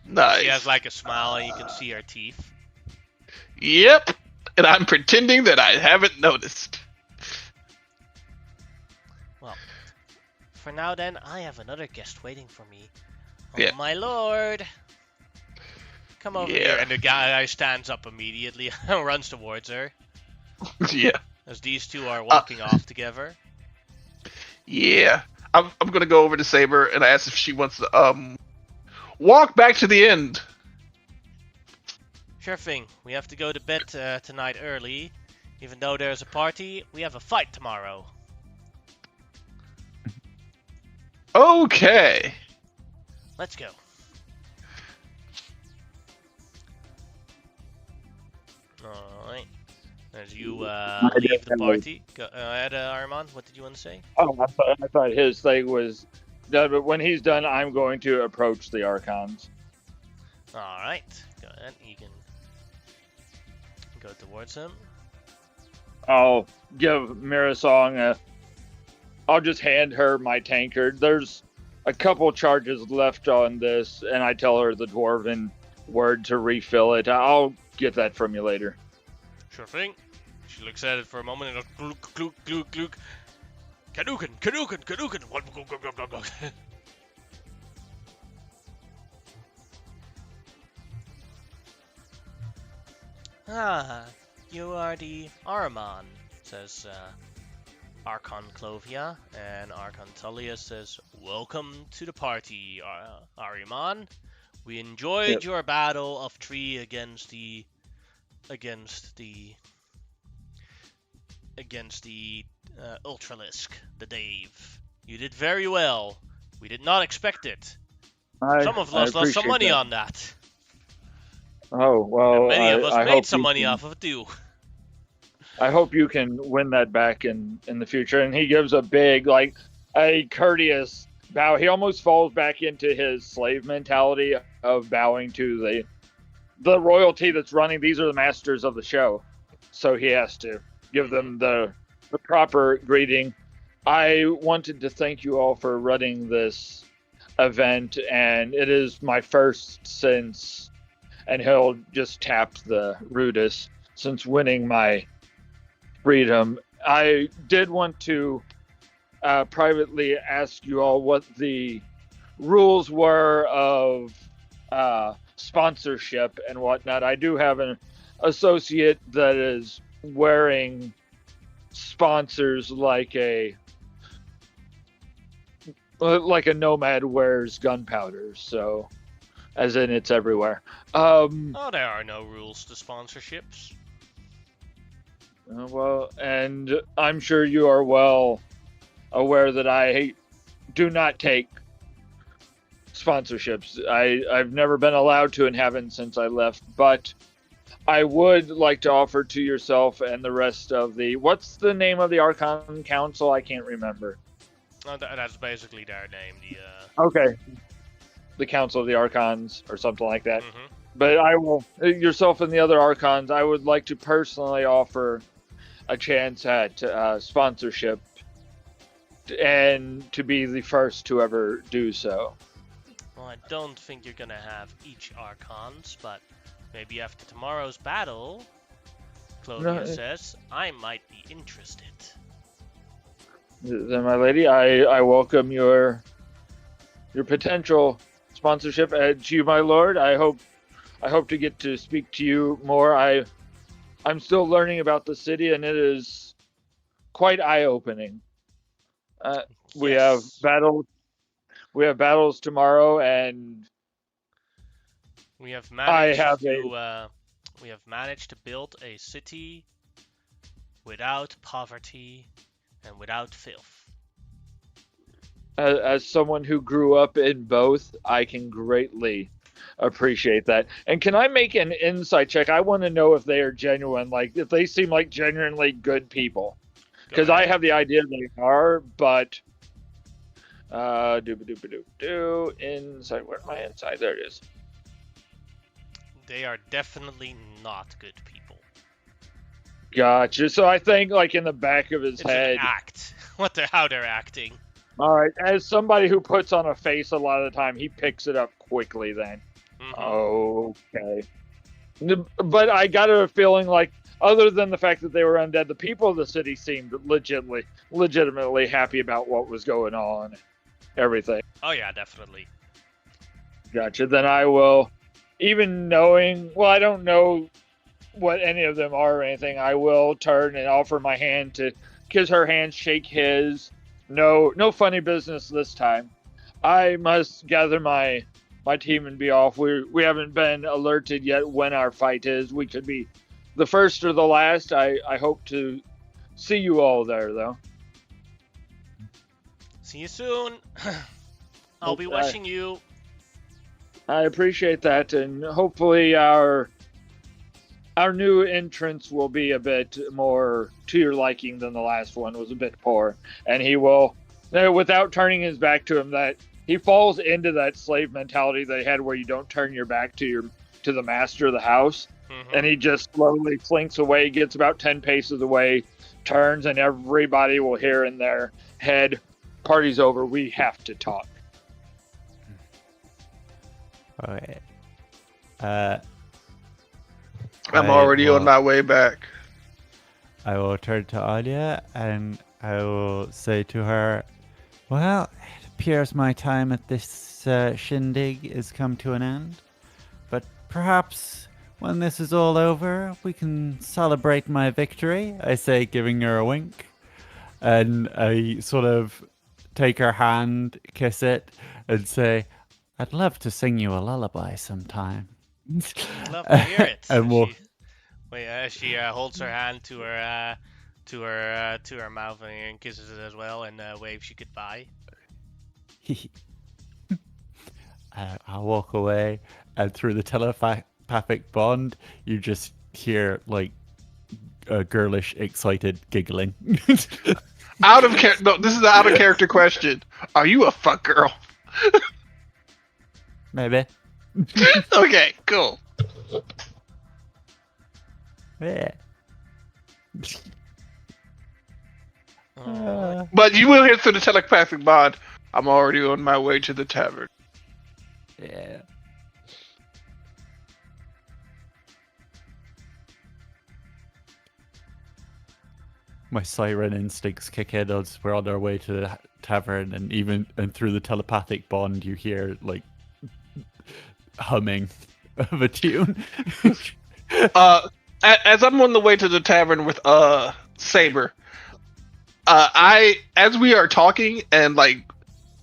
S4: Nice.
S2: She has like a smile and you can see her teeth.
S4: Yep. And I'm pretending that I haven't noticed.
S2: Well, for now then, I have another guest waiting for me. Oh,
S4: Yeah.
S2: my lord. Come over
S4: Yeah.
S2: here. And the guy stands up immediately and runs towards her.
S4: Yeah.
S2: As these two are walking off together.
S4: Yeah. I'm gonna go over to Saber and ask if she wants to walk back to the end.
S2: Sure thing. We have to go to bed tonight early. Even though there's a party, we have a fight tomorrow.
S4: Okay.
S2: Let's go. Alright. As you leave the party, go ahead, Armand, what did you want to say?
S5: Oh, I thought his thing was done, but when he's done, I'm going to approach the Archons.
S2: Alright, go ahead. You can go towards him.
S5: I'll give Mirasong I'll just hand her my tankard. There's a couple charges left on this, and I tell her the dwarven word to refill it. I'll get that from you later.
S2: Sure thing. She looks at it for a moment and goes gluk, gluk, gluk, gluk. Kanukin, Kanukin, Kanukin. Ah, you are the Ahriman, says Archon Clovia, and Archon Tullius says, welcome to the party, Ahriman. We enjoyed your battle of Tree against the Ultralisk, the Dave. You did very well. We did not expect it. Some of us lost some money on that.
S5: Oh, well,
S2: And many of us
S5: I
S2: made
S5: hope
S2: some
S5: you
S2: money
S5: can-
S2: off of it too.
S5: I hope you can win that back in the future. And he gives a big, like, a courteous bow. He almost falls back into his slave mentality of bowing to the royalty that's running. These are the masters of the show. So he has to give them the proper greeting. I wanted to thank you all for running this event, and it is my first since, and he'll just tap the rudest, since winning my freedom. I did want to privately ask you all what the rules were of sponsorship and whatnot. I do have an associate that is wearing sponsors like a nomad wears gunpowder, so as in it's everywhere.
S2: Oh, there are no rules to sponsorships.
S5: Well, and I'm sure you are well aware that I do not take sponsorships. I've never been allowed to and haven't since I left, but I would like to offer to yourself and the rest of what's the name of the Archon Council? I can't remember.
S2: That's basically their name.
S5: Okay. The Council of the Archons or something like that.
S2: Mhm.
S5: But I will, yourself and the other Archons, I would like to personally offer a chance at sponsorship and to be the first to ever do so.
S2: Well, I don't think you're gonna have each Archons, but maybe after tomorrow's battle, Clovia says, I might be interested.
S5: Then, my lady, I welcome your potential sponsorship. To you, my lord, I hope to get to speak to you more. I'm still learning about the city, and it is quite eye-opening. We have battles tomorrow, and
S2: we have managed to build a city without poverty and without filth.
S5: as someone who grew up in both, I can greatly appreciate that. And can I make an insight check? I want to know if they are genuine, like if they seem like genuinely good people.
S2: Go
S5: Because I
S2: ahead.
S5: have the idea they are, but insight. Where's my insight? There it is.
S2: They are definitely not good people.
S5: Gotcha. So I think like in the back of his
S2: It's
S5: head.
S2: an act. How they're acting.
S5: All right, as somebody who puts on a face a lot of the time, he picks it up quickly then.
S2: Mhm.
S5: Okay. But I got a feeling like, other than the fact that they were undead, the people of the city seemed legitimately happy about what was going on. Everything.
S2: Oh yeah, definitely.
S5: Gotcha. Then I will, even knowing, well, I don't know what any of them are or anything, I will turn and offer my hand to kiss her hand, shake his. No funny business this time. I must gather my team and be off. We haven't been alerted yet when our fight is. We could be the first or the last. I hope to see you all there, though.
S2: See you soon. I'll be watching you.
S5: I appreciate that, and hopefully our new entrance will be a bit more to your liking than the last one was a bit poor. And he will, without turning his back to him, that he falls into that slave mentality they had where you don't turn your back to the master of the house.
S2: Mhm.
S5: And he just slowly slinks away, gets about 10 paces away, turns, and everybody will hear in their head, "Party's over, we have to talk."
S3: Okay.
S4: I'm
S3: I
S4: already on
S3: will-
S4: my way back.
S3: I will turn to Alia and I will say to her, well, it appears my time at this shindig is come to an end. But perhaps when this is all over, we can celebrate my victory, I say, giving her a wink. And I sort of take her hand, kiss it, and say, I'd love to sing you a lullaby sometime.
S2: I'd love to hear it.
S3: And we'll...
S2: She holds her hand to her mouth and kisses it as well, and waves you goodbye.
S3: I'll walk away, and through the telepathic bond, you just hear like a girlish, excited giggling.
S4: Out of character. No, this is an out of character question. Are you a fuck girl?
S3: Maybe.
S4: Okay, cool.
S3: Yeah.
S2: Oh,
S4: But you will hear through the telepathic bond. I'm already on my way to the tavern.
S3: Yeah. My siren instincts kick in as we're on our way to the tavern, and through the telepathic bond, you hear like humming of a tune.
S4: As I'm on the way to the tavern with Saber, as we are talking and like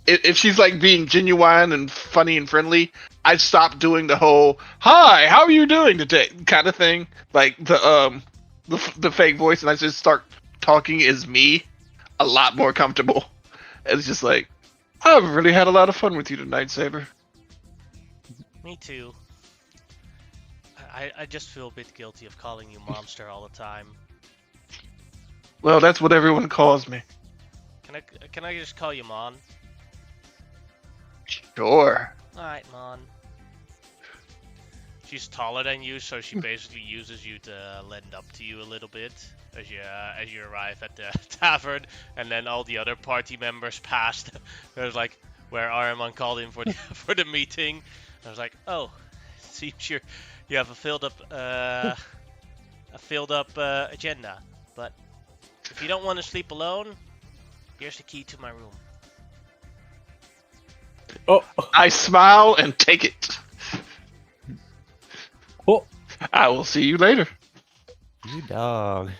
S4: if she's like being genuine and funny and friendly, I stop doing the whole "Hi, how are you doing today?" kind of thing, like the fake voice, and I just start talking as me, a lot more comfortable. It's just like, I've really had a lot of fun with you tonight, Saber.
S2: me too. I just feel a bit guilty of calling you monster all the time.
S4: Well, that's what everyone calls me.
S2: Can I just call you Mon?
S4: Sure.
S2: Alright, Mon. She's taller than you, so she basically uses you to lend up to you a little bit as you arrive at the tavern, and then all the other party members passed. There's like where Ahriman called in for the for the meeting. I was like, oh, seems you have a filled up agenda, but if you don't want to sleep alone, here's the key to my room.
S1: Oh,
S4: I smile and take it.
S1: oh,
S4: I will see you later.
S3: You dog.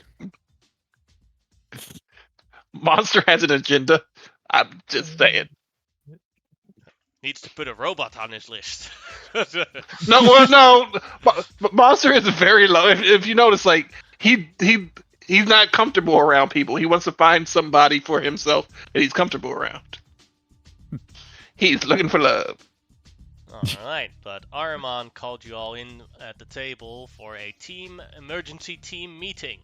S4: Monster has an agenda. I'm just saying.
S2: Needs to put a robot on his list.
S4: No. Monster is very low. If you notice, like he's not comfortable around people. He wants to find somebody for himself that he's comfortable around. He's looking for love.
S2: Alright, but Ahriman called you all in at the table for a emergency team meeting.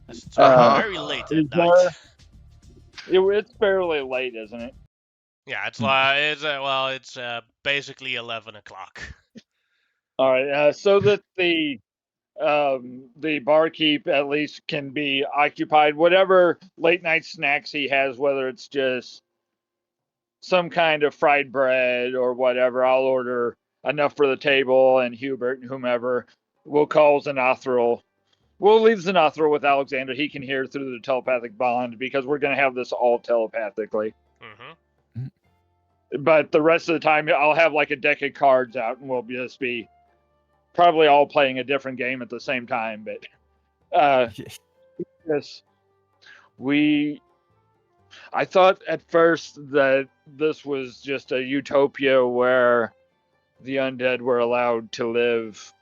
S2: It's very late
S5: Is
S2: at night.
S5: it's fairly late, isn't it?
S2: Yeah, it's basically 11 o'clock.
S5: All right, so that the barkeep at least can be occupied. Whatever late night snacks he has, whether it's just some kind of fried bread or whatever, I'll order enough for the table, and Hubert and whomever will call Xenothril. We'll leave Xenothril with Alexander. He can hear through the telepathic bond because we're going to have this all telepathically.
S2: Mm-hmm.
S5: But the rest of the time, I'll have like a deck of cards out, and we'll just be probably all playing a different game at the same time. But yes, I thought at first that this was just a utopia where the undead were allowed to live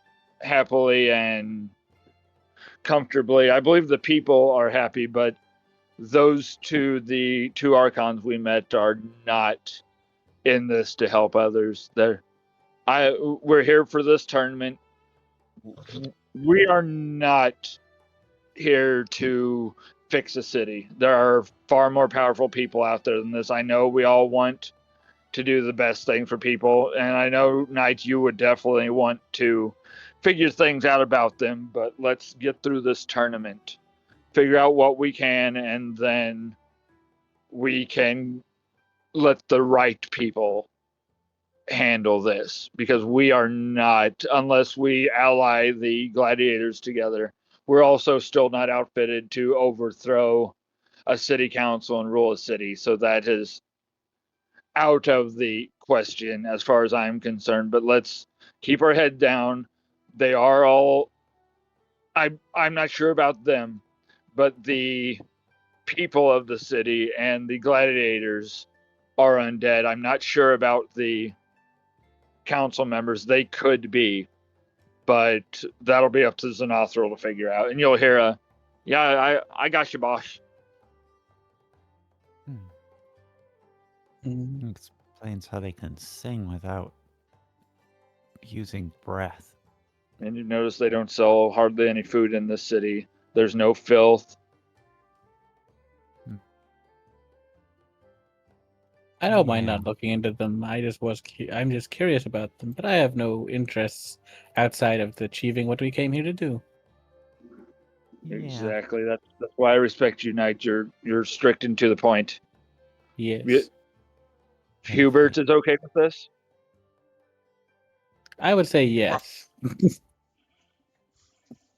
S5: happily and comfortably. I believe the people are happy, but the two archons we met are not in this to help others. We're here for this tournament. We are not here to fix a city. There are far more powerful people out there than this. I know we all want to do the best thing for people, and I know, Knight, you would definitely want to figure things out about them, but let's get through this tournament, figure out what we can, and then we can let the right people handle this, because we are not, unless we ally the gladiators together, we're also still not outfitted to overthrow a city council and rule a city. So that is out of the question as far as I'm concerned. But let's keep our head down. They are all, I'm not sure about them, but the people of the city and the gladiators are undead. I'm not sure about the council members. They could be, but that'll be up to Xenothril to figure out. And you'll hear a, yeah, I got you, boss.
S3: Explains how they can sing without using breath.
S5: And you notice they don't sell hardly any food in this city. There's no filth.
S1: I don't mind
S3: Yeah.
S1: not looking into them. I'm just curious about them, but I have no interests outside of achieving what we came here to do.
S3: Yeah.
S5: Exactly. That's why I respect you, Knight. You're strict and to the point.
S1: Yes.
S5: Hubert is okay with this?
S1: I would say yes.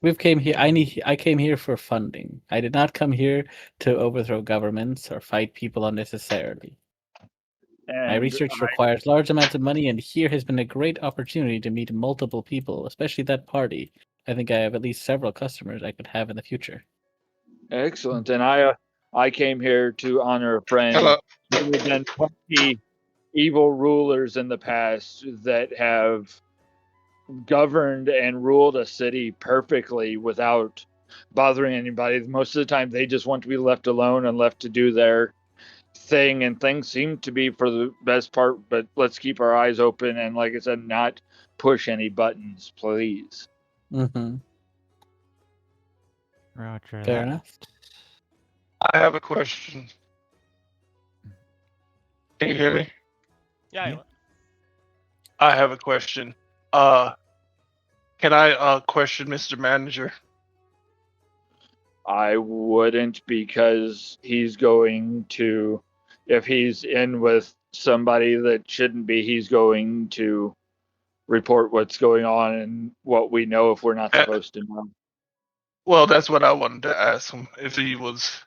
S1: We've came here. I came here for funding. I did not come here to overthrow governments or fight people unnecessarily. My
S5: And
S1: research requires large amounts of money, and here has been a great opportunity to meet multiple people, especially that party. I think I have at least several customers I could have in the future.
S5: excellent. And I came here to honor a friend.
S4: Hello.
S5: There have been 20 evil rulers in the past that have governed and ruled a city perfectly without bothering anybody. Most of the time, they just want to be left alone and left to do their thing, and things seem to be for the best part. But let's keep our eyes open and, like I said, not push any buttons, please.
S1: Mm-hmm.
S3: Roger
S1: Fair
S3: that.
S1: enough.
S4: I have a question. Can you hear me?
S2: Yeah.
S4: I have a question. Can I question Mr. Manager?
S5: I wouldn't, because he's going to, if he's in with somebody that shouldn't be, he's going to report what's going on and what we know if we're not supposed to know.
S4: Well, that's what I wanted to ask him, if he was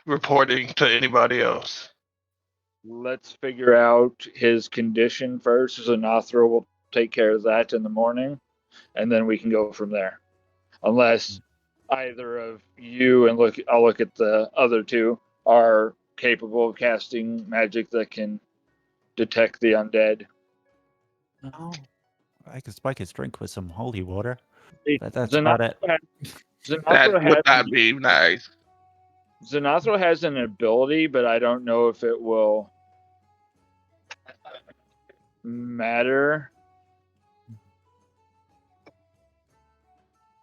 S4: reporting to anybody else.
S5: Let's figure out his condition first. Xenothril will take care of that in the morning, and then we can go from there. Unless either of you, and I'll look at the other two, are capable of casting magic that can detect the undead.
S3: Oh, I could spike his drink with some holy water.
S5: See,
S3: But that's about it.
S4: That would not be nice.
S5: Xenothril has an ability, but I don't know if it will matter.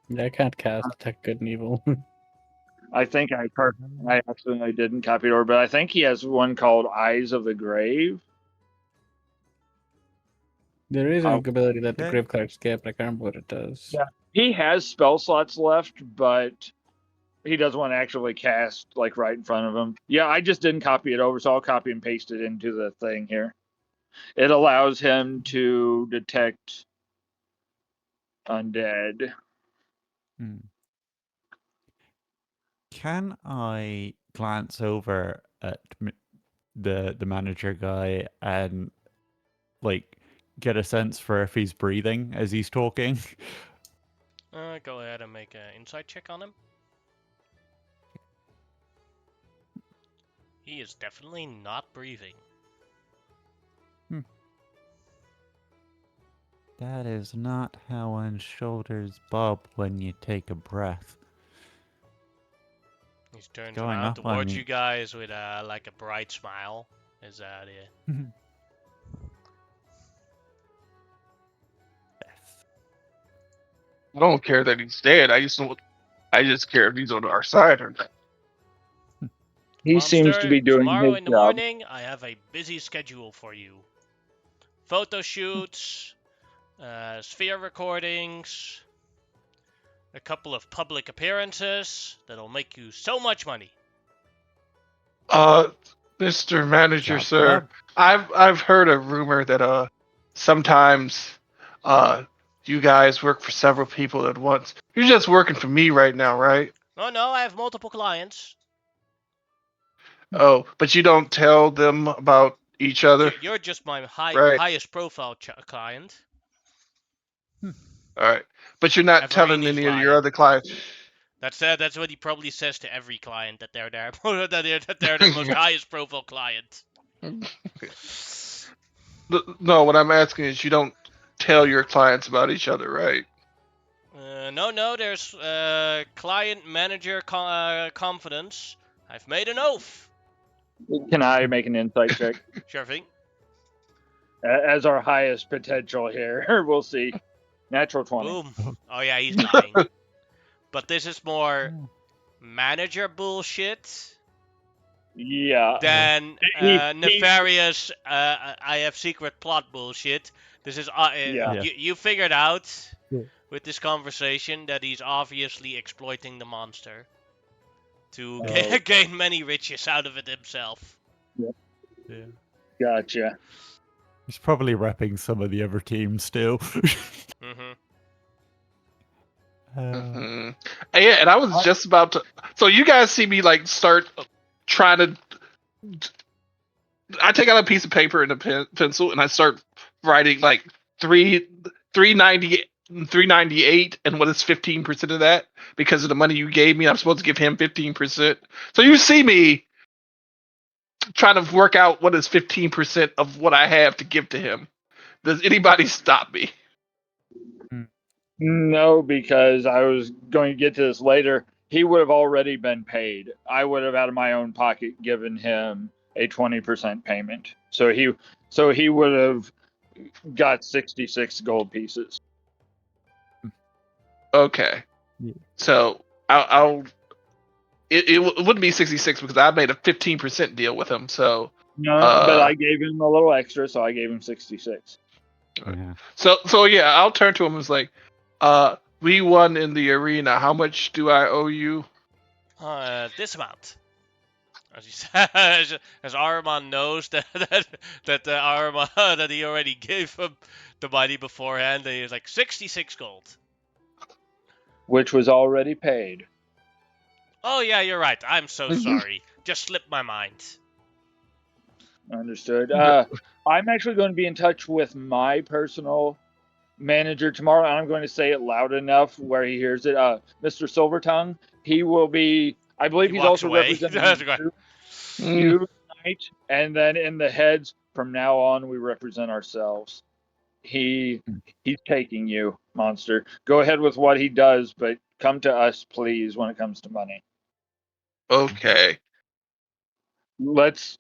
S1: Yeah, I can't cast Detect Good and Evil.
S5: I think I accidentally didn't copy it over, but I think he has one called Eyes of the Grave.
S1: There is an
S5: Oh,
S1: ability that the
S3: okay.
S1: Grave Clerics get, but I can't remember what it does.
S5: Yeah. He has spell slots left, but he doesn't want to actually cast like right in front of him. Yeah, I just didn't copy it over, so I'll copy and paste it into the thing here. It allows him to detect undead.
S3: Hmm. Can I glance over at the manager guy and like get a sense for if he's breathing as he's talking?
S2: Go ahead and make an insight check on him. He is definitely not breathing.
S3: That is not how one's shoulders bob when you take a breath.
S2: He turns
S3: Going
S2: around
S3: up on
S2: towards
S3: me.
S2: you guys with like a bright smile. Is that it?
S4: I don't care that he's dead. I just care if he's on our side or not.
S5: He seems to be doing
S2: tomorrow
S5: his
S2: in the
S5: job.
S2: morning, I have a busy schedule for you. Photo shoots, sphere recordings, a couple of public appearances that'll make you so much money.
S4: Mr. Manager,
S3: Job
S4: sir,
S3: done.
S4: I've heard a rumor that sometimes you guys work for several people at once. You're just working for me right now, right?
S2: No, I have multiple clients.
S4: Oh, but you don't tell them about each other,
S2: You're just my
S4: right?
S2: highest profile client.
S4: All right, but you're not telling
S2: Everini's
S4: any of your
S2: lying.
S4: other clients.
S2: That's what he probably says to every client that they're there that they're the most highest profile client.
S4: No, what I'm asking is you don't tell your clients about each other, right?
S2: No, there's client manager confidence. I've made an oath.
S5: Can I make an insight check?
S2: Sure thing.
S5: As our highest potential here. We'll see. Natural 20.
S2: Boom. Oh yeah, he's lying. But this is more manager bullshit
S5: Yeah.
S2: than
S5: He-
S2: nefarious I have secret plot bullshit. This is
S5: Yeah.
S2: you figured out
S3: Yeah.
S2: with this conversation that he's obviously exploiting the monster to
S5: Oh.
S2: gain many riches out of it himself.
S3: Yeah.
S5: Gotcha.
S3: He's probably repping some of the other teams still.
S2: Mm-hmm.
S4: Yeah, and I was just about to. So you guys see me like start trying to. I take out a piece of paper and a pencil, and I start writing like 398, and what is 15% of that? Because of the money you gave me, I'm supposed to give him 15%. So you see me trying to work out what is 15% of what I have to give to him. Does anybody stop me?
S5: No, because I was going to get to this later. He would have already been paid. I would have, out of my own pocket, given him a 20% payment. So he would have got 66 gold pieces.
S4: Okay.
S3: Yeah.
S4: So I'll it wouldn't be 66 because I made a 15% deal with him. So
S5: No, but I gave him a little extra, so I gave him 66.
S3: Yeah.
S4: so yeah, I'll turn to him and was like, we won in the arena. How much do I owe you?
S2: This amount. As he says, as Ahriman knows that Ahriman that he already gave him the money beforehand, and he's like 66 gold.
S5: Which was already paid.
S2: Oh yeah, you're right. I'm so sorry. Just slipped my mind.
S5: Understood. I'm actually going to be in touch with my personal manager tomorrow, and I'm going to say it loud enough where he hears it. Mr. Silvertongue, he will be. I believe
S2: He
S5: he's
S2: walks
S5: also
S2: away.
S5: representing you tonight, and then in the heads from now on, we represent ourselves. He's taking you, monster. Go ahead with what he does, but come to us, please, when it comes to money.
S4: Okay.
S5: Let's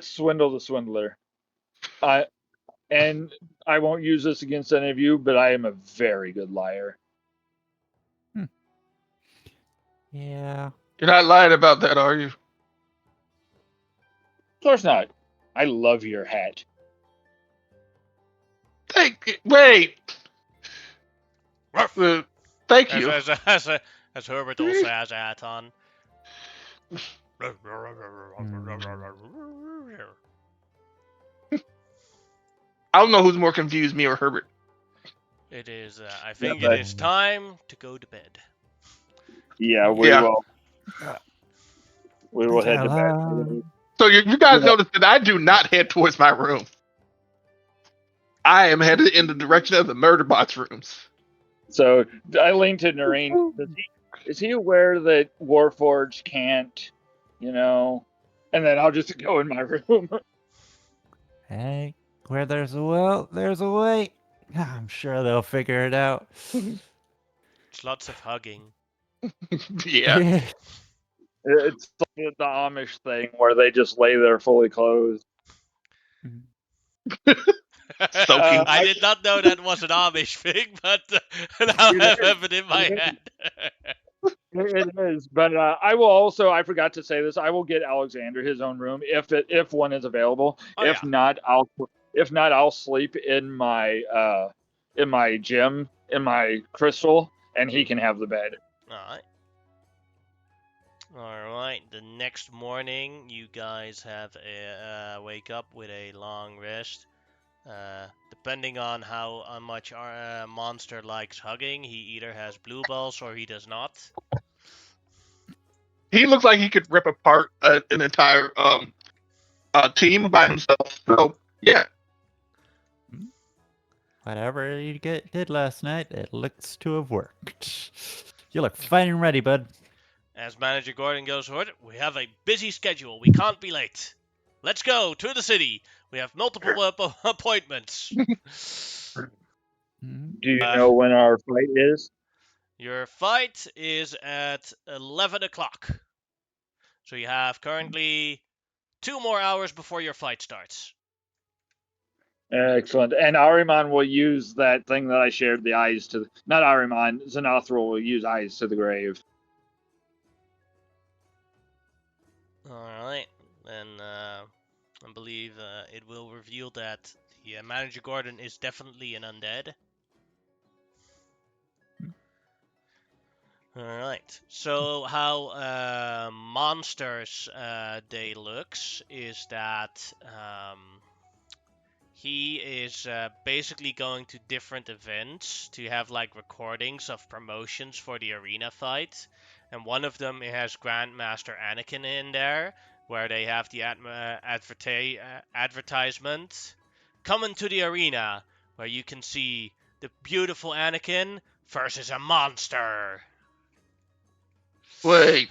S5: swindle the swindler. And I won't use this against any of you, but I am a very good liar.
S3: Yeah.
S4: You're not lying about that, are you?
S5: Of course not. I love your hat.
S4: Wait.
S2: Ruff.
S4: Thank
S2: As
S4: you.
S2: as Herbert also has a hat on.
S4: I don't know who's more confused, me or Herbert.
S2: It is. I think
S5: but-
S2: it is time to go to bed.
S5: Yeah, we
S4: Yeah.
S5: will. We will head to bed.
S4: So you guys
S5: Yeah.
S4: notice that I do not head towards my room. I am headed in the direction of the murder box rooms.
S5: So I lean to Noreen. Is he aware that Warforged can't, And then I'll just go in my room.
S3: Hey, where there's a will, there's a way. I'm sure they'll figure it out.
S2: It's lots of hugging.
S4: Yeah.
S5: It's like the Amish thing where they just lay there fully clothed.
S4: Soaking.
S2: I did not know that was an Amish thing, but now I have it in my
S5: It is.
S2: head.
S5: It is, but I will also. I forgot to say this. I will get Alexander his own room if one is available.
S2: Oh,
S5: if
S2: yeah.
S5: not, I'll sleep in my gym in my crystal, and he can have the bed.
S2: Alright. Alright, the next morning you guys have a wake up with a long rest. Depending on how much our monster likes hugging, he either has blue balls or he does not.
S4: He looks like he could rip apart an entire team by himself. So yeah.
S3: Whatever you did last night, it looks to have worked. You look fine and ready, bud.
S2: As Manager Gordon goes for it, we have a busy schedule. We can't be late. Let's go to the city. We have multiple appointments.
S5: Do you know when our fight is?
S2: Your fight is at 11 o'clock. So you have currently 2 more hours before your fight starts.
S5: Excellent. And Ariman will use that thing that I shared. The eyes to not Ariman. Xanathril will use eyes to the grave.
S2: Alright, then I believe it will reveal that the Manager Gordon is definitely an undead. Alright, so how Monsters Day looks is that he is basically going to different events to have like recordings of promotions for the arena fight. And one of them it has Grandmaster Anakin in there, where they have the advertisement coming to the arena, where you can see the beautiful Anakin versus a monster.
S4: Wait.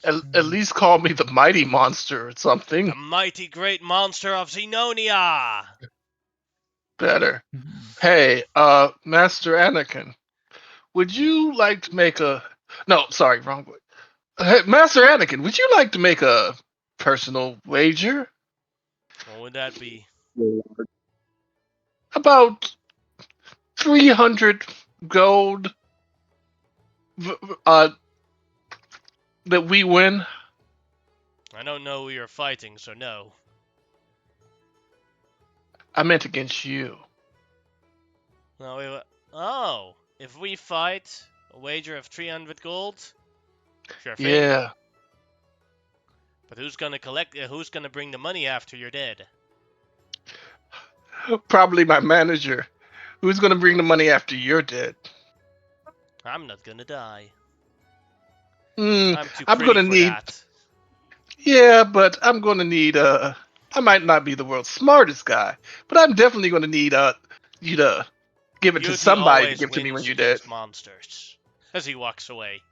S4: At least call me the mighty monster or something.
S2: The mighty great monster of Xenonia.
S4: Better. Hey, Master Anakin, would you like to make a... No, sorry, wrong way. Hey, Master Anakin, would you like to make a personal wager?
S2: What would that be?
S4: About 300 gold that we win?
S2: I don't know who you're fighting, so no.
S4: I meant against you.
S2: No, oh, if we fight, a wager of 300 gold? Sure thing.
S4: Yeah.
S2: But who's gonna collect, who's gonna bring the money after you're dead?
S4: Probably my manager. Who's gonna bring the money after you're dead?
S2: I'm not gonna die.
S4: Hmm,
S2: I'm too
S4: I'm
S2: pretty
S4: gonna
S2: for
S4: need...
S2: that.
S4: Yeah, but I'm gonna need I might not be the world's smartest guy, but I'm definitely gonna need you to give it to
S2: Beauty
S4: somebody to
S2: always
S4: give to me when
S2: wins
S4: you're dead.
S2: against monsters. As he walks away.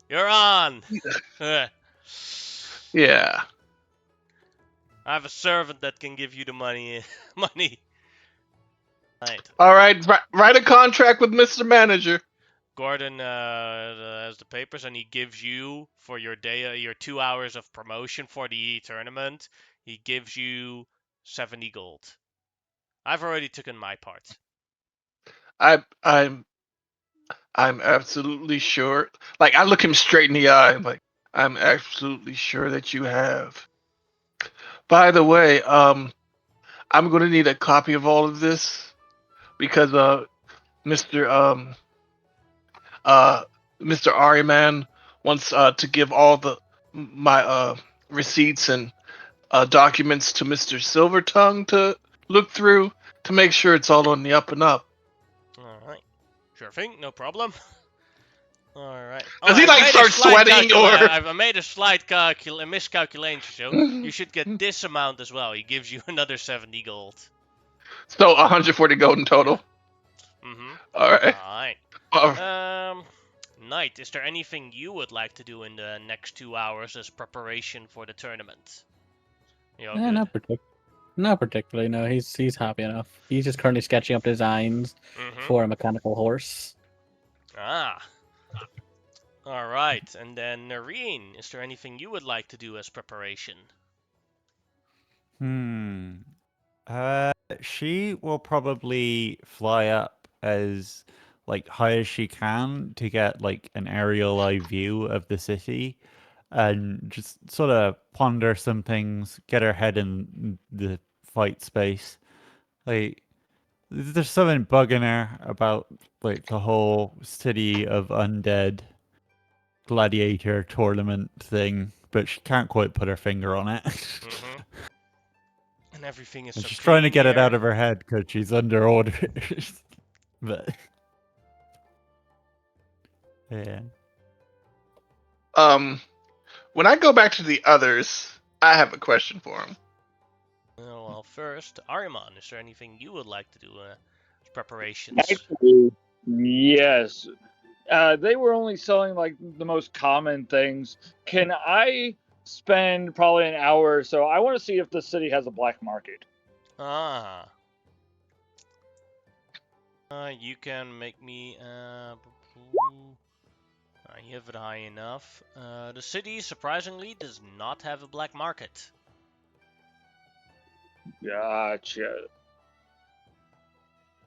S2: You're on!
S4: Yeah.
S2: I have a servant that can give you the money. Money. Right.
S4: All right, write a contract with Mr. Manager.
S2: Gordon has the papers, and he gives you for your day, your 2 hours of promotion for the tournament. He gives you 70 gold. I've already taken my part.
S4: I'm absolutely sure. Like I look him straight in the eye. I'm like, I'm absolutely sure that you have. By the way, I'm going to need a copy of all of this because Mr. uh Mr. Ariman wants to give all my receipts and documents to Mr. Silvertongue to look through to make sure it's all on the up and up.
S2: All right, sure thing, no problem. All right. Oh,
S4: Does he like start sweating or?
S2: I've made a slight miscalculation, so you should get this amount as well. He gives you another 70 gold.
S4: So 140 gold in total.
S2: Mm-hmm.
S4: All right.
S2: All right. Knight, is there anything you would like to do in the next 2 hours as preparation for the tournament? You all good?
S1: Not particularly. No, he's happy enough. He's just currently sketching up designs
S2: Mm-hmm.
S1: for a mechanical horse.
S2: Ah. All right. And then Noreen, is there anything you would like to do as preparation?
S3: She will probably fly up as like high as she can to get like an aerial eye view of the city and just sort of ponder some things, get her head in the fight space. Like there's something bugging her about like the whole city of undead gladiator tournament thing, but she can't quite put her finger on it.
S2: Mm-hmm. And everything is
S3: And
S2: so
S3: she's
S2: clean
S3: trying to get it
S2: here.
S3: out of her head because she's under orders. But yeah.
S4: When I go back to the others, I have a question for him.
S2: Well, first, Ariman, is there anything you would like to do as preparations?
S5: Actually, yes. They were only selling like the most common things. Can I spend probably an hour or so? I want to see if the city has a black market.
S2: Ah. You can make me. You have it high enough. The city, surprisingly, does not have a black market.
S5: Gotcha.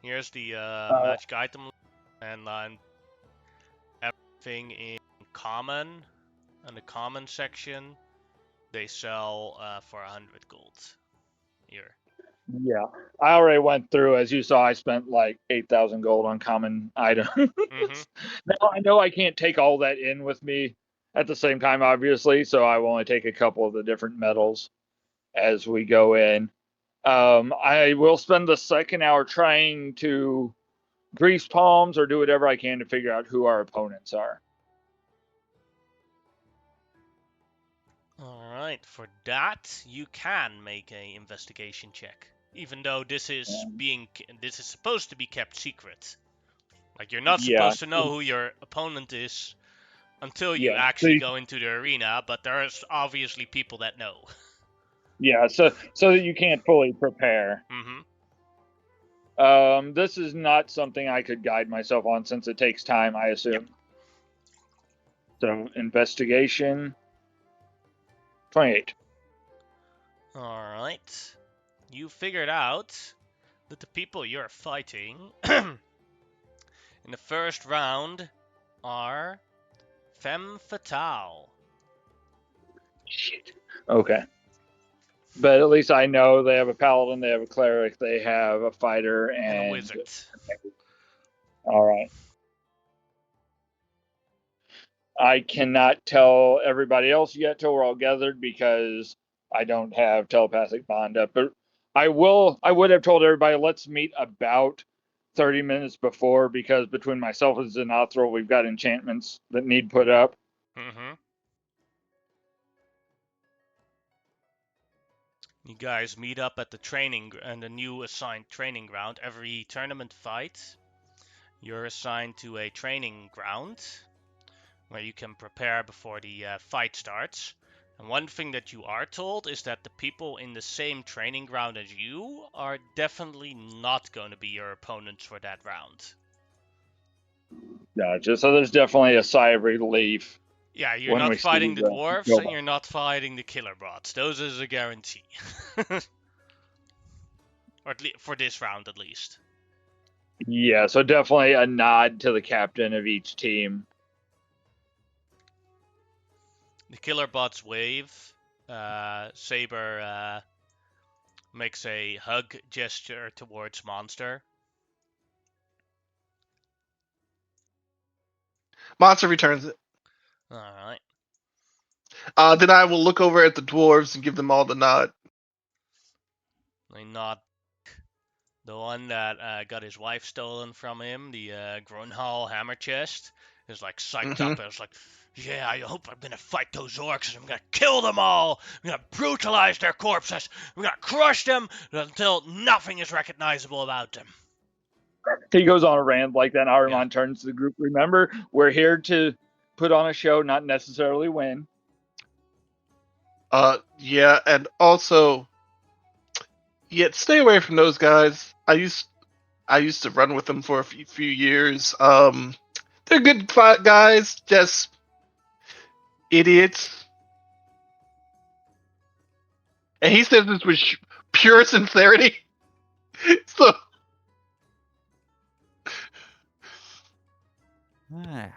S2: Here's the magic item and everything in common. In the common section, they sell for 100 gold. Here.
S5: Yeah, I already went through. As you saw, I spent like 8,000 gold on common items.
S2: Mm-hmm.
S5: Now I know I can't take all that in with me at the same time, obviously, so I will only take a couple of the different metals as we go in. I will spend the second hour trying to grease palms or do whatever I can to figure out who our opponents are.
S2: All right, for that you can make a investigation check, even though this is supposed to be kept secret. Like you're not supposed to know who your opponent is until you actually go into the arena, but there's obviously people that know.
S5: Yeah, so that you can't fully prepare.
S2: Mm-hmm.
S5: This is not something I could guide myself on since it takes time, I assume.
S2: Yep.
S5: So investigation 28.
S2: All right. You figured out that the people you're fighting in the first round are femme fatale.
S5: Shit. Okay. But at least I know they have a paladin, they have a cleric, they have a fighter,
S2: And a wizard.
S5: All right. I cannot tell everybody else yet till we're all gathered because I don't have telepathic bond up. But I would have told everybody, let's meet about 30 minutes before, because between myself and Zenothril, we've got enchantments that need put up.
S2: Mm-hmm. You guys meet up at the new assigned training ground. Every tournament fight, you're assigned to a training ground where you can prepare before the fight starts. And one thing that you are told is that the people in the same training ground as you are definitely not going to be your opponents for that round.
S5: Gotcha. So there's definitely a sigh of relief.
S2: Yeah, you're
S5: When
S2: not
S5: we see
S2: fighting the
S5: the
S2: dwarves, and
S5: robot.
S2: you're not fighting the killer bots. Those is a guarantee. Or for this round, at least.
S5: Yeah, so definitely a nod to the captain of each team.
S2: The killer bots wave. Saber makes a hug gesture towards Monster.
S4: Monster returns it.
S2: Alright.
S4: Then I will look over at the dwarves and give them all the nod.
S2: They nod. The one that got his wife stolen from him, the Grunhall hammer chest, is like psyched up. And it's like, yeah, I hope I'm gonna fight those orcs and I'm gonna kill them all. I'm gonna brutalize their corpses. I'm gonna crush them until nothing is recognizable about them.
S5: He goes on a rant like that. Ahriman
S2: Yeah.
S5: turns to the group. Remember, we're here to put on a show, not necessarily win.
S4: Yeah, and also, stay away from those guys. I used to run with them for a few years. They're good guys, just idiots. And he says this with pure sincerity. So,
S3: Ah.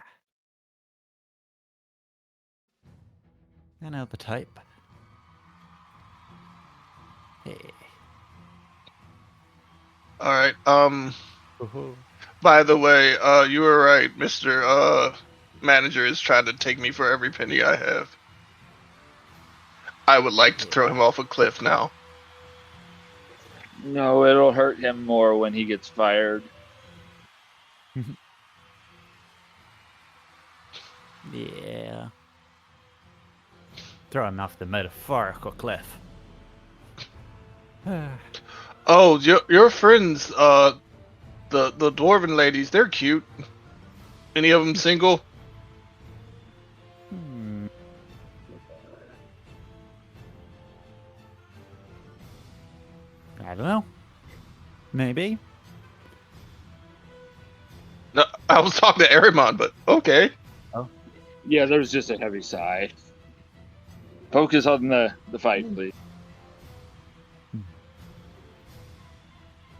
S3: I know the type. Hey.
S4: all right.
S3: Woohoo.
S4: By the way, you were right. Mr. Manager is trying to take me for every penny I have. I would like to throw him off a cliff now.
S5: No, it'll hurt him more when he gets fired.
S3: Yeah. Throw him off the metaphorical cliff.
S4: Oh, your friends, the dwarven ladies, they're cute. Any of them single?
S3: I don't know. Maybe.
S4: No, I was talking to Arimon, but okay.
S5: Yeah, there's just a heavy sigh. Focus on the fight, please.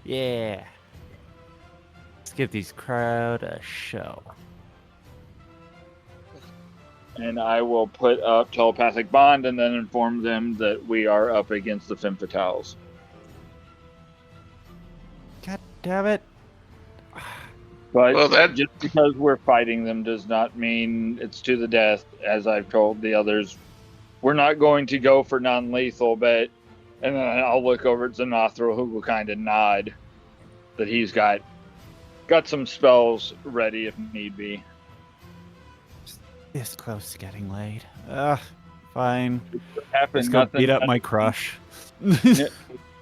S3: Yeah. Let's give these crowd a show.
S5: And I will put up telepathic bond and then inform them that we are up against the Femme Fatales.
S3: God damn it.
S5: But
S4: Well, that
S5: just because we're fighting them does not mean it's to the death. As I've told the others, we're not going to go for non-lethal, but and then I'll look over at Xanathro, who will kind of nod that he's got some spells ready if need be.
S3: This close to getting laid. Fine.
S5: Happen,
S3: Just go
S5: nothing.
S3: beat up my crush.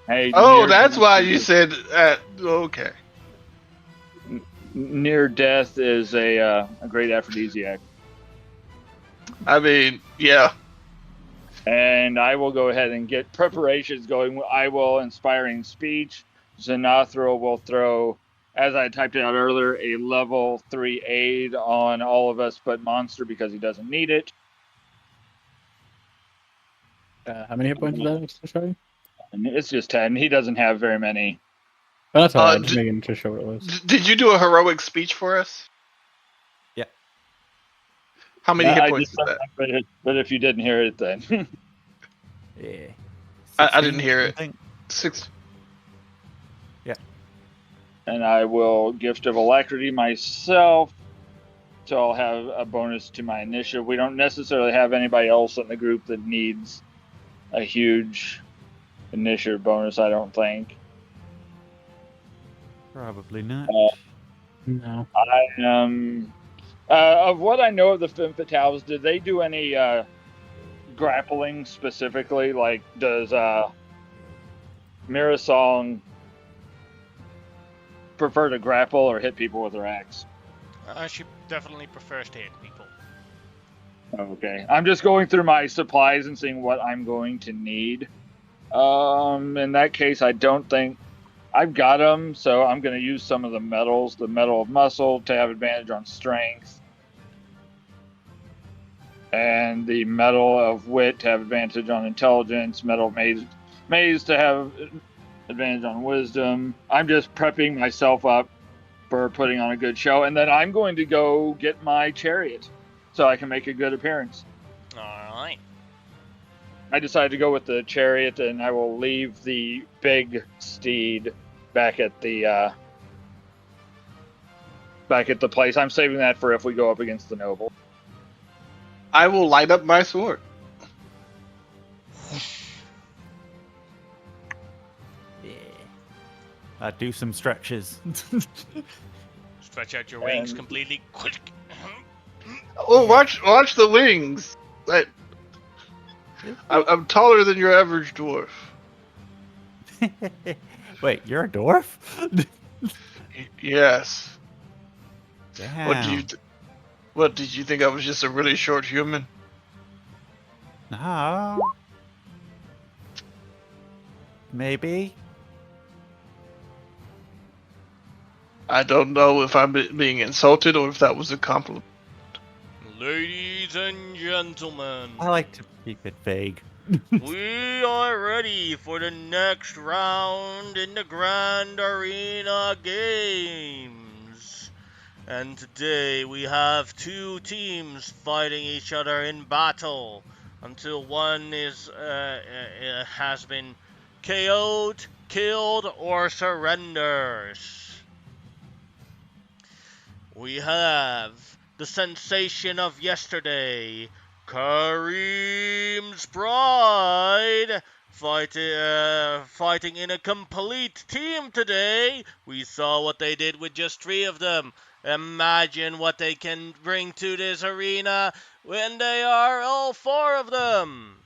S5: Hey,
S4: oh,
S5: near
S4: that's
S5: death
S4: why
S5: is-
S4: you said okay.
S5: Near death is a great aphrodisiac.
S4: I mean, yeah.
S5: And I will go ahead and get preparations going. I will inspiring speech. Xanathro will throw, as I typed it out earlier, a level 3 aid on all of us but Monster because he doesn't need it.
S1: How many hit points is that? Sorry.
S5: And it's just 10. He doesn't have very many.
S1: Oh, that's alright. Just
S4: d-
S1: making to show what it was.
S4: Did you do a heroic speech for us?
S3: Yeah.
S4: How many
S5: I
S4: hit points is
S5: just-
S4: that?
S5: But if you didn't hear it, then
S3: Yeah.
S4: I didn't
S3: 16,
S4: hear
S3: I
S4: it.
S3: think.
S4: 6.
S5: and I will gift of alacrity myself, so I'll have a bonus to my initiative. We don't necessarily have anybody else in the group that needs a huge initiative bonus, I don't think.
S3: Probably not.
S1: No.
S5: Of what I know of the Femme Fatales, did they do any grappling specifically? Like, does Mirasong prefer to grapple or hit people with her axe?
S2: She definitely prefers to hit people.
S5: Okay, I'm just going through my supplies and seeing what I'm going to need. In that case, I don't think I've got them, so I'm going to use some of the metals. The metal of muscle to have advantage on strength, and the metal of wit to have advantage on intelligence. Metal of maze to have advantage on wisdom. I'm just prepping myself up for putting on a good show, and then I'm going to go get my chariot so I can make a good appearance.
S2: All right.
S5: I decided to go with the chariot, and I will leave the big steed back at the place. I'm saving that for if we go up against the noble.
S4: I will light up my sword.
S3: Yeah. Do some stretches.
S2: Stretch out your wings
S5: And-
S2: completely.
S4: Oh, watch the wings. I'm taller than your average dwarf.
S3: Wait, you're a dwarf?
S4: Yes.
S3: Damn.
S4: What did you think? I was just a really short human?
S3: No. Maybe.
S4: I don't know if I'm being insulted or if that was a compliment.
S2: Ladies and gentlemen,
S3: I like to keep it vague.
S2: we are ready for the next round in the Grand Arena Games. And today we have two teams fighting each other in battle until one has been KO'd, killed, or surrenders. We have the sensation of yesterday, Kareem's Pride, fighting in a complete team today. We saw what they did with just 3 of them. Imagine what they can bring to this arena when they are all 4 of them.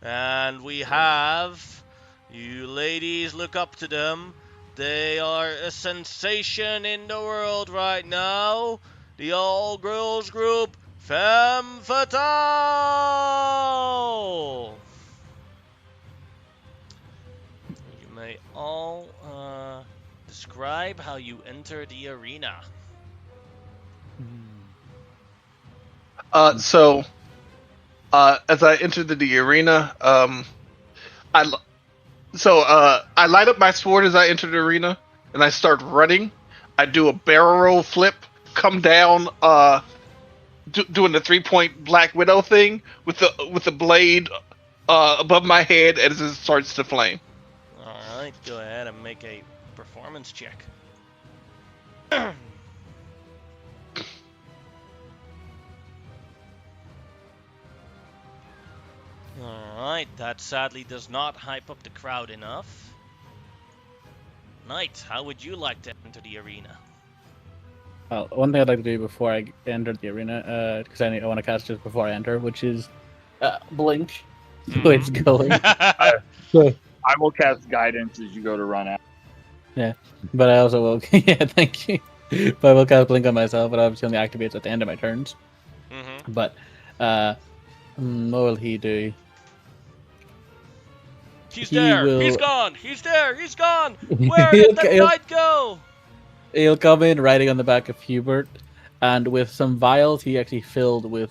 S2: And we have, you ladies look up to them. They are a sensation in the world right now. The all-girls group, Femme Fatale! You may all describe how you enter the arena.
S4: So, as I entered the arena, I light up my sword as I enter the arena, and I start running. I do a barrel roll flip, come down, doing the 3-point Black Widow thing with the blade above my head as it starts to flame.
S2: Alright, go ahead and make a performance check. Alright, that sadly does not hype up the crowd enough. Knight, how would you like to enter the arena?
S1: Well, one thing I'd like to do before I enter the arena, because I want to cast just before I enter, which is blink. The way it's going.
S5: I will cast guidance as you go to run out.
S1: But I also will. Yeah, thank you. But I will cast blink on myself, but obviously only activates at the end of my turns.
S2: Mm-hmm.
S1: But what will he do?
S2: He's
S1: He
S2: there!
S1: will-
S2: He's gone! He's there! He's gone! Where did the knight go?
S1: He'll come in riding on the back of Hubert, and with some vials he actually filled with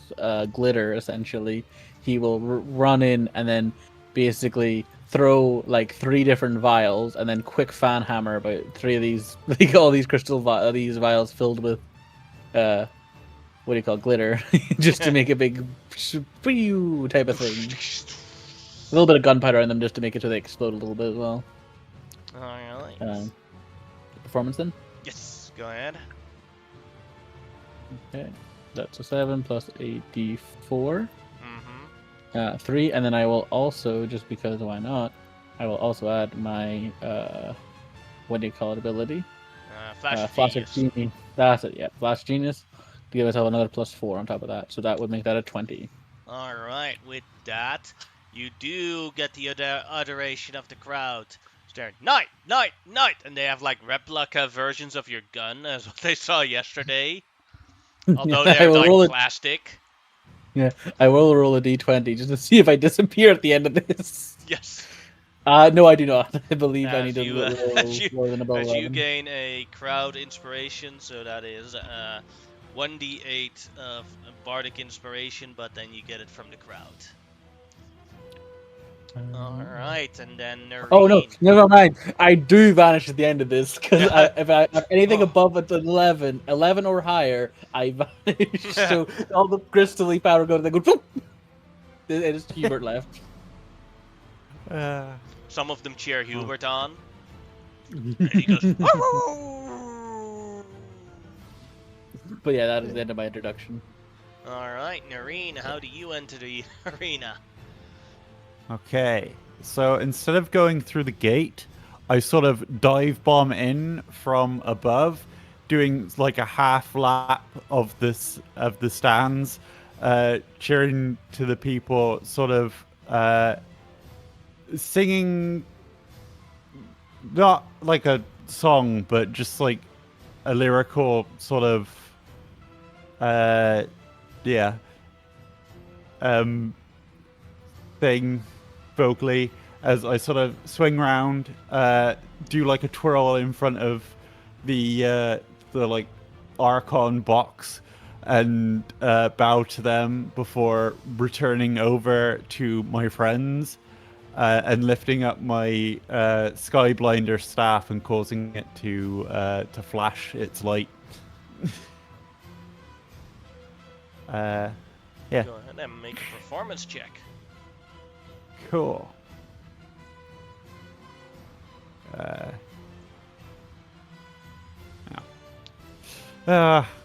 S1: glitter, essentially. He will run in and then basically throw like 3 different vials, and then quick fan hammer about 3 of these, like all these these vials filled with what do you call it, glitter, just to make a big pew type of thing. A little bit of gunpowder in them just to make it so they explode a little bit as well.
S2: Alright.
S1: Performance then?
S2: Yes, go ahead.
S1: Okay, that's a 7 plus a d4.
S2: Mm-hmm.
S1: 3, and then I will also, just because why not, I will also add my what do you call it, ability?
S2: Flash
S1: of
S2: Genius.
S1: Genius. That's it, yeah. Flash Genius. To give myself another +4 on top of that. So that would make that a 20.
S2: Alright, with that, you do get the adoration of the crowd. Staring, knight, knight, knight! And they have like replica versions of your gun, as what they saw yesterday. Although
S1: I
S2: they're
S1: will
S2: like
S1: roll it.
S2: plastic.
S1: Yeah, I will roll a d20 just to see if I disappear at the end of this.
S2: Yes.
S1: No, I do not. I believe I
S2: As
S1: need to
S2: you,
S1: roll more than above
S2: as you
S1: 11.
S2: gain a crowd inspiration, so that is 1d8 of bardic inspiration, but then you get it from the crowd. All right, and then
S1: Oh no,
S2: Noreen.
S1: never mind. I do vanish at the end of this because if I have anything
S2: Oh.
S1: above an 11 or higher, I vanish. So all the crystally power go to the go. Whoop! It is Hubert left.
S2: Some of them cheer
S3: Oh.
S2: Hubert on, and he goes.
S1: But yeah, that is the end of my introduction.
S2: All right, Noreen, how do you enter the arena?
S3: Okay, so instead of going through the gate, I sort of dive bomb in from above, doing like a half lap of the stands, cheering to the people, sort of singing not like a song, but just like a lyrical sort of yeah thing vocally as I sort of swing round, do like a twirl in front of the like Archon box and bow to them before returning over to my friends and lifting up my Skyblinder staff and causing it to flash its light. Yeah.
S2: Go ahead and make a performance check.
S3: Cool.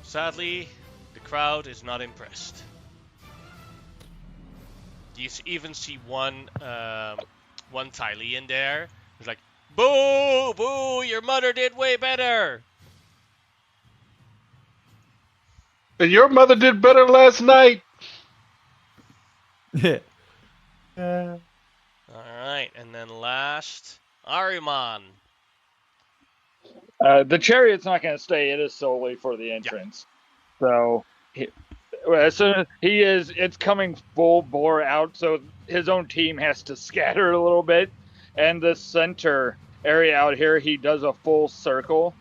S2: Sadly, the crowd is not impressed. You even see one Tylian there. He's like, "Boo, boo! Your mother did way better."
S4: And your mother did better last night.
S2: All right, and then last, Ariman.
S5: The chariot's not going to stay. It is solely for the entrance. So as soon as it's coming full bore out. So his own team has to scatter a little bit. And the center area out here, he does a full circle.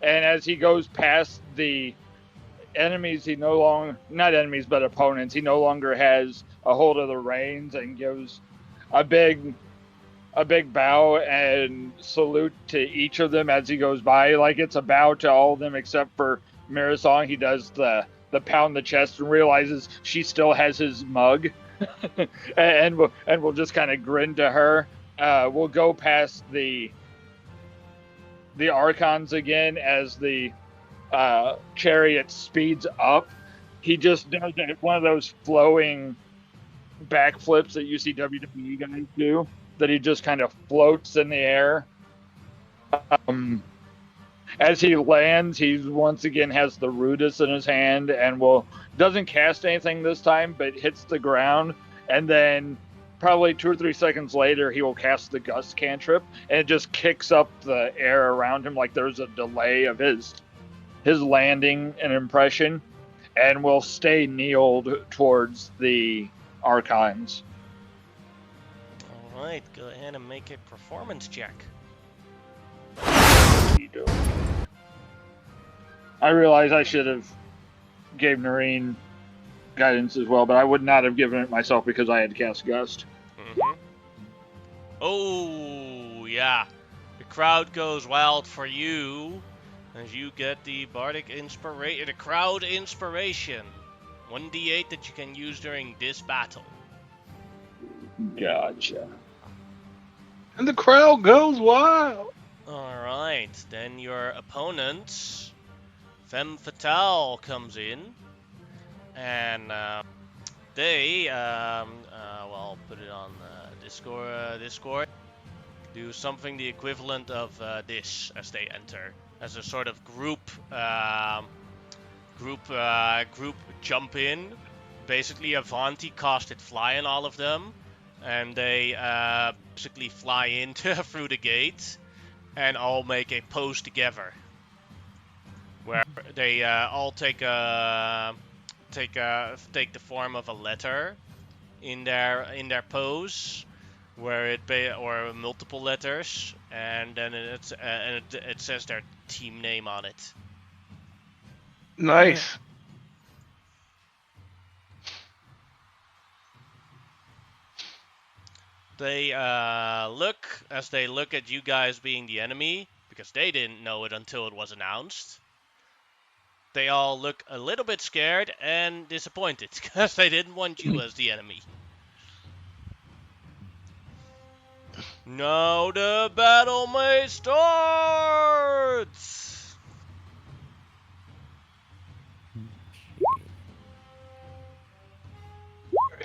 S5: And as he goes past the enemies, he no longer, not enemies, but opponents, he no longer has a hold of the reins and gives a big bow and salute to each of them as he goes by. Like it's a bow to all of them except for Mirasong. He does the pound the chest and realizes she still has his mug, and we'll just kind of grin to her. We'll go past the Archons again as the chariot speeds up. He just does one of those flowing backflips that you see WWE guys do, that he just kind of floats in the air. As he lands, he once again has the Rudis in his hand and doesn't cast anything this time, but hits the ground, and then probably 2 or 3 seconds later, he will cast the Gust cantrip, and it just kicks up the air around him like there's a delay of his landing and impression, and will stay kneeled towards the Archons.
S2: All right, go ahead and make a performance check.
S5: I realize I should have gave Noreen guidance as well, but I would not have given it myself because I had cast Gust.
S2: Mm-hmm. Oh, yeah. The crowd goes wild for you as you get the bardic inspiration, the crowd inspiration. 1d8 that you can use during this battle.
S5: Gotcha.
S4: And the crowd goes wild.
S2: Alright, then your opponent, Femme Fatale, comes in. And they, well, put it on Discord, do something the equivalent of this as they enter. As a sort of group jump in. Basically, Avanti casted Fly on all of them. And they basically fly in through the gate and all make a pose together, where they all take the form of a letter in their pose, where or multiple letters, and then it says their team name on it.
S4: Nice.
S2: They look at you guys being the enemy, because they didn't know it until it was announced. They all look a little bit scared and disappointed because they didn't want you as the enemy. Now the battle may start!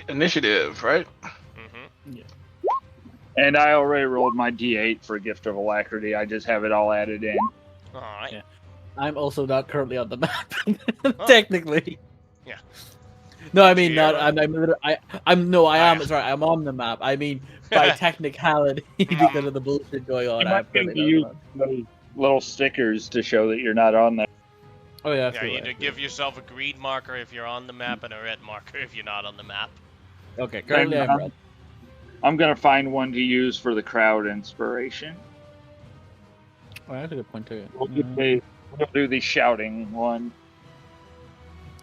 S4: Initiative, right?
S2: Mm-hmm.
S5: And I already rolled my D8 for Gift of Alacrity. I just have it all added in.
S2: Alright.
S1: Yeah. I'm also not currently on the map, technically.
S2: Yeah.
S1: No, I
S2: Did you
S1: mean
S2: hear
S1: not.
S2: that?
S1: I am.
S2: yeah.
S1: Sorry, I'm on the map. I mean by technicality because of the bullshit going on.
S5: You
S1: I'm
S5: might
S1: currently
S5: be
S1: not on the
S5: using
S1: map.
S5: those little stickers to show that you're not on there.
S1: Oh yeah,
S2: Yeah, you need to give yourself a green marker if you're on the map and a red marker if you're not on the map.
S1: Okay, currently I'm red.
S5: I'm gonna find one to use for the crowd inspiration.
S1: Oh, that's a good point too.
S5: We'll do the shouting one.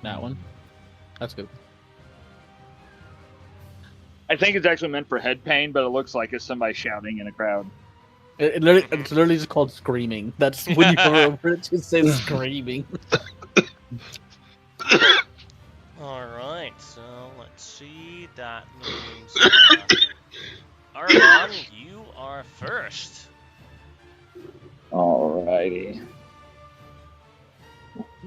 S1: That one. That's good.
S5: I think it's actually meant for head pain, but it looks like it's somebody shouting in a crowd.
S1: It's literally just called screaming. That's when you hover over it, just says screaming.
S2: Alright, so let's see. That means Armand, you are first.
S5: Alrighty.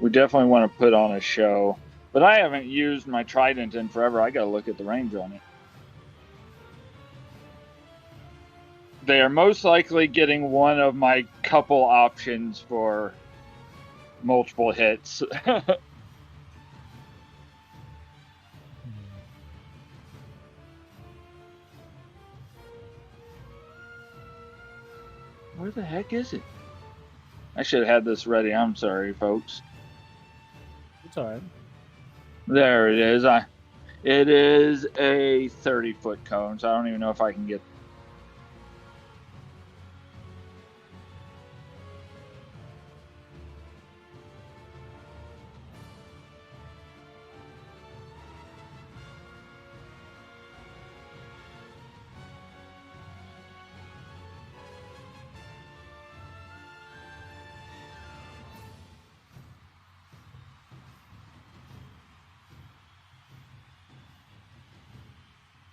S5: We definitely want to put on a show. But I haven't used my trident in forever. I gotta look at the range on it. They are most likely getting one of my couple options for multiple hits. Where the heck is it? I should have had this ready. I'm sorry, folks.
S1: It's alright.
S5: There it is. It is a 30-foot cone, so I don't even know if I can get.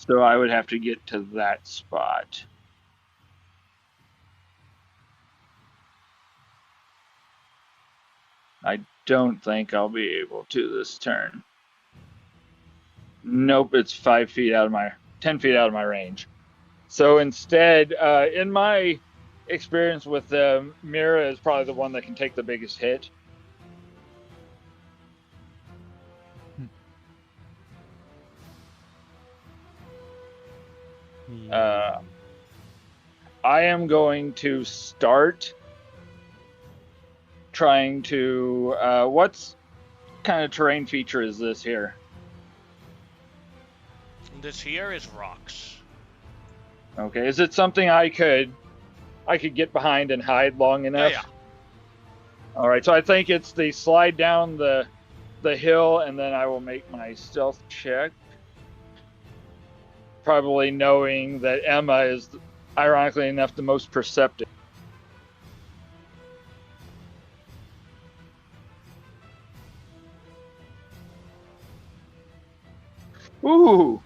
S5: So I would have to get to that spot. I don't think I'll be able to this turn. Nope, it's 10 feet out of my range. So instead, in my experience with Mira is probably the one that can take the biggest hit. I am going to start trying to. What kind of terrain feature is this here?
S2: This here is rocks.
S5: Okay, is it something I could get behind and hide long enough?
S2: Yeah.
S5: All right, so I think it's the slide down the hill, and then I will make my stealth check. Probably knowing that Emma is, ironically enough, the most perceptive. Ooh.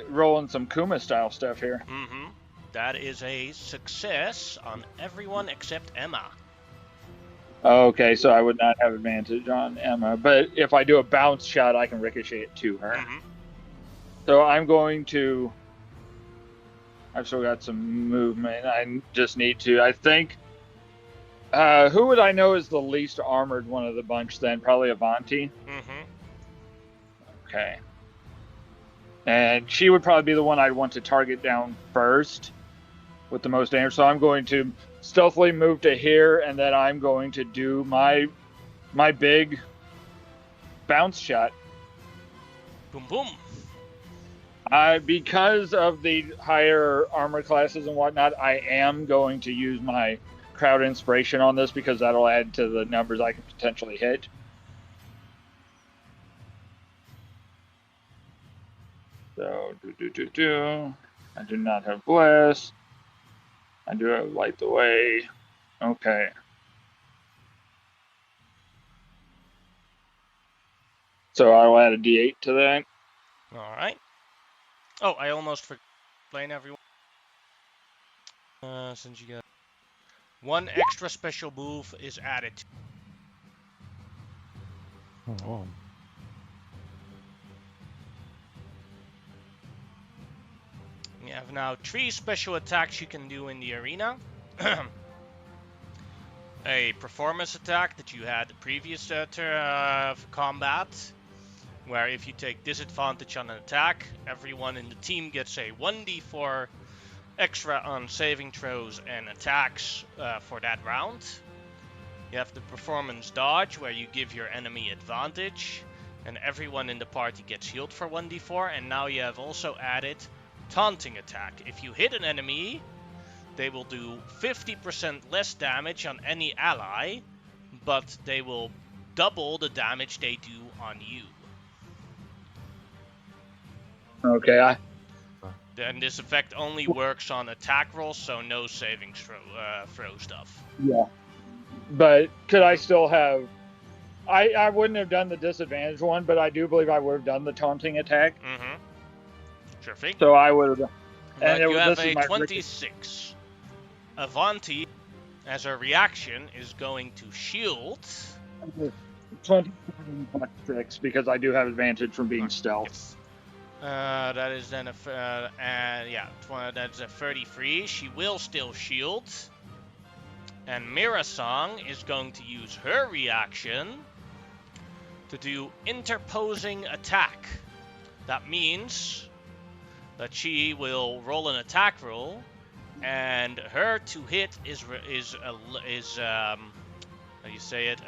S5: Rolling some Kuma style stuff here.
S2: Mm-hmm. That is a success on everyone except Emma.
S5: Okay, so I would not have advantage on Emma, but if I do a bounce shot, I can ricochet it to her.
S2: Mm-hmm.
S5: So I'm going to. I've still got some movement. I just need to. I think. Who would I know is the least armored one of the bunch then? Probably Avanti.
S2: Mm-hmm.
S5: Okay. And she would probably be the one I'd want to target down first with the most damage. So I'm going to stealthily move to here, and then I'm going to do my big bounce shot.
S2: Boom, boom.
S5: Because of the higher armor classes and whatnot, I am going to use my crowd inspiration on this because that'll add to the numbers I can potentially hit. So, I do not have bless. I do have light the way. Okay. So I'll add a d8 to that.
S2: All right. Oh, I almost explained everyone. Since you got one extra special move is added.
S3: Oh.
S2: You have now 3 special attacks you can do in the arena. A performance attack that you had the previous combat, where if you take disadvantage on an attack, everyone in the team gets a 1d4 extra on saving throws and attacks for that round. You have the performance dodge, where you give your enemy advantage, and everyone in the party gets healed for 1d4, and now you have also added taunting attack. If you hit an enemy, they will do 50% less damage on any ally, but they will double the damage they do on you.
S5: Okay.
S2: And this effect only works on attack rolls, so no savings throw stuff.
S5: Yeah. But could I still have... I wouldn't have done the disadvantage one, but I do believe I would have done the taunting attack.
S2: Mm-hmm. Sure thing.
S5: So I would have...
S2: But you have a 26. Avanti, as a reaction, is going to shield.
S5: 26 because I do have advantage from being stealth.
S2: Yes. That is then that's a 33. She will still shield. And Mirasong is going to use her reaction to do interposing attack. That means that she will roll an attack roll, and her to hit is how you say it,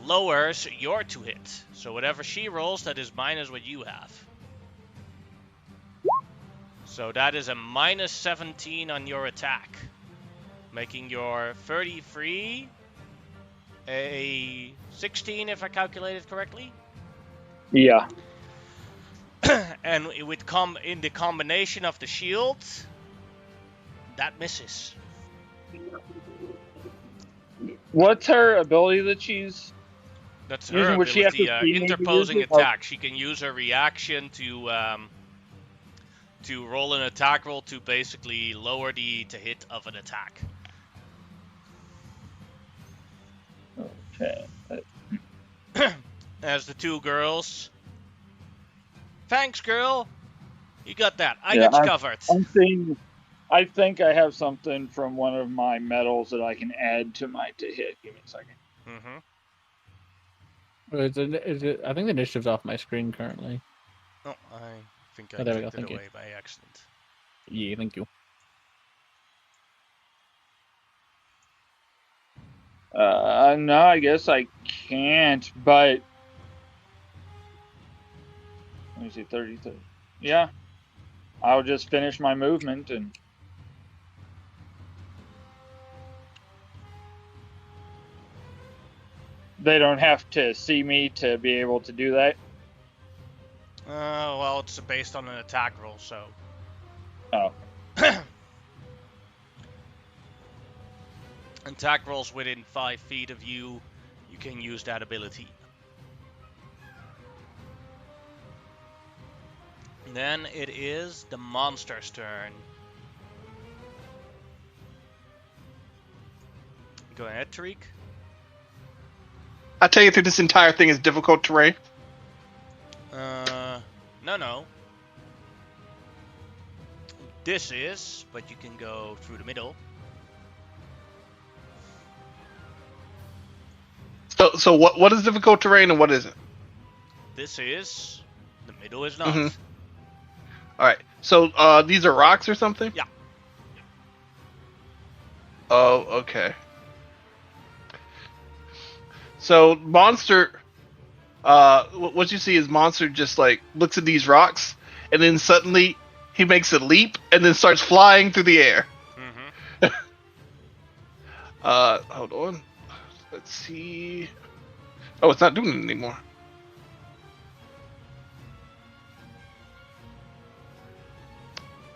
S2: lowers your to hit. So whatever she rolls, that is minus what you have. So that is a minus 17 on your attack, making your 33 a 16 if I calculated correctly.
S5: Yeah.
S2: And it would come in the combination of the shield, that misses.
S5: What's her ability that she's...
S2: That's her ability, interposing
S5: it?
S2: attack. She can use her reaction to roll an attack roll to basically lower the to hit of an attack.
S5: Okay.
S2: As the two girls... Thanks, girl. You got that. I got you covered.
S5: I think I have something from one of my medals that I can add to my to hit. Give me a second.
S2: Mm-hmm.
S1: I think the initiative's off my screen currently.
S2: Oh, I think I
S1: there we
S2: clicked
S1: go.
S2: it
S1: Thank
S2: away by accident.
S1: Yeah, thank you.
S5: No, I guess I can't, but... Let me see, 30. Yeah. I'll just finish my movement and... They don't have to see me to be able to do that?
S2: Well, it's based on an attack roll, so...
S5: Oh.
S2: Attack rolls within 5 feet of you, you can use that ability. Then it is the monster's turn. Go ahead, Tariq.
S4: I tell you, this entire thing is difficult terrain.
S2: No. This is, but you can go through the middle.
S4: So what is difficult terrain and what isn't?
S2: This is. The middle is not.
S4: Mm-hmm. All right. So these are rocks or something?
S2: Yeah.
S4: Oh, okay. So monster. what you see is Monster just like looks at these rocks, and then suddenly he makes a leap and then starts flying through the air.
S2: Mm-hmm.
S4: Hold on. Let's see. Oh, it's not doing it anymore.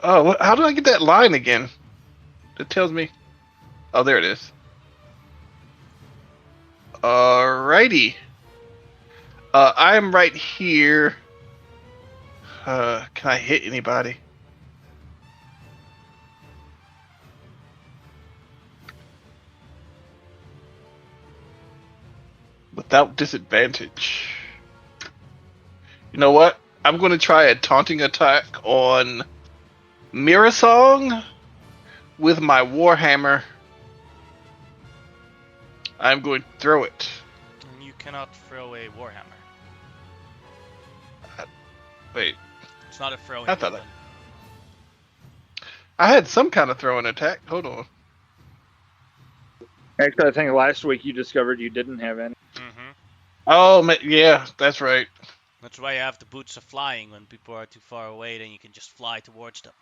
S4: Oh, how do I get that line again? It tells me. Oh, there it is. Alrighty. I am right here. Can I hit anybody? Without disadvantage. You know what? I'm going to try a taunting attack on Mirasong with my Warhammer. I'm going to throw it.
S2: And you cannot throw a Warhammer.
S4: Wait,
S2: It's not a throwing
S4: I thought
S2: weapon.
S4: I had some kind of throwing attack. Hold on.
S5: Actually, I think last week you discovered you didn't have any.
S2: Mm-hmm.
S4: Oh, yeah, that's right.
S2: That's why you have the boots of flying. When people are too far away, then you can just fly towards them.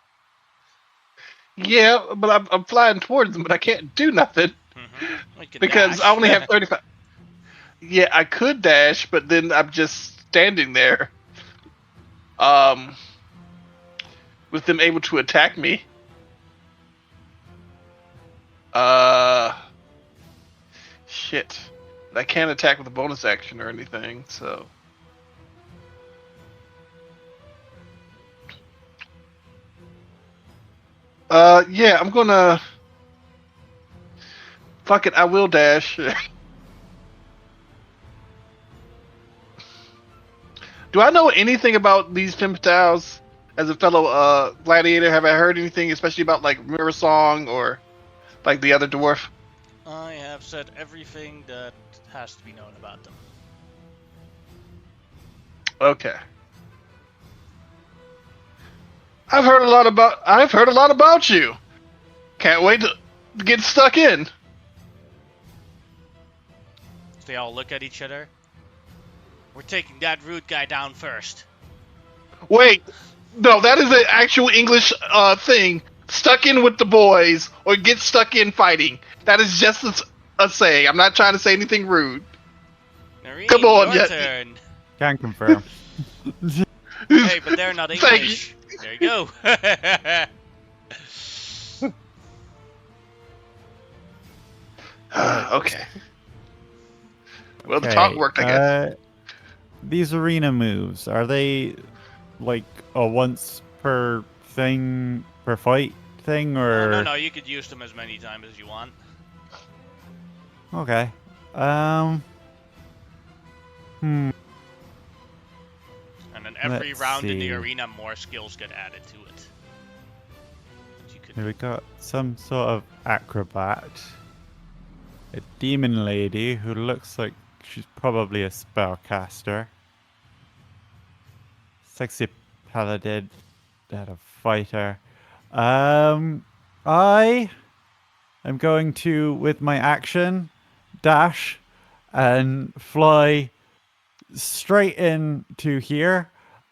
S4: Yeah, but I'm flying towards them, but I can't do nothing
S2: Mm-hmm. Well, you can
S4: because
S2: dash.
S4: I only have 35. Yeah, I could dash, but then I'm just standing there. With them able to attack me. Shit. I can't attack with a bonus action or anything, so. Yeah, I'm gonna. Fuck it, I will dash. Do I know anything about these Pimptals? As a fellow gladiator, have I heard anything, especially about like Mirror Song or like the other dwarf?
S2: I have said everything that has to be known about them.
S4: Okay. I've heard a lot about you. Can't wait to get stuck in.
S2: So they all look at each other. We're taking that rude guy down first.
S4: Wait, no, that is an actual English thing. Stuck in with the boys or get stuck in fighting. That is just a saying. I'm not trying to say anything rude.
S2: Noreen,
S4: Come on,
S2: your
S4: yeah.
S2: turn.
S3: Can confirm.
S2: Hey, but they're not
S4: Thank
S2: English. There you go.
S4: Okay. Well, the
S3: Okay,
S4: talk worked, I guess.
S3: These arena moves, are they like a once per thing per fight thing, or
S2: no, you could use them as many times as you want.
S3: okay? Hmm.
S2: And then every
S3: Let's
S2: round in the
S3: see.
S2: arena, more skills get added to it. But you could
S3: Here we got some sort of acrobat, a demon lady who looks like she's probably a spellcaster, sexy paladin, and a fighter. I am going to, with my action, dash and fly straight into here.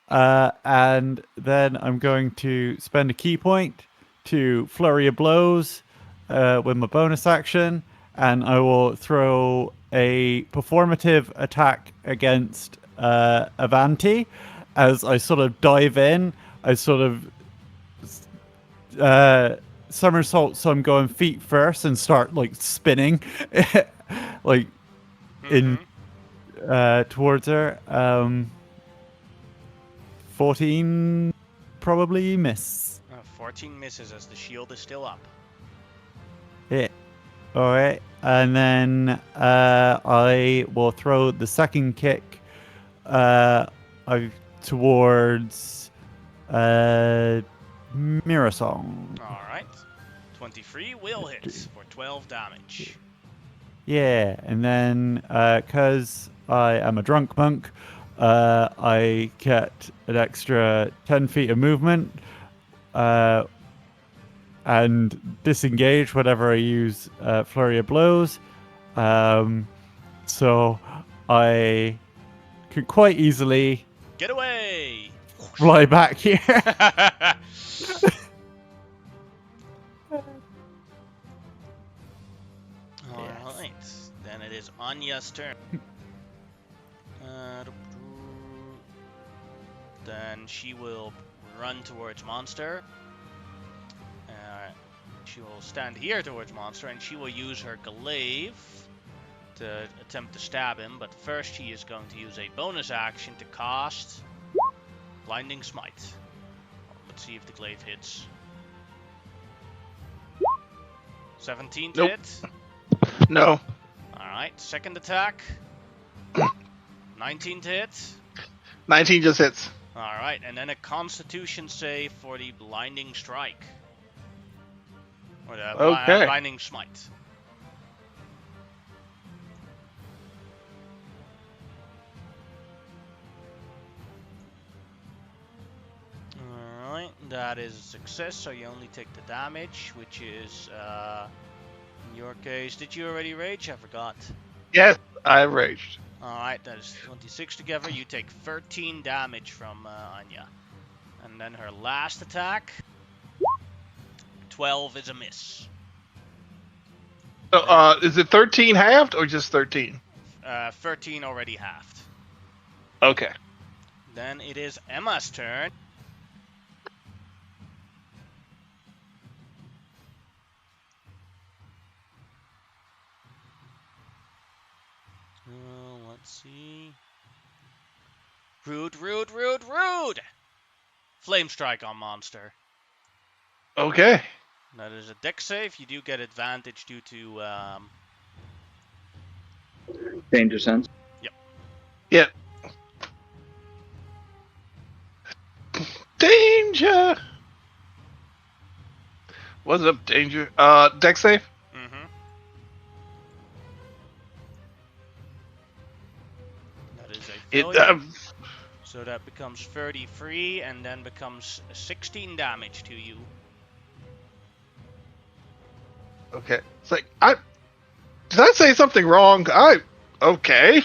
S3: And then I'm going to spend a key point to flurry of blows with my bonus action. And I will throw a performative attack against Avanti. As I sort of dive in, I sort of somersault, so I'm going feet first and start like spinning, like in towards her. 14 probably miss.
S2: 14 misses as the shield is still up.
S3: Yeah. All right, and then I will throw the second kick towards Mirasong.
S2: Alright. 23 will hit for 12 damage.
S3: Yeah, and then because I am a drunk monk, I get an extra 10 feet of movement and disengage whenever I use Flurry of Blows. So I could quite easily
S2: Get away!
S3: fly back here.
S2: Alright, then it is Anya's turn. Then she will run towards Monster. She will stand here towards Monster, and she will use her glaive to attempt to stab him. But first, she is going to use a bonus action to cast Blinding Smite. Let's see if the glaive hits. 17 to
S4: Nope.
S2: hit.
S4: No.
S2: Alright, second attack. 19 to hit.
S4: 19 just hits.
S2: Alright, and then a Constitution save for the Blinding Strike. Or the
S4: Okay.
S2: Blinding Smite. Alright, that is a success, so you only take the damage, which is, in your case, did you already rage? I forgot.
S4: Yes, I raged.
S2: Alright, that is 26 together. You take 13 damage from Anya. And then her last attack, 12 is a miss.
S4: So, is it 13 halved or just 13?
S2: 13 already halved.
S4: Okay.
S2: Then it is Emma's turn. Let's see. Rude, rude, rude, rude! Flame Strike on Monster.
S4: Okay.
S2: That is a dex save. You do get advantage due to
S5: Danger sense.
S4: Yeah. Danger. What's up, danger? Dex save.
S2: That is a
S4: It.
S2: failure. So that becomes 33 and then becomes 16 damage to you.
S4: Okay. It's like did I say something wrong? Okay.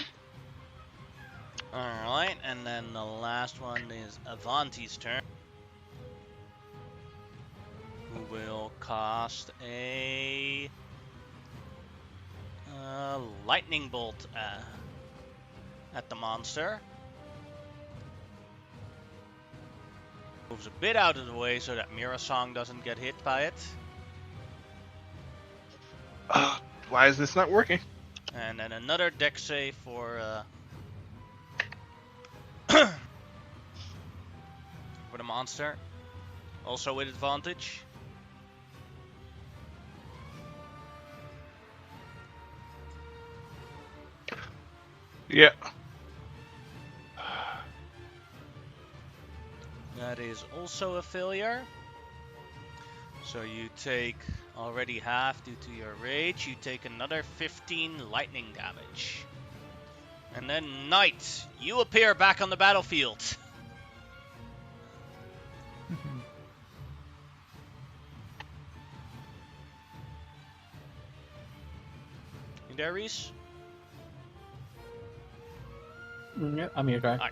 S2: Alright, and then the last one is Avanti's turn. Who will cast a lightning bolt at the monster. Moves a bit out of the way so that Mirasong doesn't get hit by it.
S4: Why is this not working?
S2: And then another dex save for for the monster. Also with advantage.
S4: Yeah.
S2: That is also a failure. So you take already half due to your rage. You take another 15 lightning damage. And then Knight, you appear back on the battlefield. You there, Reese?
S1: Yeah, I'm here, guy.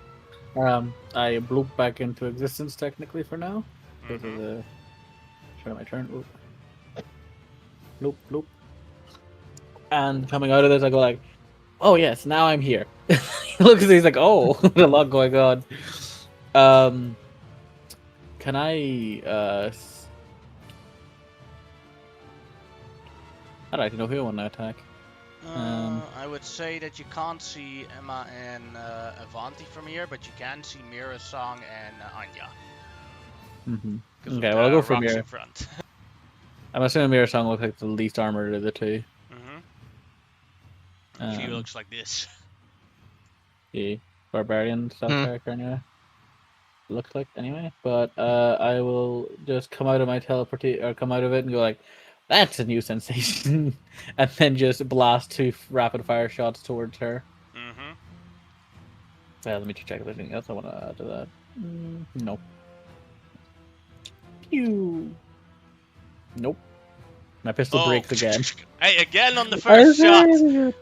S2: Alright.
S1: I bloop back into existence technically for now. Because of the start of my turn. Oop. Bloop, bloop. And coming out of this, I go like, "Oh yes, now I'm here." He looks at me, he's like, "Oh, there's a lot going on." Can I? I don't know who I want to attack.
S2: I would say that you can't see Emma and Avanti from here, but you can see Mirasong and Anya.
S1: Mm-hmm.
S2: 'Cause of
S1: Okay,
S2: the
S1: well I'll go for
S2: rocks
S1: Mira.
S2: in front.
S1: I'm assuming Mirasong looks like the least armored of the two.
S2: She looks like this.
S1: The barbarian style character anyway. Looks like anyway. But I will just come out of my come out of it and go like, "That's a new sensation," and then just blast two rapid fire shots towards her. Yeah, let me check if there's anything else I want to add to that. No. Pew. Nope. My pistol breaks again.
S2: Hey, again on the first shot.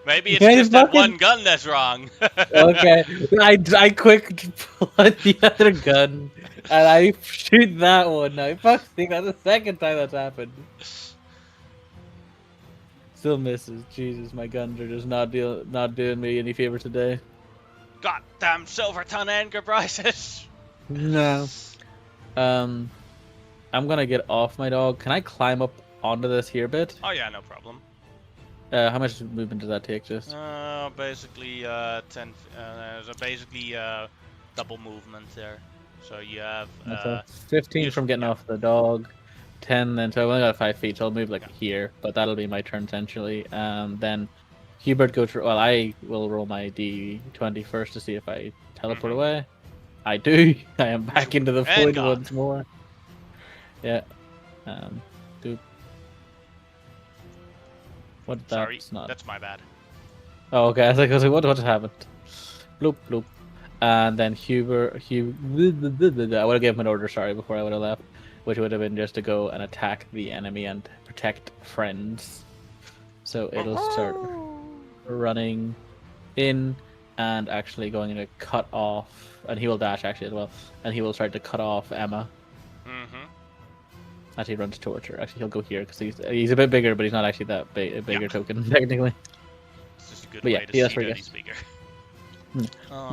S2: Maybe it's
S1: Yeah,
S2: just that one gun that's wrong.
S1: Okay, I quick pull out the other gun and I shoot that one. Now, fuck, think that's the second time that's happened. Still misses. Jesus, my guns are just not doing me any favor today.
S2: Goddamn Silverton anger prices.
S1: No. I'm gonna get off my dog. Can I climb up onto this here bit?
S2: Oh yeah, no problem.
S1: How much movement does that take? Just
S2: Basically 10. There's basically double movement there. So you have
S1: so 15 from getting off the dog. 10 then, so I've only got 5 feet, so I'll move like here, but that'll be my turn essentially. Then Hubert go through. Well, I will roll my D20 first to see if I teleport away. I do. I am back into the
S2: And
S1: void
S2: gone.
S1: once more. Yeah. Doop. What?
S2: Sorry,
S1: That's not.
S2: that's my bad.
S1: Oh, okay. I was like, what just happened? Bloop bloop. And then I would have given him an order, sorry, before I would have left, which would have been just to go and attack the enemy and protect friends. So it'll start running in and actually going to cut off, and he will dash actually as well, and he will start to cut off Emma. As he runs towards her. Actually, he'll go here because he's a bit bigger, but he's not actually that bigger token technically.
S2: It's just a good
S1: But
S2: way
S1: yeah,
S2: to
S1: that's
S2: see
S1: where
S2: that
S1: he
S2: he's bigger.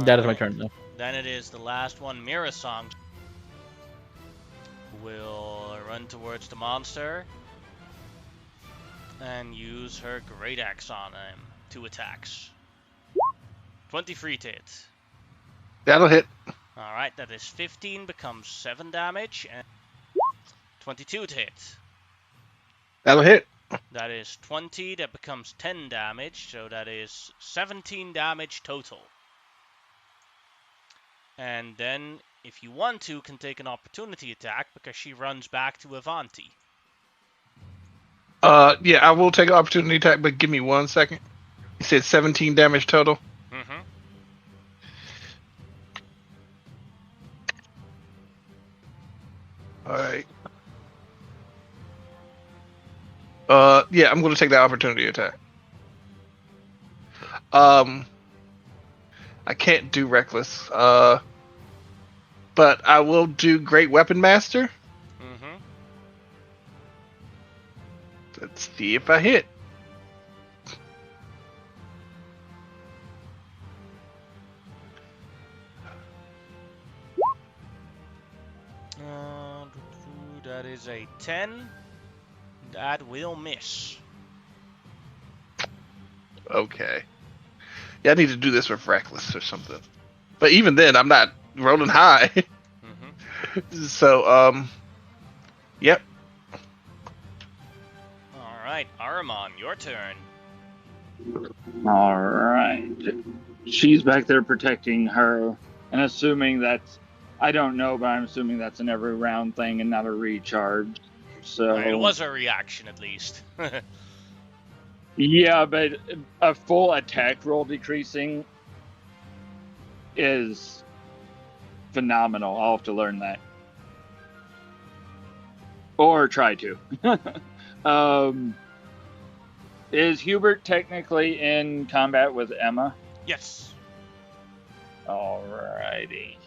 S1: That is my turn though.
S2: Then it is the last one, Mira Song. Will run towards the monster and use her Great Axe on him. 2 attacks. 23 to hit.
S4: That'll hit.
S2: Alright, that is 15, becomes 7 damage, and 22 to hit.
S4: That'll hit.
S2: That is 20, that becomes 10 damage, so that is 17 damage total. And then, if you want to, can take an opportunity attack because she runs back to Avanti.
S4: Yeah, I will take an opportunity attack, but give me 1 second. You said 17 damage total. All right. Yeah, I'm going to take that opportunity attack. I can't do reckless. But I will do Great Weapon Master. Let's see if I hit.
S2: That is a 10. That will miss.
S4: Okay. Yeah, I need to do this with reckless or something. But even then, I'm not rolling high. So, yep.
S2: Alright, Aramon, your turn.
S5: Alright. She's back there protecting her, and assuming that's, I don't know, but I'm assuming that's an every round thing and not a recharge. So
S2: It was a reaction, at least.
S5: yeah, but a full attack roll decreasing is phenomenal. I'll have to learn that. Or try to. Is Hubert technically in combat with Emma?
S2: Yes.
S5: Alrighty.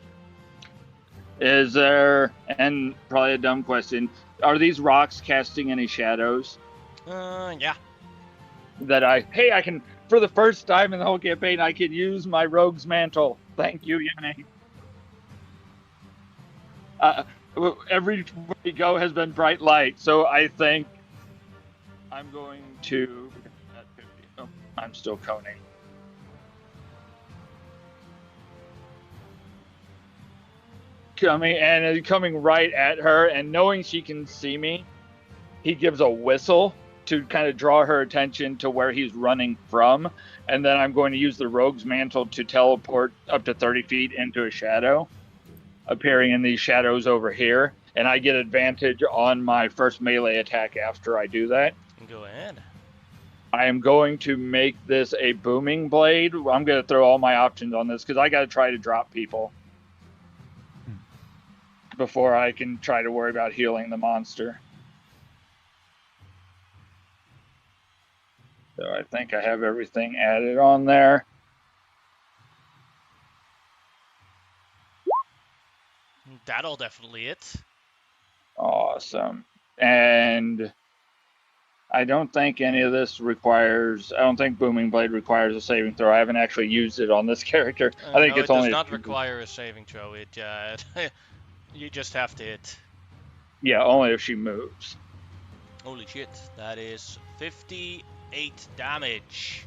S5: Is there, and probably a dumb question, are these rocks casting any shadows?
S2: Yeah.
S5: That I can, for the first time in the whole campaign, I can use my rogue's mantle. Thank you, Yanni. Every we go has been bright light, so I think I'm going to. Oh, I'm still coning. Coming right at her, and knowing she can see me, he gives a whistle to kind of draw her attention to where he's running from, and then I'm going to use the rogue's mantle to teleport up to 30 feet into a shadow, appearing in these shadows over here, and I get advantage on my first melee attack after I do that.
S2: Go ahead.
S5: I am going to make this a booming blade. I'm going to throw all my options on this because I got to try to drop people before I can try to worry about healing the monster. So I think I have everything added on there.
S2: That'll definitely hit.
S5: Awesome. And I don't think any of this requires. I don't think Booming Blade requires a saving throw. I haven't actually used it on this character. I think
S2: No,
S5: it's
S2: it
S5: only
S2: does not require a saving throw. It you just have to hit.
S5: Yeah, only if she moves.
S2: Holy shit, that is 58 damage.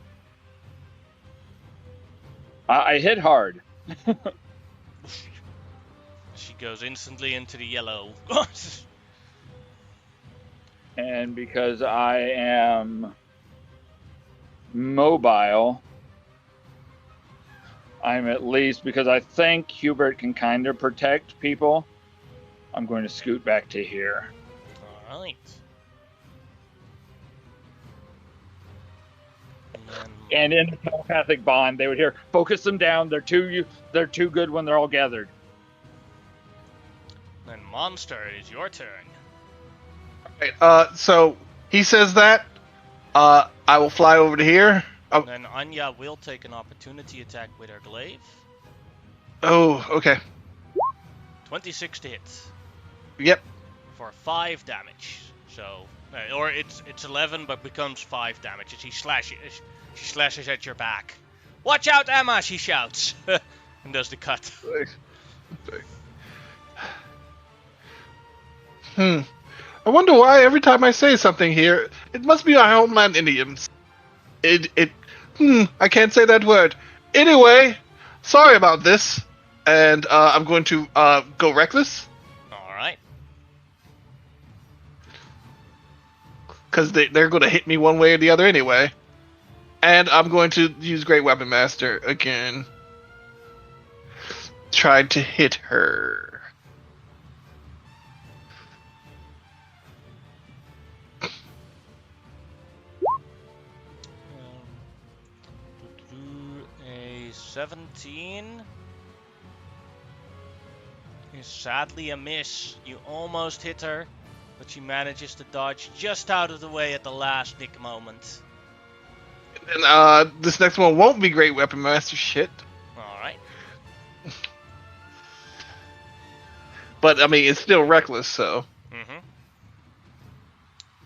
S5: I hit hard.
S2: She goes instantly into the yellow.
S5: And because I am mobile, I'm at least, because I think Hubert can kind of protect people, I'm going to scoot back to here.
S2: Alright.
S5: And in the telepathic bond, they would hear, "Focus them down. They're too good when they're all gathered."
S2: Then Monster, it is your turn.
S4: Right, so he says that. I will fly over to here.
S2: Then Anya will take an opportunity attack with her glaive.
S4: Oh, okay.
S2: 26 to hit.
S4: Yep.
S2: For 5 damage. So, or it's 11, but becomes 5 damage. She slashes at your back. Watch out, Emma! She shouts, and does the cut.
S4: I wonder why every time I say something here, it must be our homeland Indians. I can't say that word. Anyway, sorry about this. And I'm going to go reckless.
S2: Alright.
S4: Because they're going to hit me one way or the other anyway. And I'm going to use Great Weapon Master again. Tried to hit her.
S2: A 17 is sadly a miss. You almost hit her, but she manages to dodge just out of the way at the last nick moment.
S4: And this next one won't be Great Weapon Master shit.
S2: Alright.
S4: But, I mean, it's still reckless, so.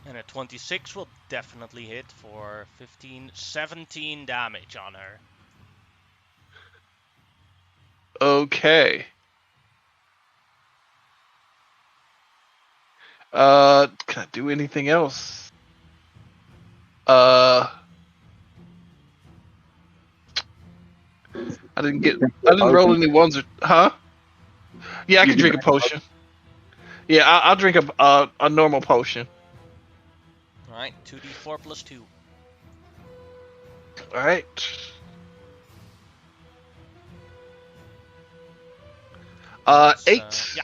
S2: And a 26 will definitely hit for 17 damage on her.
S4: Okay. Can I do anything else? I didn't roll any ones or, huh? Yeah, I can drink a potion. Yeah, I'll drink a normal potion.
S2: Alright, 2d4 plus 2.
S4: Alright.
S2: That's,
S4: 8.
S2: Yeah.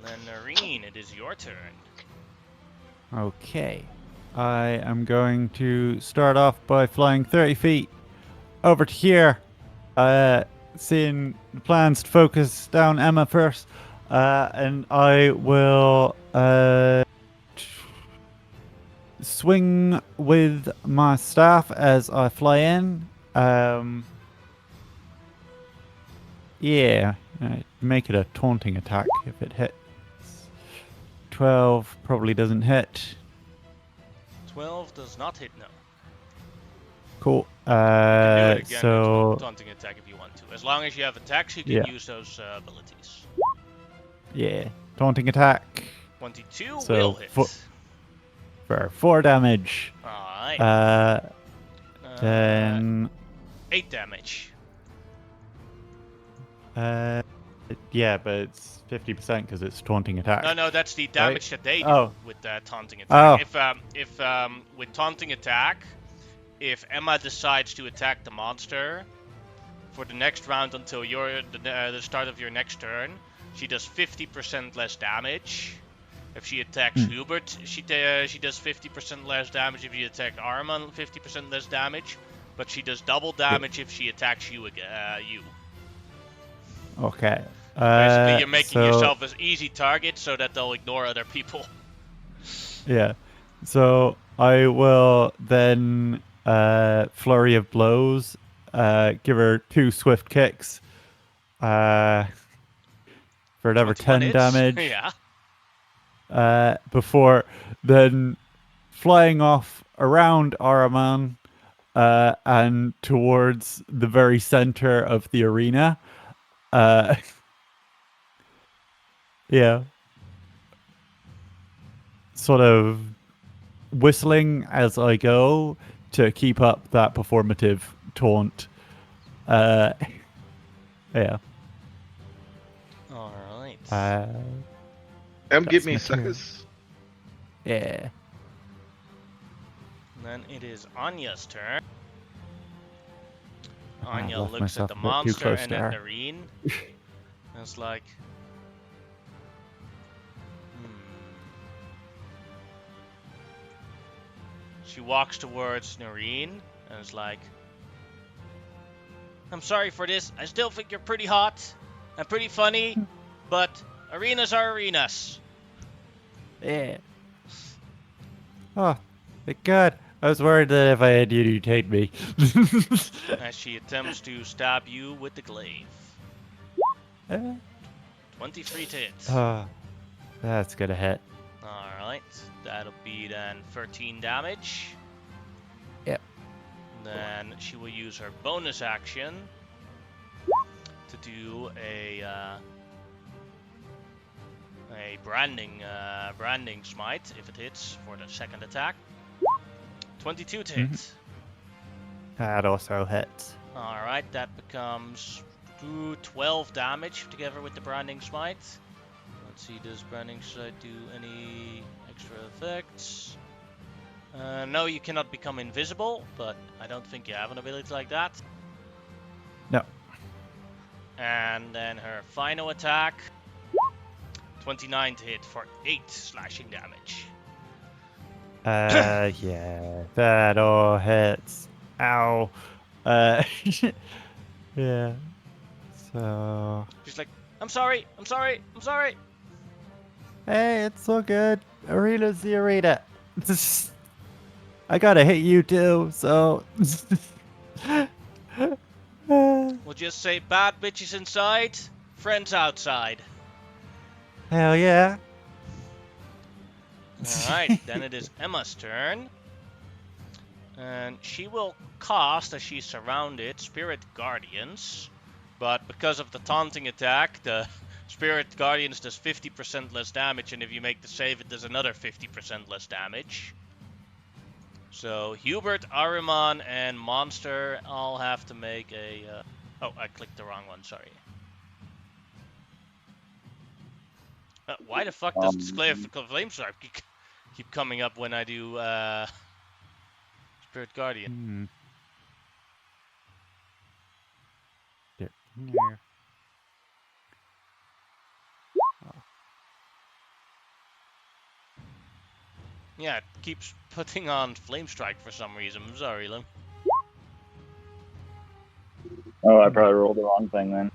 S2: Then Noreen, it is your turn.
S3: Okay. I am going to start off by flying 30 feet over to here. Seeing the plans to focus down Emma first. And I will swing with my staff as I fly in. Yeah, make it a taunting attack if it hits. 12 probably doesn't hit.
S2: 12 does not hit, no.
S3: Cool.
S2: You can do it again
S3: So
S2: with taunting attack if you want to. As long as you have attacks, you can
S3: Yeah.
S2: use those abilities.
S3: yeah, taunting attack
S2: 22
S3: So,
S2: will hit.
S3: for 4 damage.
S2: Alright.
S3: Then
S2: 8 damage.
S3: yeah, but it's 50% because it's taunting attack.
S2: No, that's the damage that they do
S3: Oh.
S2: with taunting attack.
S3: Oh.
S2: If with taunting attack, if Emma decides to attack the monster for the next round until the start of your next turn, she does 50% less damage. If she attacks Hubert, she does 50% less damage. If you attack Arman, 50% less damage. But she does double damage if she attacks you again.
S3: Okay.
S2: Basically, you're making
S3: so,
S2: yourself an easy target so that they'll ignore other people.
S3: Yeah. So I will then flurry of blows, give her 2 swift kicks, for another
S2: 21
S3: 10
S2: hits.
S3: damage.
S2: Yeah.
S3: Before then flying off around Araman and towards the very center of the arena. Yeah. Sort of whistling as I go to keep up that performative taunt. Yeah.
S2: All right.
S4: Come get
S3: That's
S4: me,
S3: my turn.
S4: suckers.
S3: Yeah.
S2: Then it is Anya's turn.
S3: I
S2: Anya
S3: left
S2: looks at
S3: myself
S2: the
S3: a bit too
S2: monster
S3: close
S2: and
S3: to
S2: at
S3: her.
S2: Nareen. And it's like, She walks towards Nareen and is like, I'm sorry for this. I still think you're pretty hot and pretty funny, but arenas are arenas.
S3: Yeah. Oh, thank God. I was worried that if I had you, you'd hate me.
S2: As she attempts to stab you with the glaive. 23 to hit.
S3: That's gonna hit.
S2: Alright, that'll be then 13 damage.
S3: Yep.
S2: Then she will use her bonus action to do a branding smite if it hits for the second attack. 22 to hit.
S3: That also hits.
S2: Alright, that becomes 12 damage together with the branding smite. Let's see, does branding smite do any extra effects? No, you cannot become invisible, but I don't think you have an ability like that.
S3: No.
S2: And then her final attack, 29 to hit for 8 slashing damage.
S3: Yeah, that all hits. Ow. Yeah. So.
S2: She's like, I'm sorry.
S3: Hey, it's so good. Arena's the arena. I gotta hit you too, so.
S2: We'll just say bad bitches inside, friends outside.
S3: Hell yeah.
S2: Alright, then it is Emma's turn. And she will cast, as she's surrounded, Spirit Guardians. But because of the taunting attack, the Spirit Guardians does 50% less damage, and if you make the save, it does another 50% less damage. So Hubert, Ahriman, and Monster all have to make a... Oh, I clicked the wrong one, sorry. Why the fuck does Display of Flamesharp keep coming up when I do Spirit Guardian?
S3: Yeah.
S2: Yeah, it keeps putting on Flame Strike for some reason. I'm sorry, Lim.
S5: Oh, I probably rolled the wrong thing then.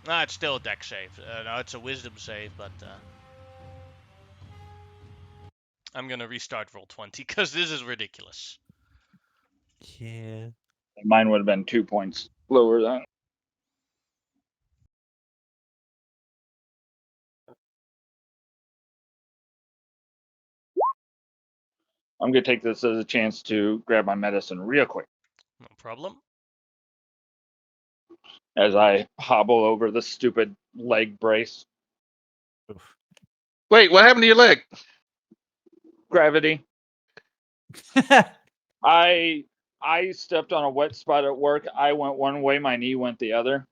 S2: Nah, it's still a deck save. No, it's a wisdom save, but I'm gonna restart roll 20 because this is ridiculous.
S3: Yeah.
S5: Mine would have been 2 points lower than. I'm gonna take this as a chance to grab my medicine real quick
S2: No problem.
S5: as I hobble over the stupid leg brace.
S4: Wait, what happened to your leg?
S5: Gravity. I stepped on a wet spot at work. I went one way, my knee went the other.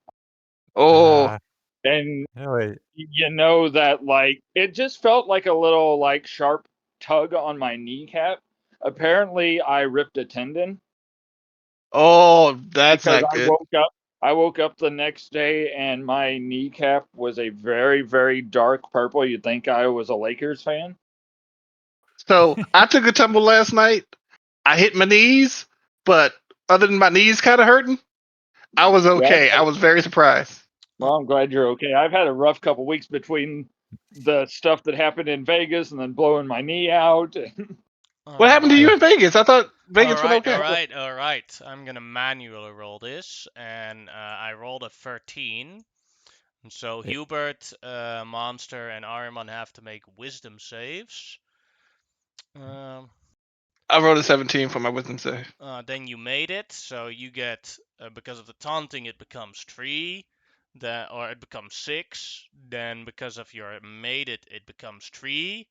S4: Oh,
S5: And
S3: Wait.
S5: you know that, like, it just felt like a little, like, sharp tug on my kneecap. Apparently I ripped a tendon
S4: oh, that's
S5: because
S4: not good.
S5: I woke up the next day and my kneecap was a very, very dark purple. You'd think I was a Lakers fan.
S4: So I took a tumble last night. I hit my knees, but other than my knees kind of hurting, I was okay. I was very surprised.
S5: Well, I'm glad you're okay. I've had a rough couple weeks between the stuff that happened in Vegas and then blowing my knee out.
S4: What happened to you in Vegas? I thought Vegas
S2: All
S4: went
S2: right,
S4: okay.
S2: all right. I'm gonna manually roll this, and I rolled a 13. And so
S3: Yeah.
S2: Hubert, Monster, and Ahriman have to make wisdom saves.
S4: I rolled a 17 for my wisdom save.
S2: Then you made it, so you get because of the taunting, it becomes 3, or it becomes 6. Then because of your made it, it becomes 3,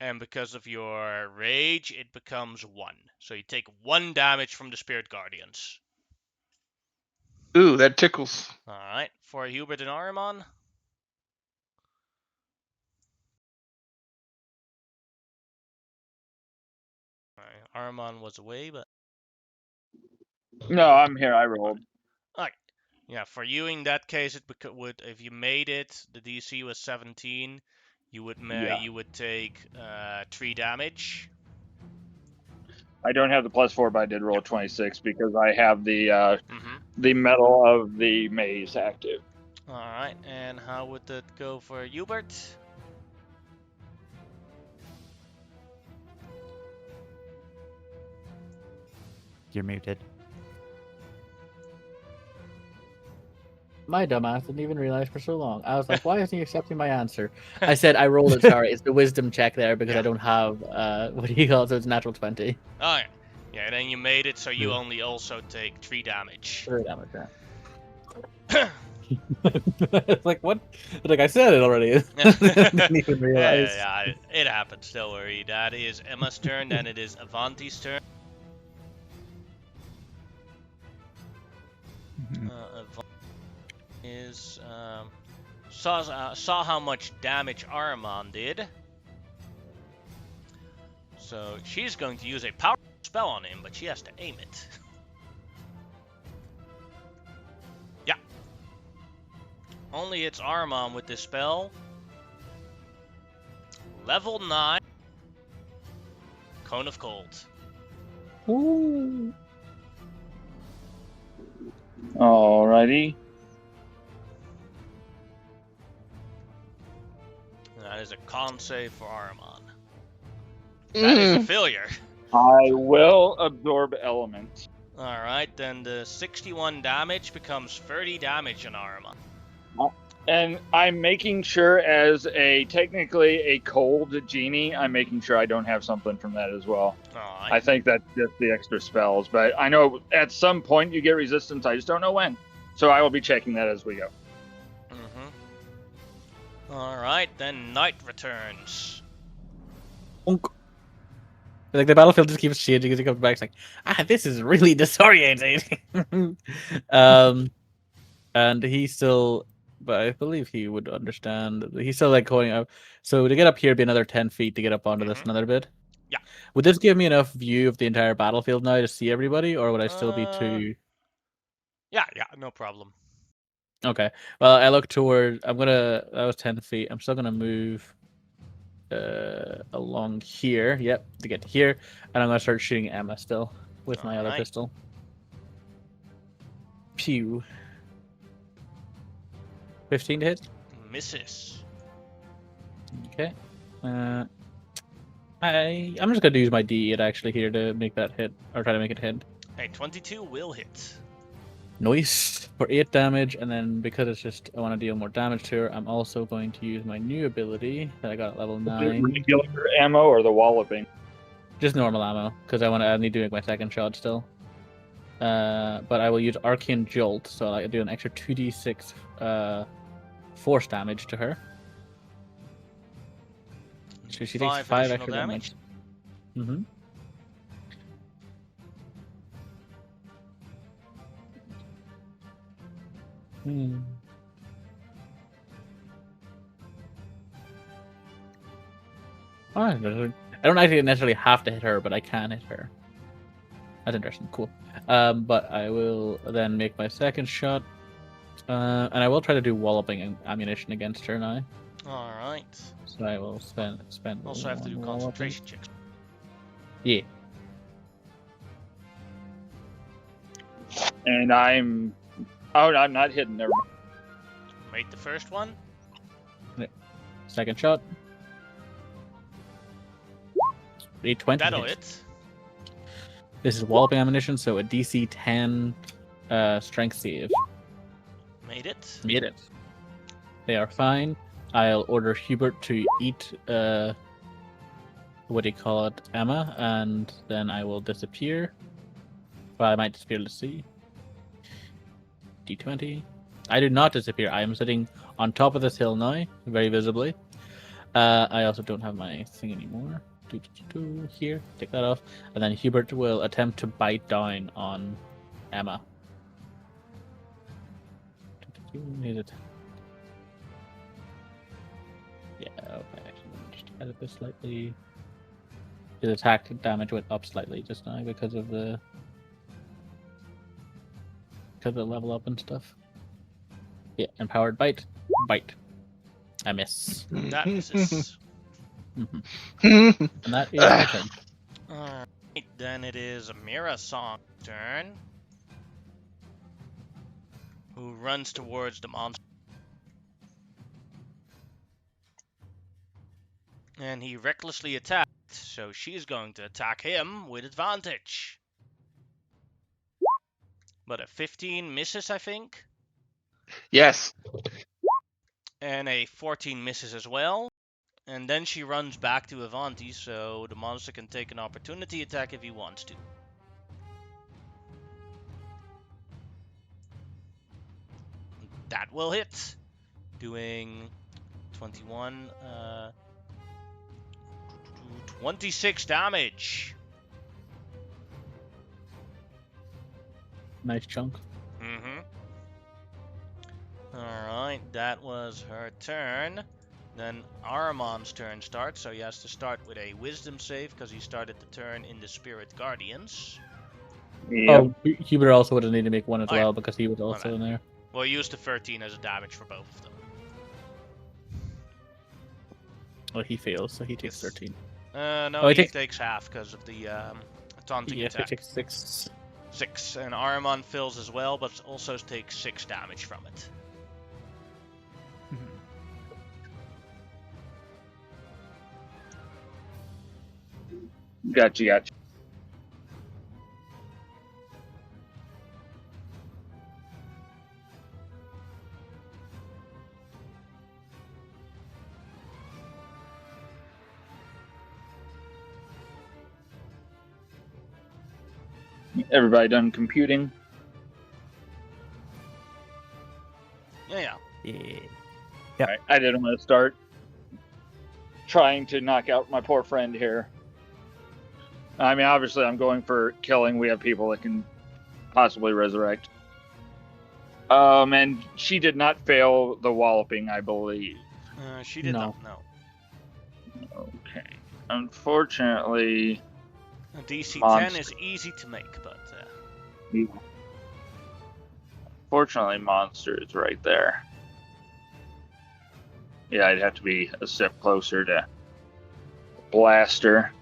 S2: and because of your rage, it becomes 1. So you take 1 damage from the spirit guardians.
S4: Ooh, that tickles.
S2: All right, for Hubert and Ahriman. All right, Ahriman was away, but
S5: No, I'm here. I rolled.
S2: all right. Yeah, for you in that case, it would if you made it, the DC was 17. You would
S5: Yeah.
S2: you would take 3 damage.
S5: I don't have the +4, but I did roll a 26 because I have the
S2: Mm-hmm.
S5: metal of the maze active.
S2: All right, and how would that go for Hubert?
S3: You're muted.
S1: My dumbass didn't even realize for so long. I was like, why isn't he accepting my answer? I said I rolled it. Sorry, it's the wisdom check there because
S2: Yeah.
S1: I don't have what do you call it? So it's natural 20.
S2: Oh yeah, then you made it, so you
S3: Yeah.
S2: only also take 3 damage.
S1: 3 damage. Yeah. It's like what? Like I said it already. Didn't even realize.
S2: Yeah, it happens. Don't worry. That is Emma's turn, then it is Avanti's turn. Avanti is saw how much damage Ahriman did. So she's going to use a power spell on him, but she has to aim it. Yeah. Only hits Ahriman with this spell. Level 9. Cone of Cold.
S1: Ooh.
S5: Alrighty.
S2: That is a con save for Ahriman. That is a failure.
S5: I will absorb elements.
S2: Alright, then the 61 damage becomes 30 damage on Ahriman.
S5: And I'm making sure, as technically a cold genie, I'm making sure I don't have something from that as well.
S2: Alright.
S5: I think that's just the extra spells, but I know at some point you get resistance. I just don't know when. So I will be checking that as we go.
S2: Alright, then night returns.
S1: Bonk. Like the battlefield just keeps changing as he comes back. It's like, this is really disorientating. And he still, but I believe he would understand. He's still like going up. So to get up here, would be another 10 feet to get up onto this another bit.
S2: Yeah.
S1: Would this give me enough view of the entire battlefield now to see everybody, or would I still be too?
S2: Yeah, no problem.
S1: Okay. Well, I look toward. That was 10 feet. I'm still gonna move along here. Yep, to get to here, and I'm gonna start shooting Emma still with my other
S2: Alright.
S1: pistol. Pew. 15 to hit.
S2: Misses.
S1: Okay. I'm just gonna use my D8 actually here to make that hit, or try to make it hit.
S2: A 22 will hit.
S1: Nice for 8 damage, and then because it's just I want to deal more damage to her, I'm also going to use my new ability that I got at level 9.
S5: Regular ammo or the walloping?
S1: Just normal ammo, because I need to make my second shot still. But I will use Arcane Jolt, so I do an extra 2d6 force damage to her. So she takes 5
S2: additional
S1: extra damage. Mm-hmm. I don't actually necessarily have to hit her, but I can hit her. That's interesting. Cool. But I will then make my second shot, and I will try to do walloping ammunition against her now.
S2: All right.
S1: So I will spend.
S2: Also have to do
S1: walloping.
S2: concentration checks.
S1: Yeah.
S5: And I'm not hidden. Never mind.
S2: Made the first one.
S1: Second shot. A 20
S2: That'll
S1: hit.
S2: hit.
S1: This is walloping ammunition, so a DC 10 strength save.
S2: Made it.
S1: Made it. They are fine. I'll order Hubert to eat, what do you call it, Emma, and then I will disappear. Well, I might disappear, let's see. D20. I do not disappear. I am sitting on top of this hill now, very visibly. I also don't have my thing anymore. Here, take that off. And then Hubert will attempt to bite down on Emma. Is it? Yeah, okay. Actually, let me just edit this slightly. His attack damage went up slightly just now because of the level up and stuff. Yeah, empowered bite. Bite. I miss.
S2: That misses.
S1: Mhm. And that is my turn.
S2: Alright, then it is Mira Song's turn. Who runs towards the monster. And he recklessly attacked, so she's going to attack him with advantage. But a 15 misses, I think.
S4: Yes.
S2: And a 14 misses as well. And then she runs back to Avanti, so the monster can take an opportunity attack if he wants to. That will hit. Doing 21, 26 damage.
S1: Nice chunk.
S2: Mm-hmm. Alright, that was her turn. Then Aramon's turn starts, so he has to start with a wisdom save because he started the turn in the Spirit Guardians.
S5: Yep.
S1: Oh, Hubert also would have needed to make one as
S2: Oh, yeah.
S1: well because he was
S2: My
S1: also
S2: bad.
S1: in there.
S2: Well, use the 13 as a damage for both of them.
S1: Well, he fails, so he takes
S2: Yes.
S1: 13.
S2: No,
S1: Oh, he
S2: he
S1: takes-
S2: takes half because of the taunting
S1: Yeah, he
S2: attack.
S1: takes 6.
S2: 6, and Aramon fills as well, but also takes 6 damage from it.
S5: Gotcha. Everybody done computing?
S2: Yeah.
S3: Yeah.
S5: All right, I didn't want to start trying to knock out my poor friend here. I mean, obviously, I'm going for killing. We have people that can possibly resurrect. And she did not fail the walloping, I believe.
S2: She did
S1: No.
S2: not know.
S5: Okay. Unfortunately,
S2: A DC 10
S5: Monster.
S2: is easy to make, but
S5: Monster is right there. Yeah, I'd have to be a step closer to Blaster.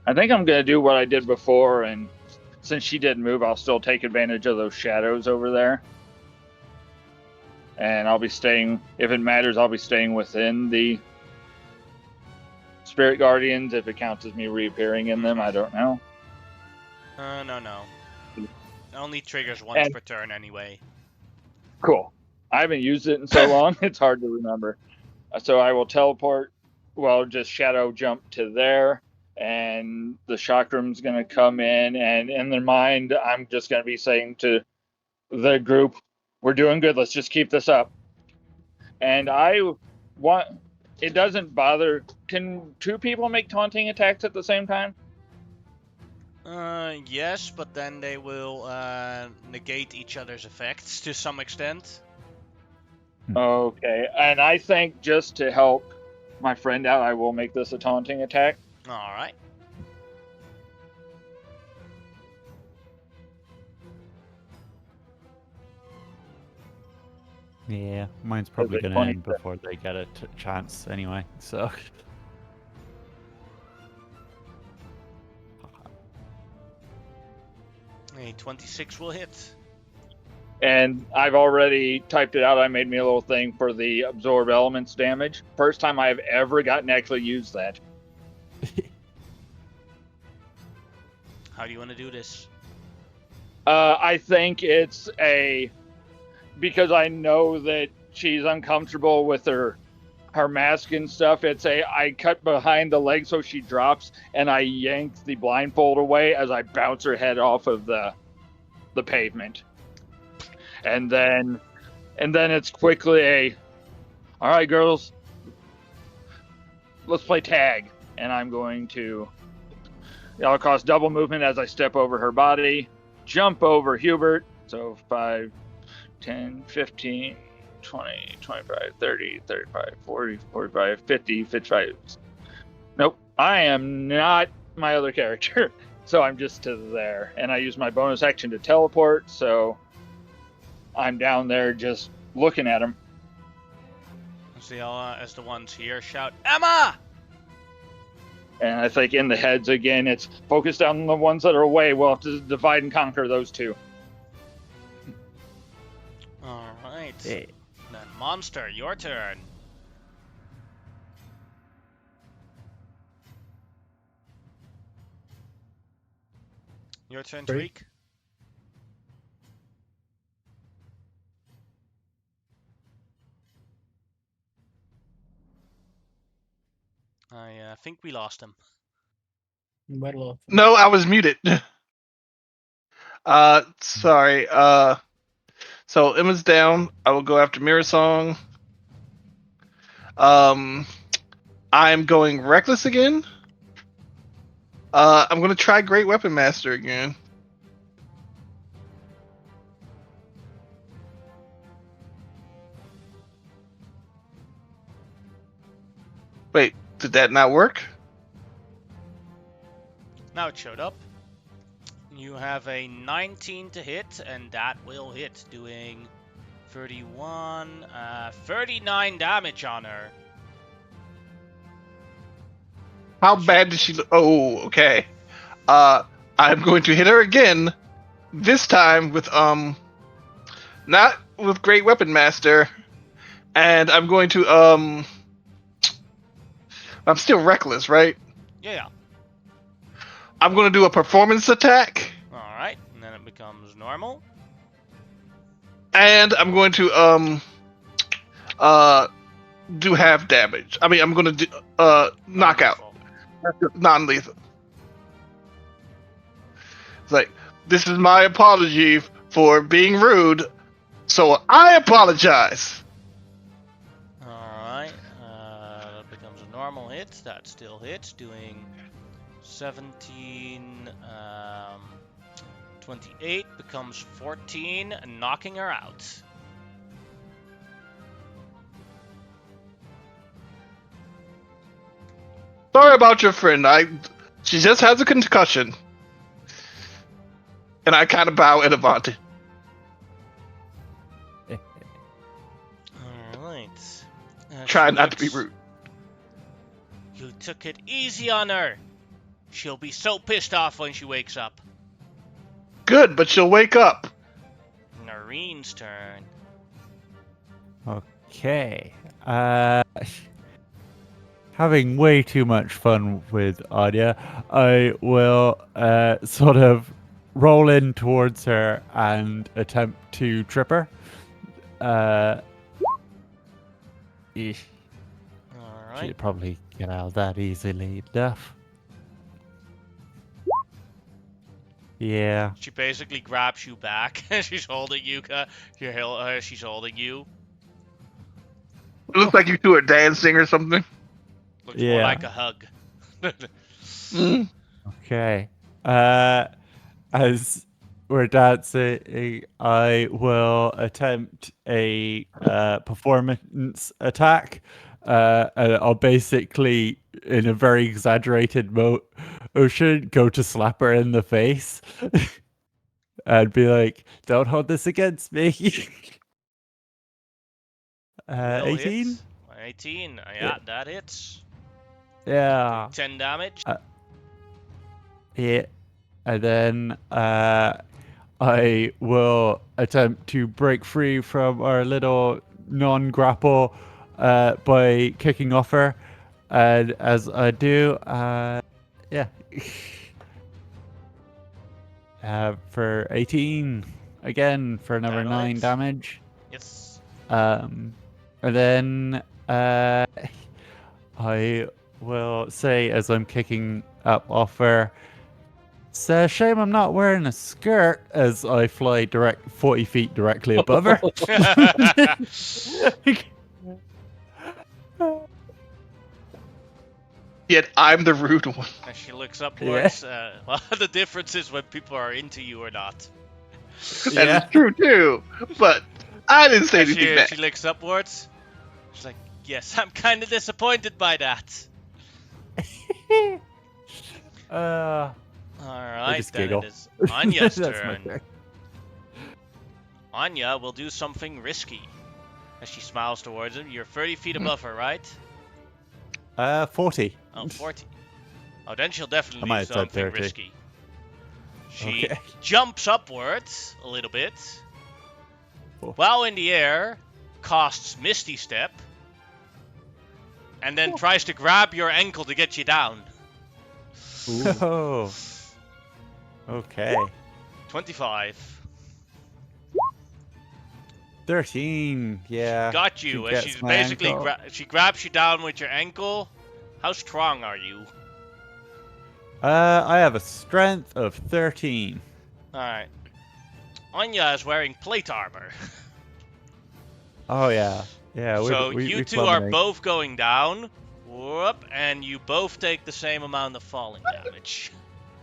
S5: I think I'm going to do what I did before, and since she didn't move, I'll still take advantage of those shadows over there. And I'll be staying, if it matters, I'll be staying within the Spirit Guardians. If it counts as me reappearing in them, I don't know.
S2: no. It only triggers once per turn anyway.
S5: Cool. I haven't used it in so long, it's hard to remember. So I will teleport, well, just shadow jump to there, and the chakram's going to come in, and in their mind, I'm just going to be saying to the group, we're doing good, let's just keep this up. And it doesn't bother, can 2 people make taunting attacks at the same time?
S2: Yes, but then they will negate each other's effects to some extent.
S5: Okay, and I think just to help my friend out, I will make this a taunting attack.
S2: Alright.
S3: Yeah, mine's probably
S5: it
S3: going to
S5: 20?
S3: end before they get a chance anyway, so.
S2: A 26 will hit.
S5: And I've already typed it out. I made me a little thing for the absorb elements damage. First time I've ever gotten to actually use that.
S2: How do you want to do this?
S5: I think it's because I know that she's uncomfortable with her mask and stuff. I cut behind the leg so she drops, and I yank the blindfold away as I bounce her head off of the pavement. And then it's quickly all right, girls, let's play tag. And I'm going to, I'll cost double movement as I step over her body, jump over Hubert. So 5, 10, 15, 20, 25, 30, 35, 40, 45, 50, 55. Nope, I am not my other character. So I'm just to there. And I use my bonus action to teleport, so I'm down there just looking at him.
S2: See, as the ones here shout, Emma!
S5: And I think in the heads again, it's focused on the ones that are away. We'll have to divide and conquer those two.
S2: Alright.
S3: Hey.
S2: Then Monster, your turn. Your turn,
S1: Three.
S2: Tariq. I think we lost him.
S1: Well,
S4: No, I was muted. Sorry. So Emma's down. I will go after Mirror Song. I'm going Reckless again. I'm gonna try Great Weapon Master again. Wait, did that not work?
S2: Now it showed up. You have a 19 to hit, and that will hit, doing 31, 39 damage on her.
S4: How bad did she look? Oh, okay. I'm going to hit her again. This time with not with Great Weapon Master, and I'm going to I'm still reckless, right?
S2: Yeah.
S4: I'm going to do a performance attack,
S2: Alright, and then it becomes normal.
S4: and I'm going to do half damage. I mean, I'm going to do knockout,
S2: Wonderful.
S4: non-lethal. It's like, this is my apology for being rude, so I apologize.
S2: Alright, that becomes a normal hit. That still hits, doing 17, 28 becomes 14, knocking her out.
S4: Sorry about your friend. She just has a concussion. And I kind of bow at Avante.
S2: Alright.
S4: Try not to be rude.
S2: You took it easy on her. She'll be so pissed off when she wakes up.
S4: Good, but she'll wake up.
S2: Noreen's turn.
S3: Okay. Having way too much fun with Anya, I will sort of roll in towards her and attempt to trip her. Eesh.
S2: Alright.
S3: She'd probably get out that easily enough. Yeah.
S2: She basically grabs you back. She's holding you. She's holding you.
S4: It looks like you two are dancing or something.
S2: Looks more
S3: Yeah.
S2: like a hug.
S4: Mm.
S3: Okay. As we're dancing, I will attempt a performance attack. And I'll basically, in a very exaggerated motion, go to slap her in the face. And be like, don't hold this against me.
S2: Will
S3: 18?
S2: hit. 18. Yeah, that hits.
S3: Yeah.
S2: 10 damage.
S3: Yeah. And then I will attempt to break free from our little non-grapple by kicking off her. And as I do, yeah. For 18 again for another
S2: That'll
S3: 9
S2: hit.
S3: damage.
S2: Yes.
S3: And then I will say as I'm kicking up off her, it's a shame I'm not wearing a skirt as I fly 40 feet directly above her.
S4: Yet I'm the rude one.
S2: As she looks upwards, well, the difference is when people are into you or not.
S4: That is true too. But I didn't say
S2: As
S4: anything bad.
S2: she looks upwards, she's like, yes, I'm kind of disappointed by that. Alright,
S3: just
S2: then
S3: giggle.
S2: it is Anya's
S3: That's my
S2: turn.
S3: turn.
S2: Anya will do something risky. As she smiles towards him, you're 30 feet above her, right?
S3: 40.
S2: Oh, 40. Oh, then she'll definitely
S3: might
S2: do
S3: have said
S2: something
S3: 30.
S2: risky. She
S3: Okay.
S2: jumps upwards a little bit.
S3: Oh.
S2: While in the air, casts Misty Step. And then tries to grab your ankle to get you down.
S3: Oh. Okay.
S2: 25.
S3: 13. Yeah.
S2: Got you.
S3: She
S2: As
S3: gets
S2: she's
S3: my
S2: basically
S3: ankle.
S2: she grabs you down with your ankle. How strong are you?
S3: I have a strength of 13.
S2: Alright. Anya is wearing plate armor.
S3: Oh yeah. Yeah.
S2: So
S3: we
S2: you two are
S3: plummeting.
S2: both going down. Whoop, and you both take the same amount of falling damage.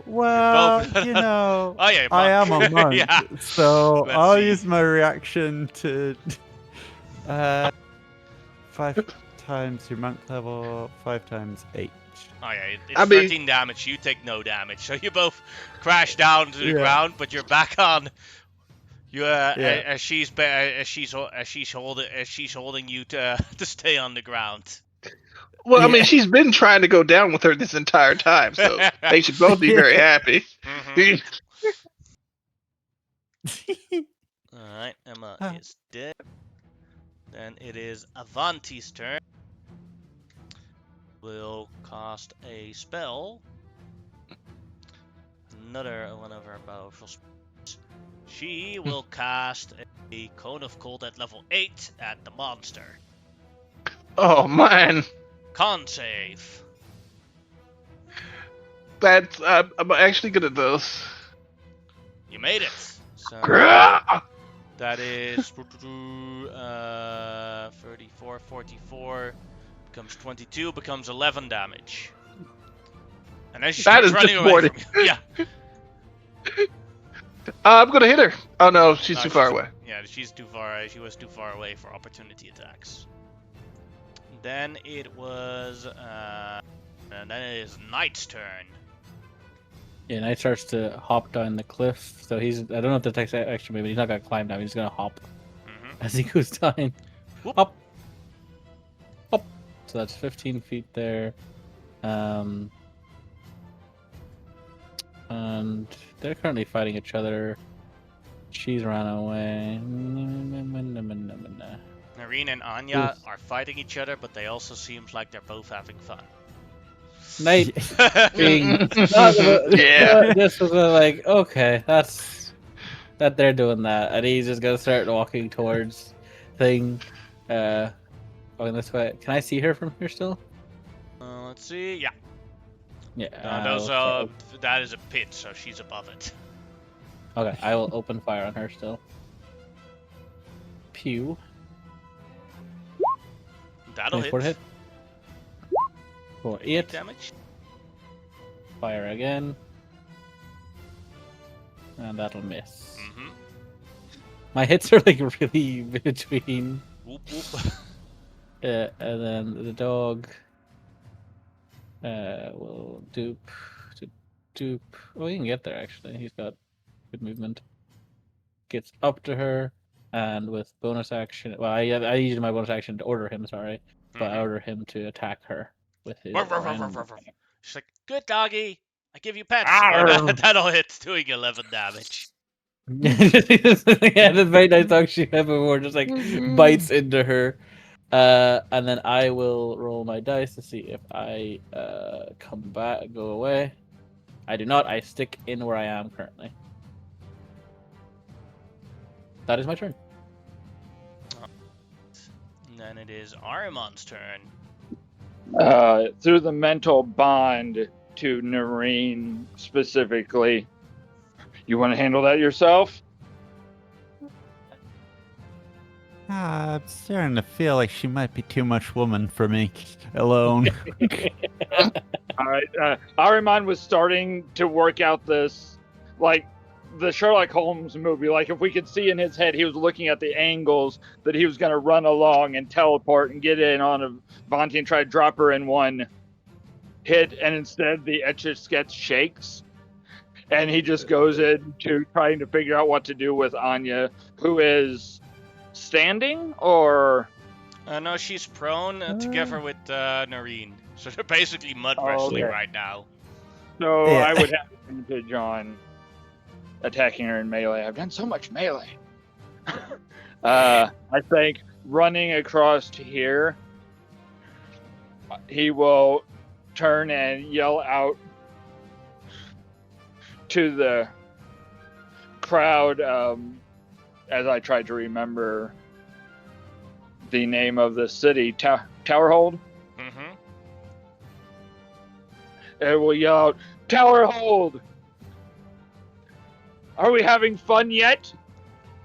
S3: Well,
S2: both-
S3: you know,
S2: Oh yeah,
S3: I am a
S2: monk.
S3: monk,
S2: Yeah.
S3: so
S2: Let's
S3: I'll
S2: see.
S3: use my reaction to 5 times your monk level, 5 times 8.
S2: Oh yeah, it's
S4: I mean-
S2: 13 damage. You take no damage, so you both crash down to the
S3: Yeah.
S2: ground, but you're back on. You
S3: Yeah.
S2: as she's holding you to to stay on the ground.
S4: Well, I mean,
S3: Yeah.
S4: she's been trying to go down with her this entire time, so they should both be very happy.
S2: Mhm. Alright, Emma is dead. Then it is Avanti's turn. Will cast a spell. Another one of her powerful spells. She will cast a Cone of Cold at level 8 at the monster.
S4: Oh man,
S2: Con save.
S4: that's I'm actually good at those.
S2: You made it. So
S4: Grah!
S2: that is 34, 44, becomes 22, becomes 11 damage. And as she
S4: That
S2: starts
S4: is
S2: running away
S4: disappointing.
S2: from you, yeah.
S4: I'm gonna hit her. Oh no, she's
S2: No,
S4: too far away.
S2: Yeah, she's too far. She was too far away for opportunity attacks. Then it was, and then it is Knight's turn.
S1: Yeah, Knight starts to hop down the cliff. So he's, I don't know if that takes extra move, but he's not gonna climb down. He's just gonna hop
S2: Mm-hmm.
S1: as he goes down.
S2: Whoop.
S1: Hop, hop. So that's 15 feet there. And they're currently fighting each other. She's ran away.
S2: Nareen and Anya are fighting each other, but they also seem like they're both having fun.
S1: Knight being
S4: Yeah.
S1: this was like, okay, that's that they're doing that, and he's just gonna start walking towards thing, going this way. Can I see her from here still?
S2: Let's see. Yeah.
S1: Yeah.
S2: Those that is a pit, so she's above it.
S1: Okay, I will open fire on her still. Pew.
S2: That'll
S1: 24
S2: hit.
S1: hit. For 8
S2: damage.
S1: Fire again. And that'll miss.
S2: Mm-hmm.
S1: My hits are like really between.
S2: Whoop whoop.
S1: And then the dog will dupe. Oh, he can get there actually. He's got good movement. Gets up to her, and with bonus action. Well, I used my bonus action to order him. Sorry, but I order him to attack her with his.
S2: She's like, "Good doggy, I give you pets."
S1: Arr.
S2: That'll hit, doing 11 damage.
S1: Yeah, that's very nice dog she had before, just like bites into her. And then I will roll my dice to see if I come back, go away. I do not. I stick in where I am currently. That is my turn.
S2: And then it is Arimon's turn.
S5: Through the mental bond to Noreen specifically, you want to handle that yourself?
S3: I'm starting to feel like she might be too much woman for me alone.
S5: All right. Ahriman was starting to work out this, like the Sherlock Holmes movie. Like if we could see in his head, he was looking at the angles that he was going to run along and teleport and get in on Avanti and try to drop her in one hit, and instead the Etch-a-Sketch shakes, and he just goes into trying to figure out what to do with Anya, who is standing or.
S2: No, she's prone together with Noreen. So they're basically mud wrestling
S5: okay.
S2: right now.
S5: So
S3: Yeah.
S5: I would have advantage on attacking her in melee. I've done so much melee. I think running across to here, he will turn and yell out to the crowd as I tried to remember the name of the city, Towerhold.
S2: Mm-hmm.
S5: It will yell out, Towerhold! Are we having fun yet?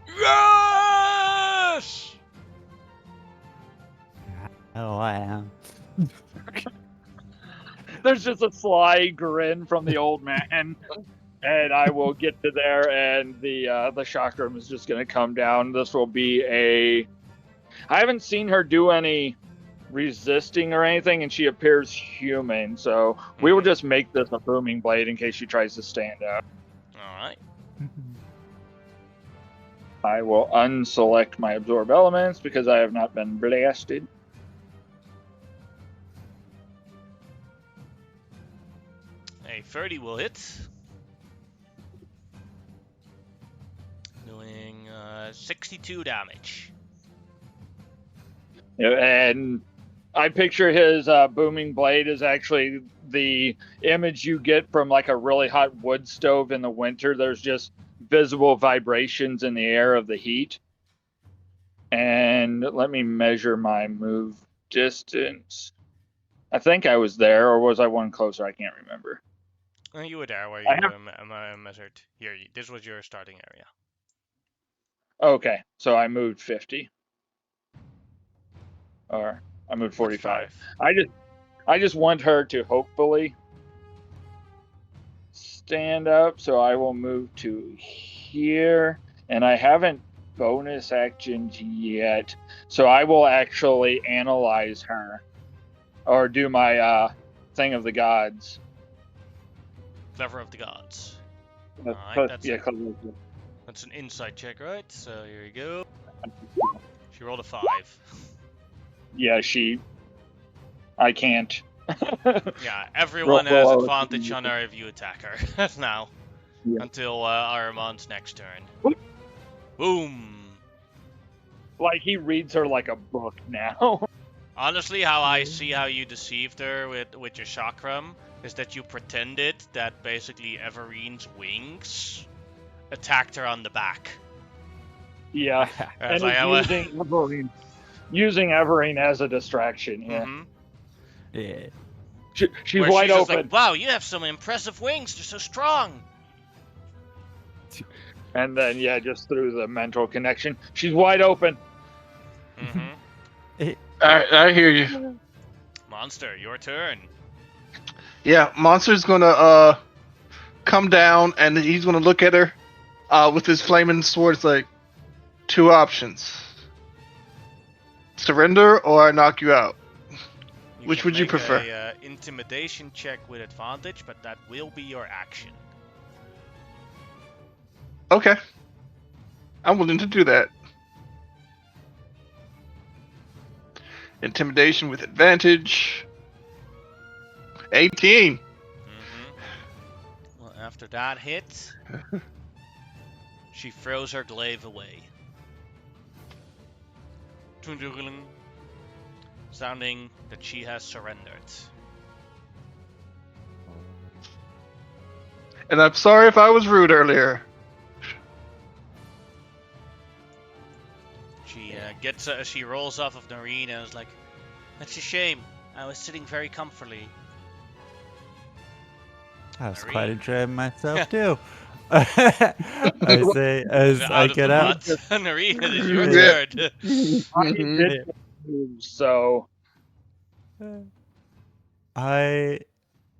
S2: Yes!
S3: Oh, I am.
S5: There's just a sly grin from the old man. And I will get to there, and the chakram is just going to come down. This will be a. I haven't seen her do any resisting or anything, and she appears human. So we will just make this a booming blade in case she tries to stand up.
S2: All right.
S5: I will unselect my absorb elements because I have not been blasted.
S2: A 30 will hit. Doing 62 damage.
S5: And I picture his booming blade is actually the image you get from like a really hot wood stove in the winter. There's just visible vibrations in the air of the heat. And let me measure my move distance. I think I was there, or was I one closer? I can't remember.
S2: You were there where
S5: I
S2: you measured. Here, this was your starting area.
S5: Okay, so I moved 50. Or I moved 45.
S2: 45.
S5: I just want her to hopefully stand up, so I will move to here, and I haven't bonus actioned yet, so I will actually analyze her or do my thing of the gods.
S2: Clever of the gods.
S5: That's,
S2: Alright, that's,
S5: yeah,
S2: that's an insight check, right? So here we go. She rolled a 5.
S5: yeah, I can't.
S2: Yeah, everyone
S5: Roll
S2: has
S5: out.
S2: advantage on her if you attack her now.
S5: Yeah.
S2: Until Ahriman's next turn. Boom!
S5: Like, he reads her like a book now.
S2: Honestly, how I see how you deceived her with your chakram is that you pretended that basically Everine's wings attacked her on the back.
S5: Yeah,
S2: As
S5: and
S2: I
S5: it's using Everine as a distraction. Yeah,
S2: Mm-hmm.
S3: Yeah.
S5: she's
S2: Where
S5: wide
S2: she's just
S5: open.
S2: like, wow, you have some impressive wings. They're so strong.
S5: And then, yeah, just through the mental connection, she's wide open.
S2: Mm-hmm.
S4: I hear you.
S2: Monster, your turn.
S4: Yeah, Monster's gonna come down and he's gonna look at her with his flaming sword. It's like 2 options: surrender or I knock you out. Which
S2: can
S4: would you
S2: make
S4: prefer?
S2: A intimidation check with advantage, but that will be your action.
S4: Okay, I'm willing to do that. Intimidation with advantage. 18.
S2: Well, after that hit, She throws her glaive away. Sounding that she has surrendered.
S4: And I'm sorry if I was rude earlier.
S2: She rolls off of Noreen and is like, "That's a shame. I was sitting very comfortably."
S3: I was quite
S2: Noreen.
S3: enjoying myself too. I say as I
S2: Out of
S3: get
S2: the
S3: up.
S2: butt. Noreen, it is your
S4: Yeah.
S2: turn.
S5: I did move, so
S3: I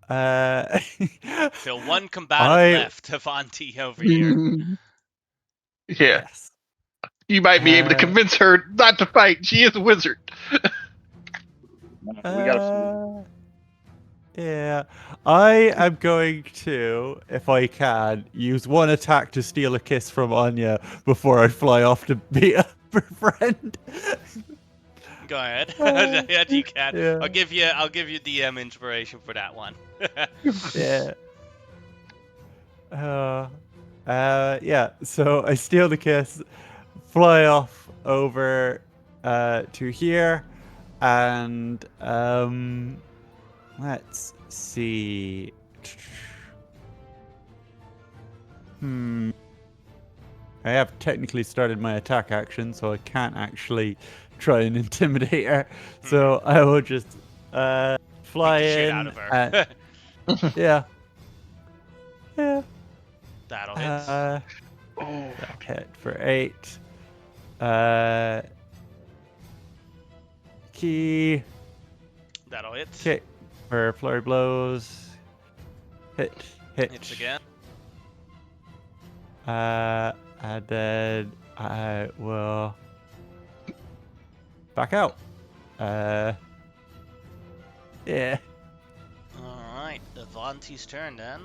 S2: Still one combatant left, Avanti over here.
S4: Yeah.
S3: Yes.
S4: You might be able to convince her not to fight. She is a wizard.
S5: we got.
S3: Yeah, I am going to, if I can, use one attack to steal a kiss from Anya before I fly off to meet up her friend.
S2: Go ahead. Yeah, you can.
S3: Yeah.
S2: I'll give you DM inspiration for that one.
S3: Yeah. Yeah. So I steal the kiss, fly off over to here, and let's see. I have technically started my attack action, so I can't actually try and intimidate her. So I will just fly
S2: Beat the shit
S3: in.
S2: out of her.
S3: Yeah. Yeah.
S2: That'll hit.
S3: That
S4: Oh,
S3: hit for 8. Key.
S2: That'll hit.
S3: Kick for flurry blows. Hit.
S2: Hits again.
S3: And then I will back out. Yeah.
S2: Alright, Avanti's turn then.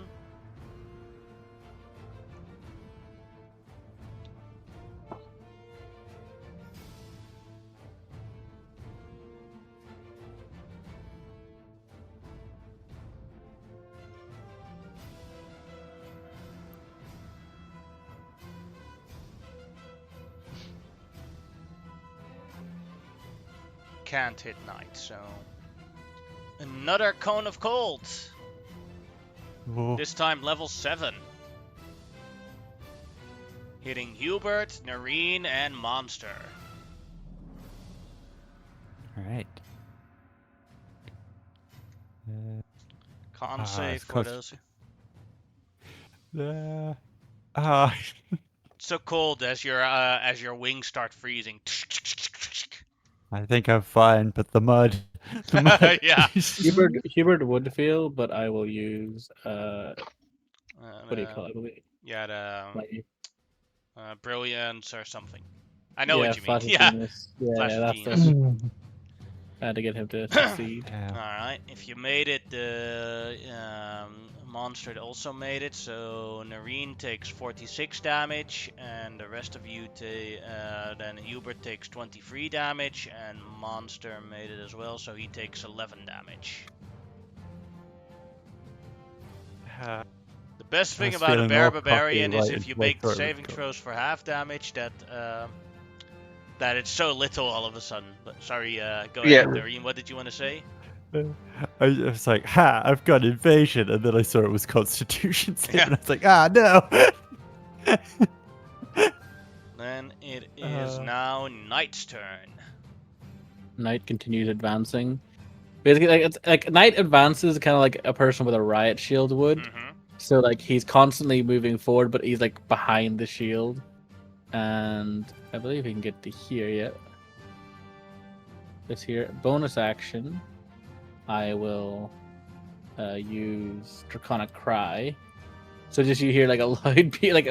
S2: Can't hit Knight, so another cone of cold.
S3: Oh.
S2: This time level 7. Hitting Hubert, Noreen, and Monster.
S3: All right.
S2: Con save
S3: it's
S2: for
S3: close.
S2: those.
S3: It's
S2: So cold as your wings start freezing.
S3: I think I'm fine, but the mud. The mud.
S2: Yeah.
S1: Hubert would feel, but I will use what do you call it? I believe.
S2: Yeah,
S1: Like,
S2: brilliance or something. I know
S1: yeah,
S2: what you mean.
S1: Flash of
S2: Yeah.
S1: Genius. Yeah,
S2: Flash
S1: yeah,
S2: of
S1: that's
S2: Genius.
S1: the. I had to get him to succeed.
S3: Yeah.
S2: Alright, if you made it, the monster also made it, so Noreen takes 46 damage, and the rest of you then Hubert takes 23 damage, and Monster made it as well, so he takes 11 damage. The best thing about a bear barbarian is if you make the saving throws for half damage, that it's so little all of a sudden. But sorry, go ahead, Noreen. What did you want to say?
S3: I was like, ha, I've got invasion. And then I saw it was Constitution save,
S2: Yeah.
S3: and I was like, no.
S2: Then it is now Knight's turn.
S1: Knight continues advancing. Basically, like it's like Knight advances kind of like a person with a riot shield would.
S2: Mm-hmm.
S1: So like he's constantly moving forward, but he's like behind the shield. And I believe he can get to here yet. This here bonus action. I will use Draconic Cry. So just you hear like a loud beat, like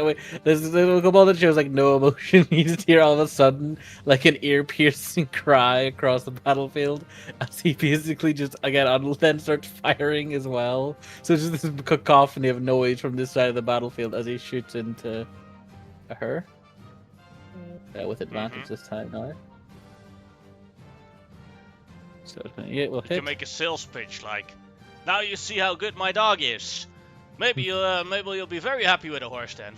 S1: there's a couple that shows like no emotion. You just hear all of a sudden like an ear-piercing cry across the battlefield as he basically just again then starts firing as well. So it's just this cacophony of noise from this side of the battlefield as he shoots into her with advantage this time now. So 28 will
S2: You
S1: hit.
S2: can make a sales pitch like, "Now you see how good my dog is. Maybe you'll be very happy with a horse then.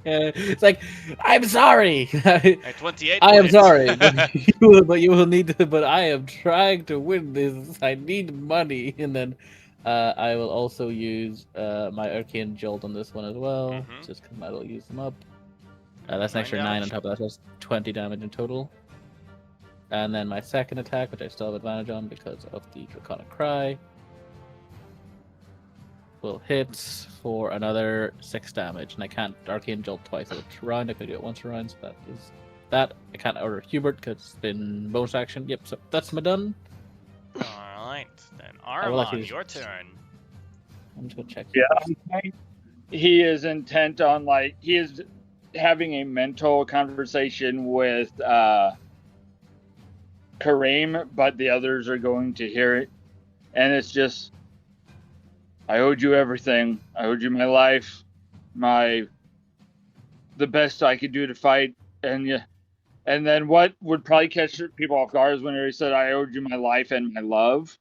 S1: It's like, I'm sorry.
S2: At 28
S1: I am
S2: points.
S1: sorry, but you will need to. But I am trying to win this. I need money, and then I will also use my Arcane Jolt on this one as well,
S2: Mhm.
S1: just because that'll use them up. That's an
S2: 9
S1: extra 9 on
S2: damage.
S1: top of that, so that's 20 damage in total. And then my second attack, which I still have advantage on because of the Draconic Cry, will hit for another 6 damage. And I can't Arcane Jolt twice a round. I could do it once a round, so that is that. I can't order Hubert because it's been bonus action. Yep, so that's my done.
S2: Alright, then
S1: will actually
S2: Armand,
S1: just-
S2: your turn.
S1: I'm just gonna check.
S5: Yeah, I think he is intent on he is having a mental conversation with Kareem, but the others are going to hear it, and it's just, I owed you everything. I owed you my life, the best I could do to fight, and then what would probably catch people off guard is when he said, "I owed you my life and my love,"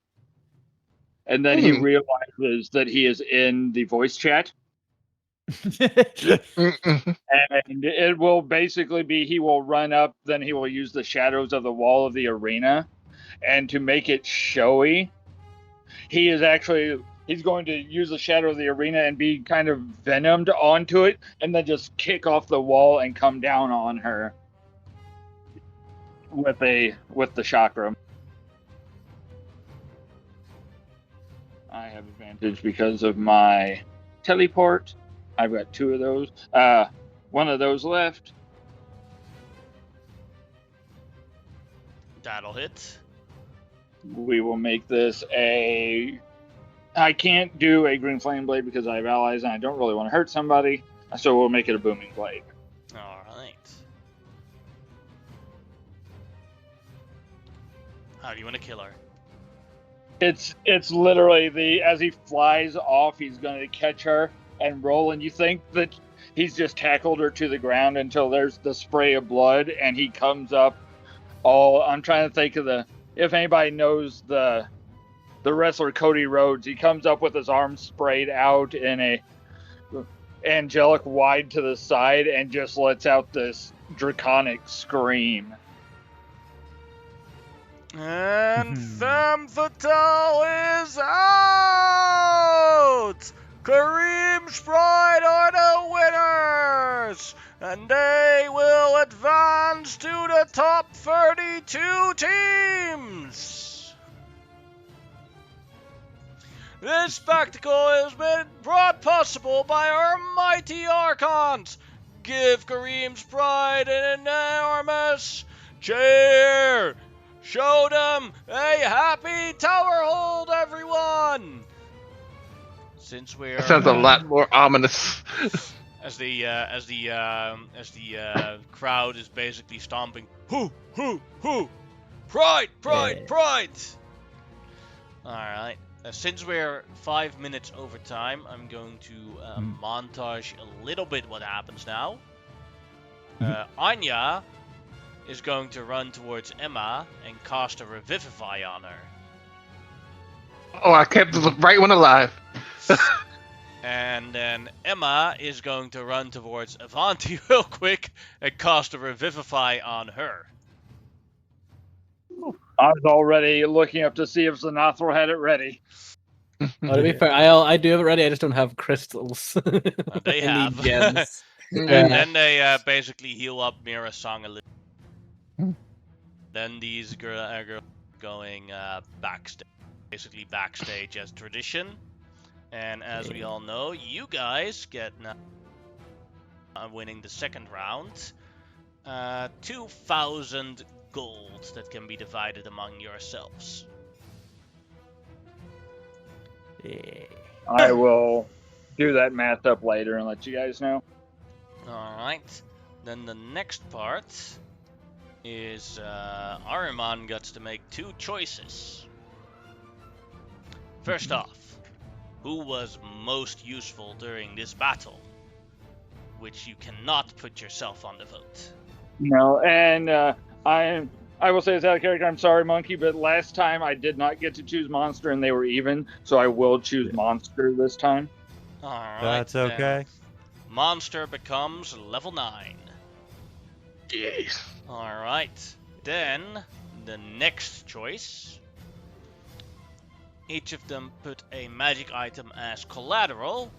S5: and then he realizes that he is in the voice chat.
S4: Mm-mm.
S5: And it will basically be he will run up, then he will use the shadows of the wall of the arena. And to make it showy, he's going to use the shadow of the arena and be kind of venomed onto it, and then just kick off the wall and come down on her with the chakra. I have advantage because of my teleport. I've got 2 of those. One of those left.
S2: That'll hit.
S5: We will make this I can't do a green flame blade because I have allies and I don't really want to hurt somebody, so we'll make it a booming blade.
S2: Alright. How do you want to kill her?
S5: It's literally as he flies off, he's going to catch her and roll, and you think that he's just tackled her to the ground until there's the spray of blood, and he comes up I'm trying to think of if anybody knows the wrestler Cody Rhodes, he comes up with his arms sprayed out in a angelic wide to the side and just lets out this draconic scream.
S2: And Femme Fatale is out! Kareem's Pride are the winners! And they will advance to the top 32 teams! This spectacle has been brought possible by our mighty Archons! Give Kareem's Pride an enormous cheer! Show them a happy tower hold, everyone! Since we're
S4: That sounds a lot more ominous.
S2: as the crowd is basically stomping, hoo, pride,
S1: Yeah.
S2: pride. All right. Since we're 5 minutes over time, I'm going to montage a little bit what happens now. Anya is going to run towards Emma and cast a Revivify on her.
S4: Oh, I kept the right one alive.
S2: And then Emma is going to run towards Avanti real quick and cast a Revivify on her.
S5: I was already looking up to see if Xanathral had it ready.
S1: Oh, to be fair, I do have it ready. I just don't have crystals.
S2: They
S1: I
S2: have.
S1: need gems.
S2: And
S1: Yeah.
S2: then they basically heal up Mira Song a little. Then these girls going backstage, basically backstage as tradition. And as we all know, you guys get now winning the second round, 2,000 gold that can be divided among yourselves.
S1: Yeah.
S5: I will do that math up later and let you guys know.
S2: Alright, then the next part is Ahriman gets to make 2 choices. First off, who was most useful during this battle? Which you cannot put yourself on the vote.
S5: No, and I will say as out of character, I'm sorry, Monkey, but last time I did not get to choose monster and they were even, so I will choose monster this time.
S2: Alright.
S3: That's
S2: then
S3: okay.
S2: Monster becomes level 9.
S4: Yes.
S2: Alright. Then, the next choice. Each of them put a magic item as collateral.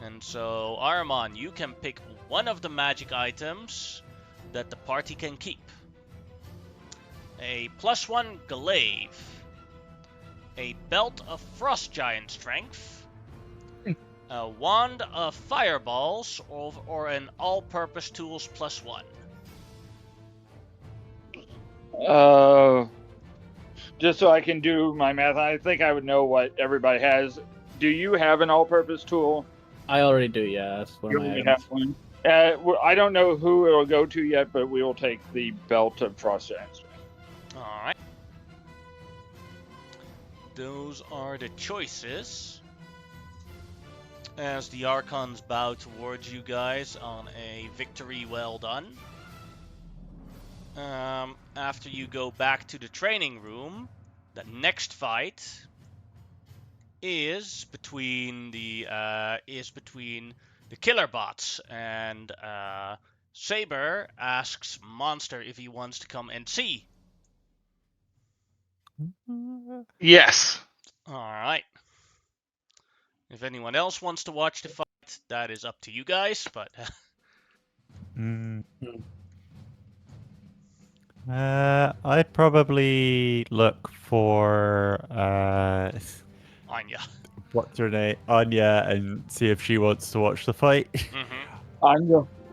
S2: And so, Armon, you can pick one of the magic items that the party can keep. A +1 glaive. A belt of frost giant strength. A wand of fireballs, or an all-purpose tools +1.
S5: Just so I can do my math, I think I would know what everybody has. Do you have an all-purpose tool?
S1: I already do, yeah. That's one
S5: You
S1: of my
S5: already
S1: items.
S5: have one. I don't know who it'll go to yet, but we will take the belt of frost giant strength.
S2: Alright. Those are the choices. As the Archons bow towards you guys on a victory well done. After you go back to the training room, the next fight is between the killer bots, and Saber asks Monster if he wants to come and see.
S4: Yes.
S2: All right. If anyone else wants to watch the fight, that is up to you guys. But
S3: I'd probably look for
S2: Anya.
S3: what's her name, Anya, and see if she wants to watch the fight.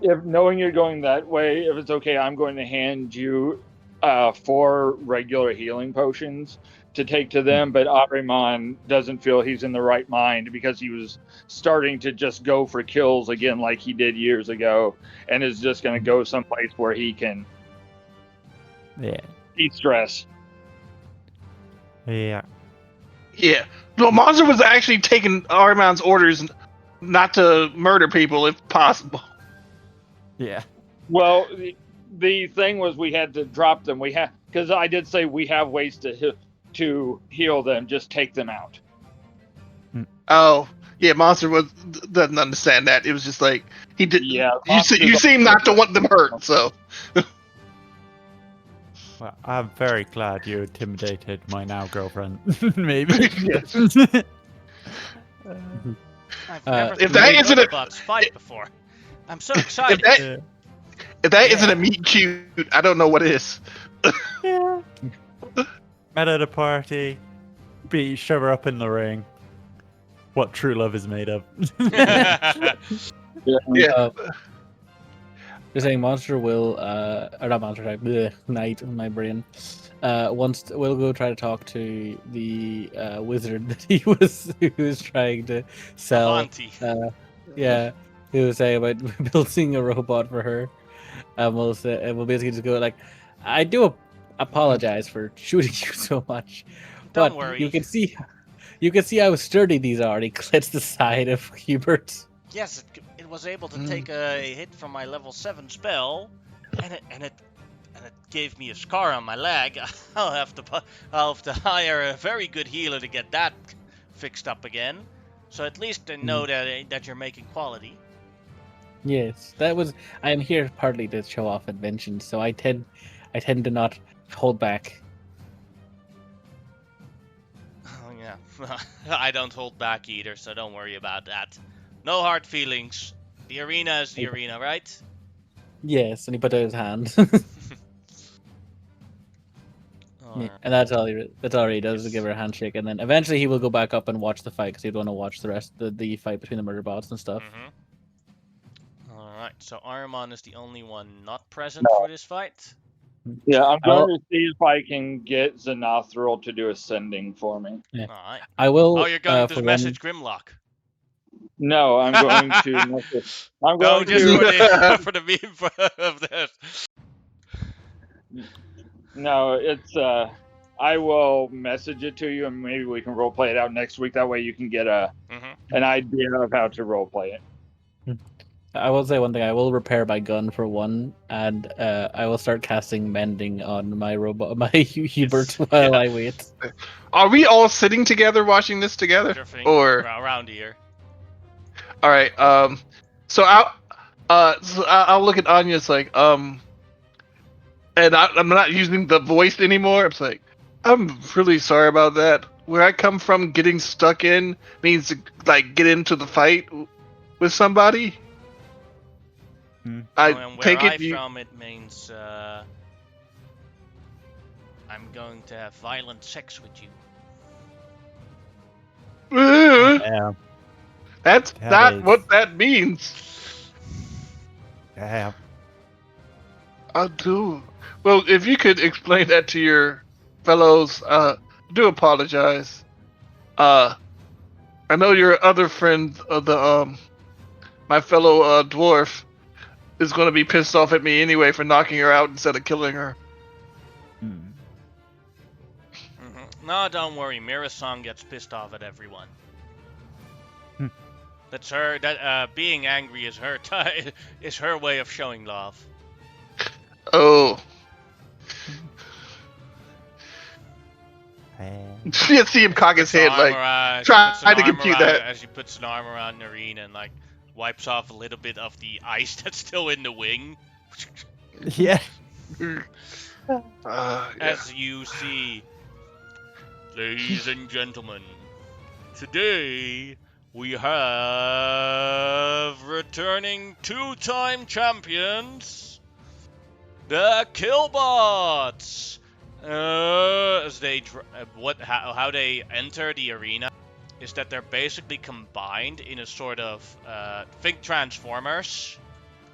S5: If knowing you're going that way, if it's okay, I'm going to hand you 4 regular healing potions to take to them. But Ahriman doesn't feel he's in the right mind because he was starting to just go for kills again like he did years ago, and is just going to go someplace where he can
S3: Yeah.
S5: de-stress.
S3: Yeah.
S4: Yeah. Well, Monster was actually taking Arman's orders not to murder people if possible.
S3: Yeah.
S5: Well, the thing was we had to drop them. We have, because I did say we have ways to heal them. Just take them out.
S4: Oh, yeah. Monster doesn't understand that. It was just like he did.
S5: Yeah,
S4: You seem not to want them hurt. So
S3: Well, I'm very glad you intimidated my now girlfriend. Maybe.
S4: Yes.
S2: I've never
S4: if that isn't a
S2: bots fight before. I'm so excited.
S4: if that isn't a meet cute, I don't know what is.
S3: Yeah. Met at a party, beat each other up in the ring. What true love is made of.
S4: Yeah.
S1: You're saying Monster will, or not Monster, type, Knight in my brain. We'll go try to talk to the wizard that he was trying to sell.
S2: Avanti.
S1: Yeah, he was saying about building a robot for her. We'll basically just go like, I do apologize for shooting you so much,
S2: Don't
S1: but
S2: worry.
S1: you can see how sturdy these are. And he clicks the side of Hubert.
S2: Yes, it was able to take a hit from my level 7 spell, and it gave me a scar on my leg. I'll have to hire a very good healer to get that fixed up again. So at least I know that you're making quality.
S1: Yes, I am here partly to show off inventions, so I tend to not hold back.
S2: Oh yeah, I don't hold back either, so don't worry about that. No hard feelings. The arena is the arena, right?
S1: Yes, and he put out his hand. Yeah, and that's all he does is give her a handshake, and then eventually he will go back up and watch the fight because he'd want to watch the rest of the fight between the murder bots and stuff.
S2: Alright, so Ahriman is the only one not present for this fight.
S5: Yeah, I'm going to see if I can get Xanathril to do ascending for me.
S1: Yeah.
S2: Alright.
S1: I will.
S2: Oh, you're going to message Grimlock.
S5: No, I'm going to. I'm going
S2: to for the meme of this.
S5: No, it's I will message it to you, and maybe we can role play it out next week. That way, you can get an idea of how to role play it.
S1: I will say one thing. I will repair my gun for one, and I will start casting mending on my robot, my Hubert, while I wait.
S4: Are we all sitting together watching this together, or
S2: around here?
S4: All right. So I'll look at Anya. It's like and I'm not using the voice anymore. It's like I'm really sorry about that. Where I come from, getting stuck in means to like get into the fight with somebody.
S3: Hmm.
S4: I
S2: And where
S4: take
S2: I
S4: it you.
S2: from, it means I'm going to have violent sex with you.
S3: Yeah.
S4: That's
S3: That
S4: not
S3: is.
S4: what that means.
S3: Yeah.
S4: I do. Well, if you could explain that to your fellows, do apologize. I know your other friend, my fellow dwarf, is going to be pissed off at me anyway for knocking her out instead of killing her.
S3: Hmm.
S2: No, don't worry. Mira-san gets pissed off at everyone.
S3: Hmm.
S2: That's her. That being angry is her is her way of showing love.
S4: Oh, you see him cock his head like trying to compute that.
S2: As she puts an arm around Noreen and like wipes off a little bit of the ice that's still in the wing.
S3: Yeah.
S4: Yeah.
S2: As you see, ladies and gentlemen, today we have returning two-time champions, the Killbots. As they how they enter the arena is that they're basically combined in a sort of think Transformers.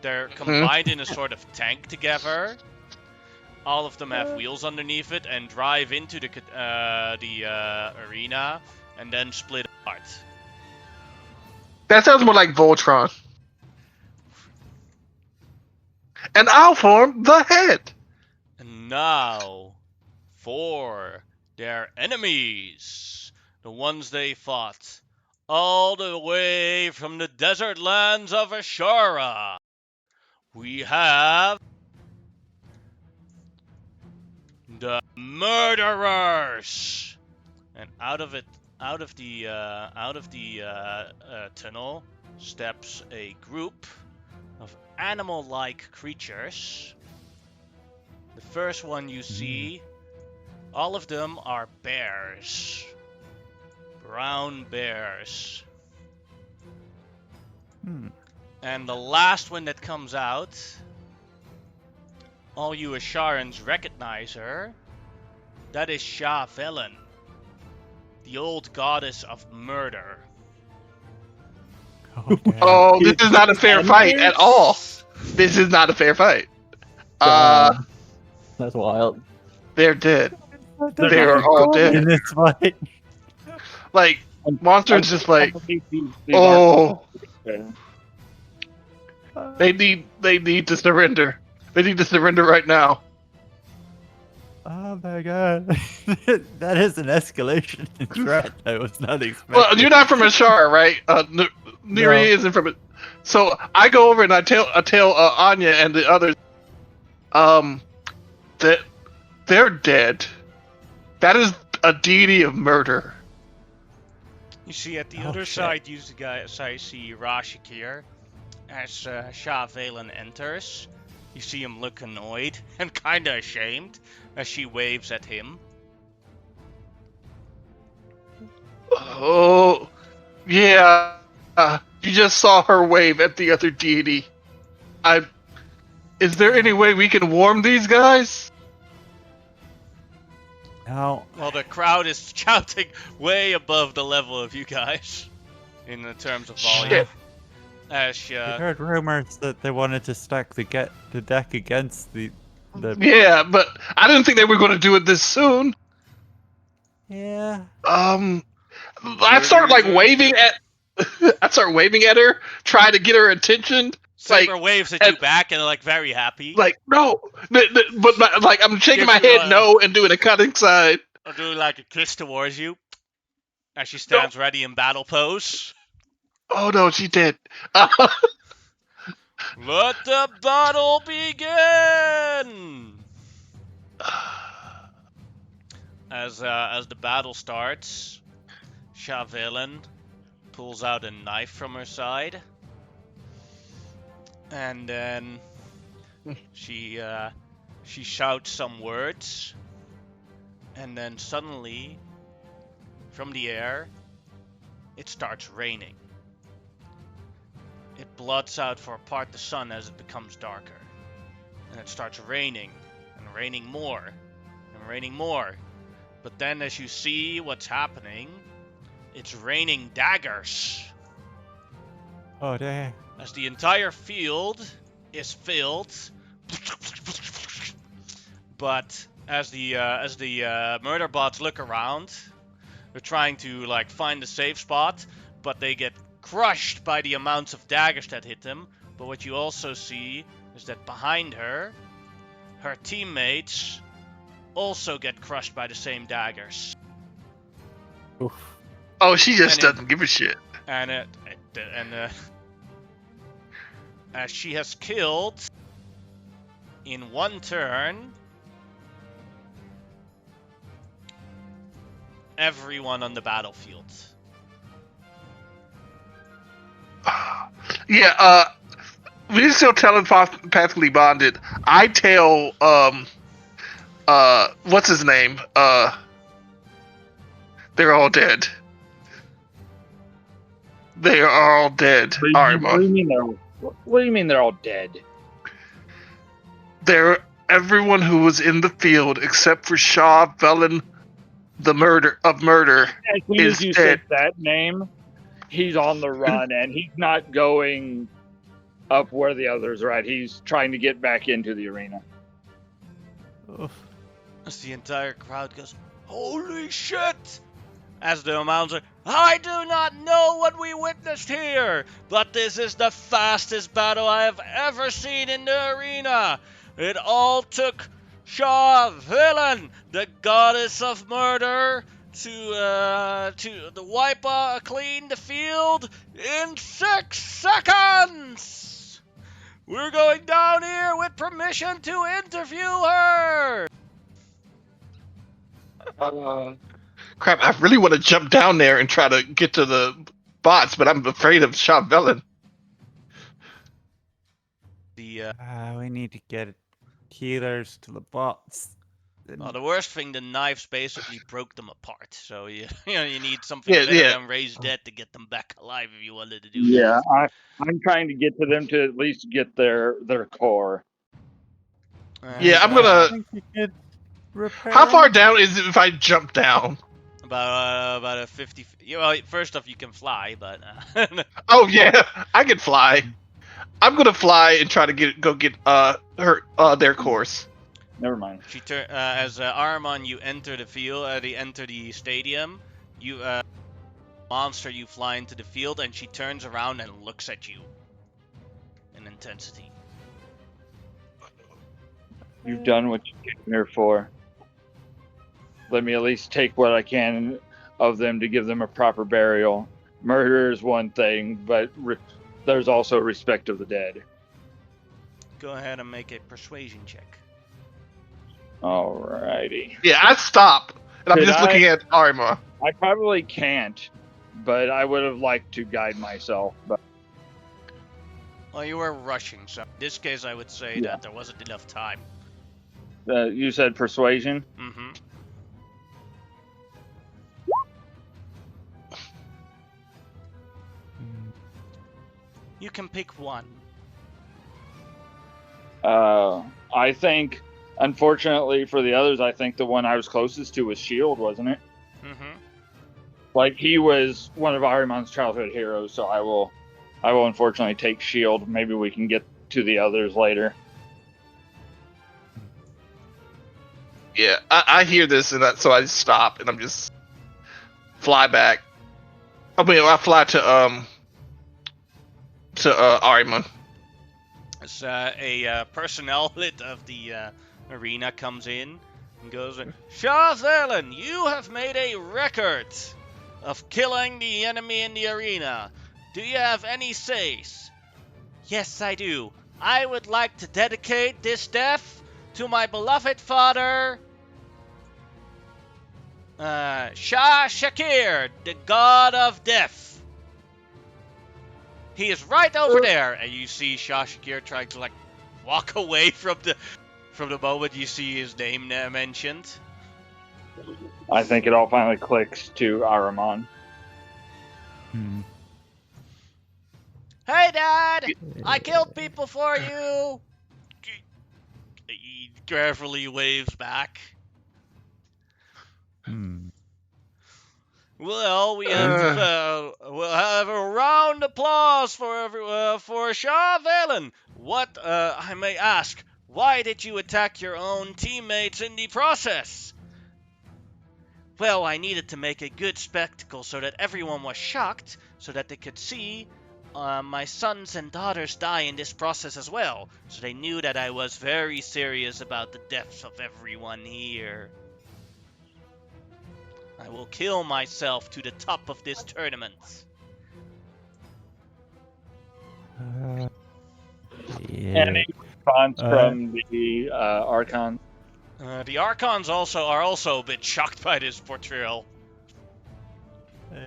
S2: They're combined in a sort of tank together. All of them have wheels underneath it and drive into the arena and then split apart.
S4: That sounds more like Voltron. And I'll form the head.
S2: And now, for their enemies, the ones they fought all the way from the desert lands of Asherah, we have the murderers. And out of the tunnel steps a group of animal-like creatures. The first one you see, all of them are bears. Brown bears.
S3: Hmm.
S2: And the last one that comes out, all you Asharans recognize her. That is Shah Velen, the old goddess of murder.
S3: Oh, damn.
S4: Oh, this is not a fair fight at all. This is not a fair fight.
S1: That's wild.
S4: They're dead.
S3: They're
S4: They are
S3: not
S4: all
S3: good
S4: dead.
S3: in this fight.
S4: Like monsters, just like
S5: These
S4: oh,
S5: aren't-
S4: they need to surrender. They need to surrender right now.
S3: Oh my god. That is an escalation in threat I was not expecting.
S4: Well, you're not from Ashara, right? Neri isn't from it. So I go over and I tell Anya and the others, that they're dead. That is a deity of murder.
S2: You see, at the
S3: Oh,
S2: other
S3: shit.
S2: side, you see Rashikir. As Shah Valen enters, you see him look annoyed and kinda ashamed as she waves at him.
S4: Oh, yeah. You just saw her wave at the other deity. Is there any way we can warm these guys?
S3: Now,
S2: Well, the crowd is shouting way above the level of you guys in the terms of volume.
S4: Shit.
S2: As
S3: I heard rumors that they wanted to stack the deck against the
S4: Yeah, but I didn't think they were going to do it this soon.
S3: Yeah.
S4: I start like waving at. I start waving at her, trying to get her attention.
S2: Saber waves at you back and like very happy.
S4: Like no, but like I'm shaking my
S2: Gives you
S4: head
S2: a-
S4: no and doing a cutting side.
S2: I'll do like a kiss towards you as she stands ready in battle pose.
S4: Oh no, she did.
S2: Let the battle begin! As the battle starts, Shah Valen pulls out a knife from her side, and then she shouts some words, and then suddenly, from the air, it starts raining. It blots out for part the sun as it becomes darker, and it starts raining, and raining more, and raining more. But then as you see what's happening, it's raining daggers.
S3: Oh, damn.
S2: As the entire field is filled, but as the murder bots look around, they're trying to like find a safe spot, but they get crushed by the amounts of daggers that hit them. But what you also see is that behind her, her teammates also get crushed by the same daggers.
S1: Oof.
S4: Oh, she just
S2: And
S4: doesn't give a shit.
S2: And as she has killed in one turn everyone on the battlefield.
S4: Yeah, we're still telepathically bonded. I tell what's his name? They're all dead. They are all dead.
S5: What do you mean they're all dead?
S4: They're everyone who was in the field except for Shaw Velen, the murder.
S5: As soon
S4: Is
S5: as you
S4: dead.
S5: said that name, he's on the run, and he's not going up where the others are at. He's trying to get back into the arena.
S3: Oof.
S2: As the entire crowd goes, "Holy shit!" As the Mouser, "I do not know what we witnessed here, but this is the fastest battle I have ever seen in the arena. It all took Shaw Villain, the goddess of murder, to wipe clean the field in 6 seconds. We're going down here with permission to interview her."
S4: Crap! I really want to jump down there and try to get to the bots, but I'm afraid of Shaw Velen.
S2: The
S3: We need to get healers to the bots.
S2: well, the worst thing, the knives basically broke them apart. So you need something
S4: Yeah,
S2: better
S4: yeah.
S2: than raised dead to get them back alive if you wanted to do
S5: Yeah,
S2: that.
S5: I'm trying to get to them to at least get their core.
S4: Yeah, I'm
S3: I
S4: gonna.
S3: think you could repair
S4: How far
S3: them.
S4: down is it if I jump down?
S2: About a 50. Well, first off, you can fly, but
S4: Oh yeah, I can fly. I'm gonna fly and try to get their course.
S5: Never mind.
S2: she as Ahriman, you enter the field. They enter the stadium. You monster, you fly into the field, and she turns around and looks at you in intensity.
S5: You've done what you came here for. Let me at least take what I can of them to give them a proper burial. Murder is one thing, but there's also respect of the dead.
S2: Go ahead and make a persuasion check.
S5: Alrighty.
S4: Yeah, I stop and I'm
S5: Did
S4: just looking at Arma.
S5: I probably can't, but I would have liked to guide myself. But
S2: Well, you were rushing, so in this case, I would say that there wasn't enough time.
S5: you said persuasion?
S2: Mm-hmm. You can pick one.
S5: I think, unfortunately for the others, I think the one I was closest to was Shield, wasn't it?
S2: Mm-hmm.
S5: Like, he was one of Ahriman's childhood heroes, so I will unfortunately take Shield. Maybe we can get to the others later.
S4: Yeah, I hear this and so I just stop and I'm just fly back. I mean, I fly to Ariman.
S2: As a personnel lit of the arena comes in and goes, "Shazelen, you have made a record of killing the enemy in the arena. Do you have any says?" "Yes, I do. I would like to dedicate this death to my beloved father, Shah Shakir, the god of death." He is right over there, and you see Shashikir trying to like walk away from the moment you see his name mentioned.
S5: I think it all finally clicks to Ahriman.
S3: Hmm.
S2: Hey, Dad! I killed people for you! He carefully waves back.
S3: Hmm.
S2: Well, we'll have a round of applause for Shah Valen. What, I may ask, why did you attack your own teammates in the process? Well, I needed to make a good spectacle so that everyone was shocked, so that they could see my sons and daughters die in this process as well, so they knew that I was very serious about the deaths of everyone here. I will kill myself to the top of this tournament.
S3: Yeah.
S5: Any response
S3: Uh,
S5: from the Archon?
S2: The Archons are also a bit shocked by this portrayal.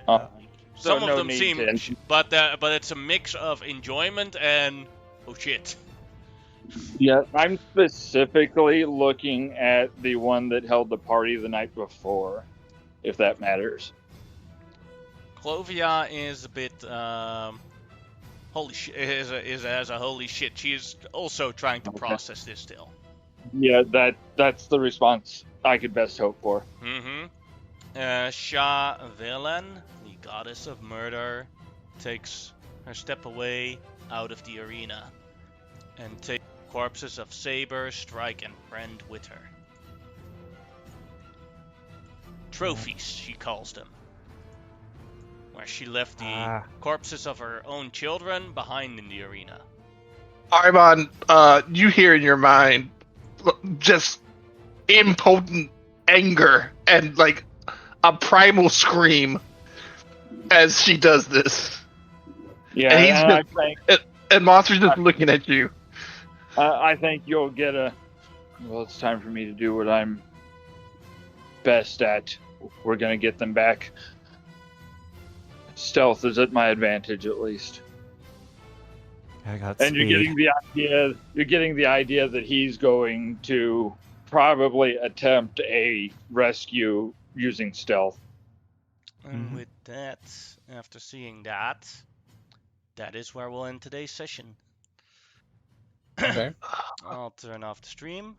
S5: So
S2: Some of
S5: no
S2: them
S5: need
S2: seem,
S5: to.
S2: but it's a mix of enjoyment and oh shit.
S5: Yeah, I'm specifically looking at the one that held the party the night before, if that matters.
S2: Clovia is a bit holy shit. Is as a holy shit. She is also trying to
S5: Okay.
S2: process this still.
S5: Yeah, that's the response I could best hope for.
S2: Shah Velen, the goddess of murder, takes her step away out of the arena and takes corpses of Saber, Strike, and Friend with her. Trophies, she calls them. Where she left the corpses of her own children behind in the arena.
S4: Ahriman, you hear in your mind just impotent anger and like a primal scream as she does this.
S5: Yeah,
S4: And he's
S5: and I
S4: just,
S5: think
S4: and Monster's just looking at you.
S5: I think you'll get a. Well, it's time for me to do what I'm best at. We're gonna get them back. Stealth is at my advantage, at least.
S3: I got
S5: And
S3: speed.
S5: you're getting the idea that he's going to probably attempt a rescue using stealth.
S2: And with that, after seeing that, that is where we'll end today's session.
S1: Okay.
S2: I'll turn off the stream.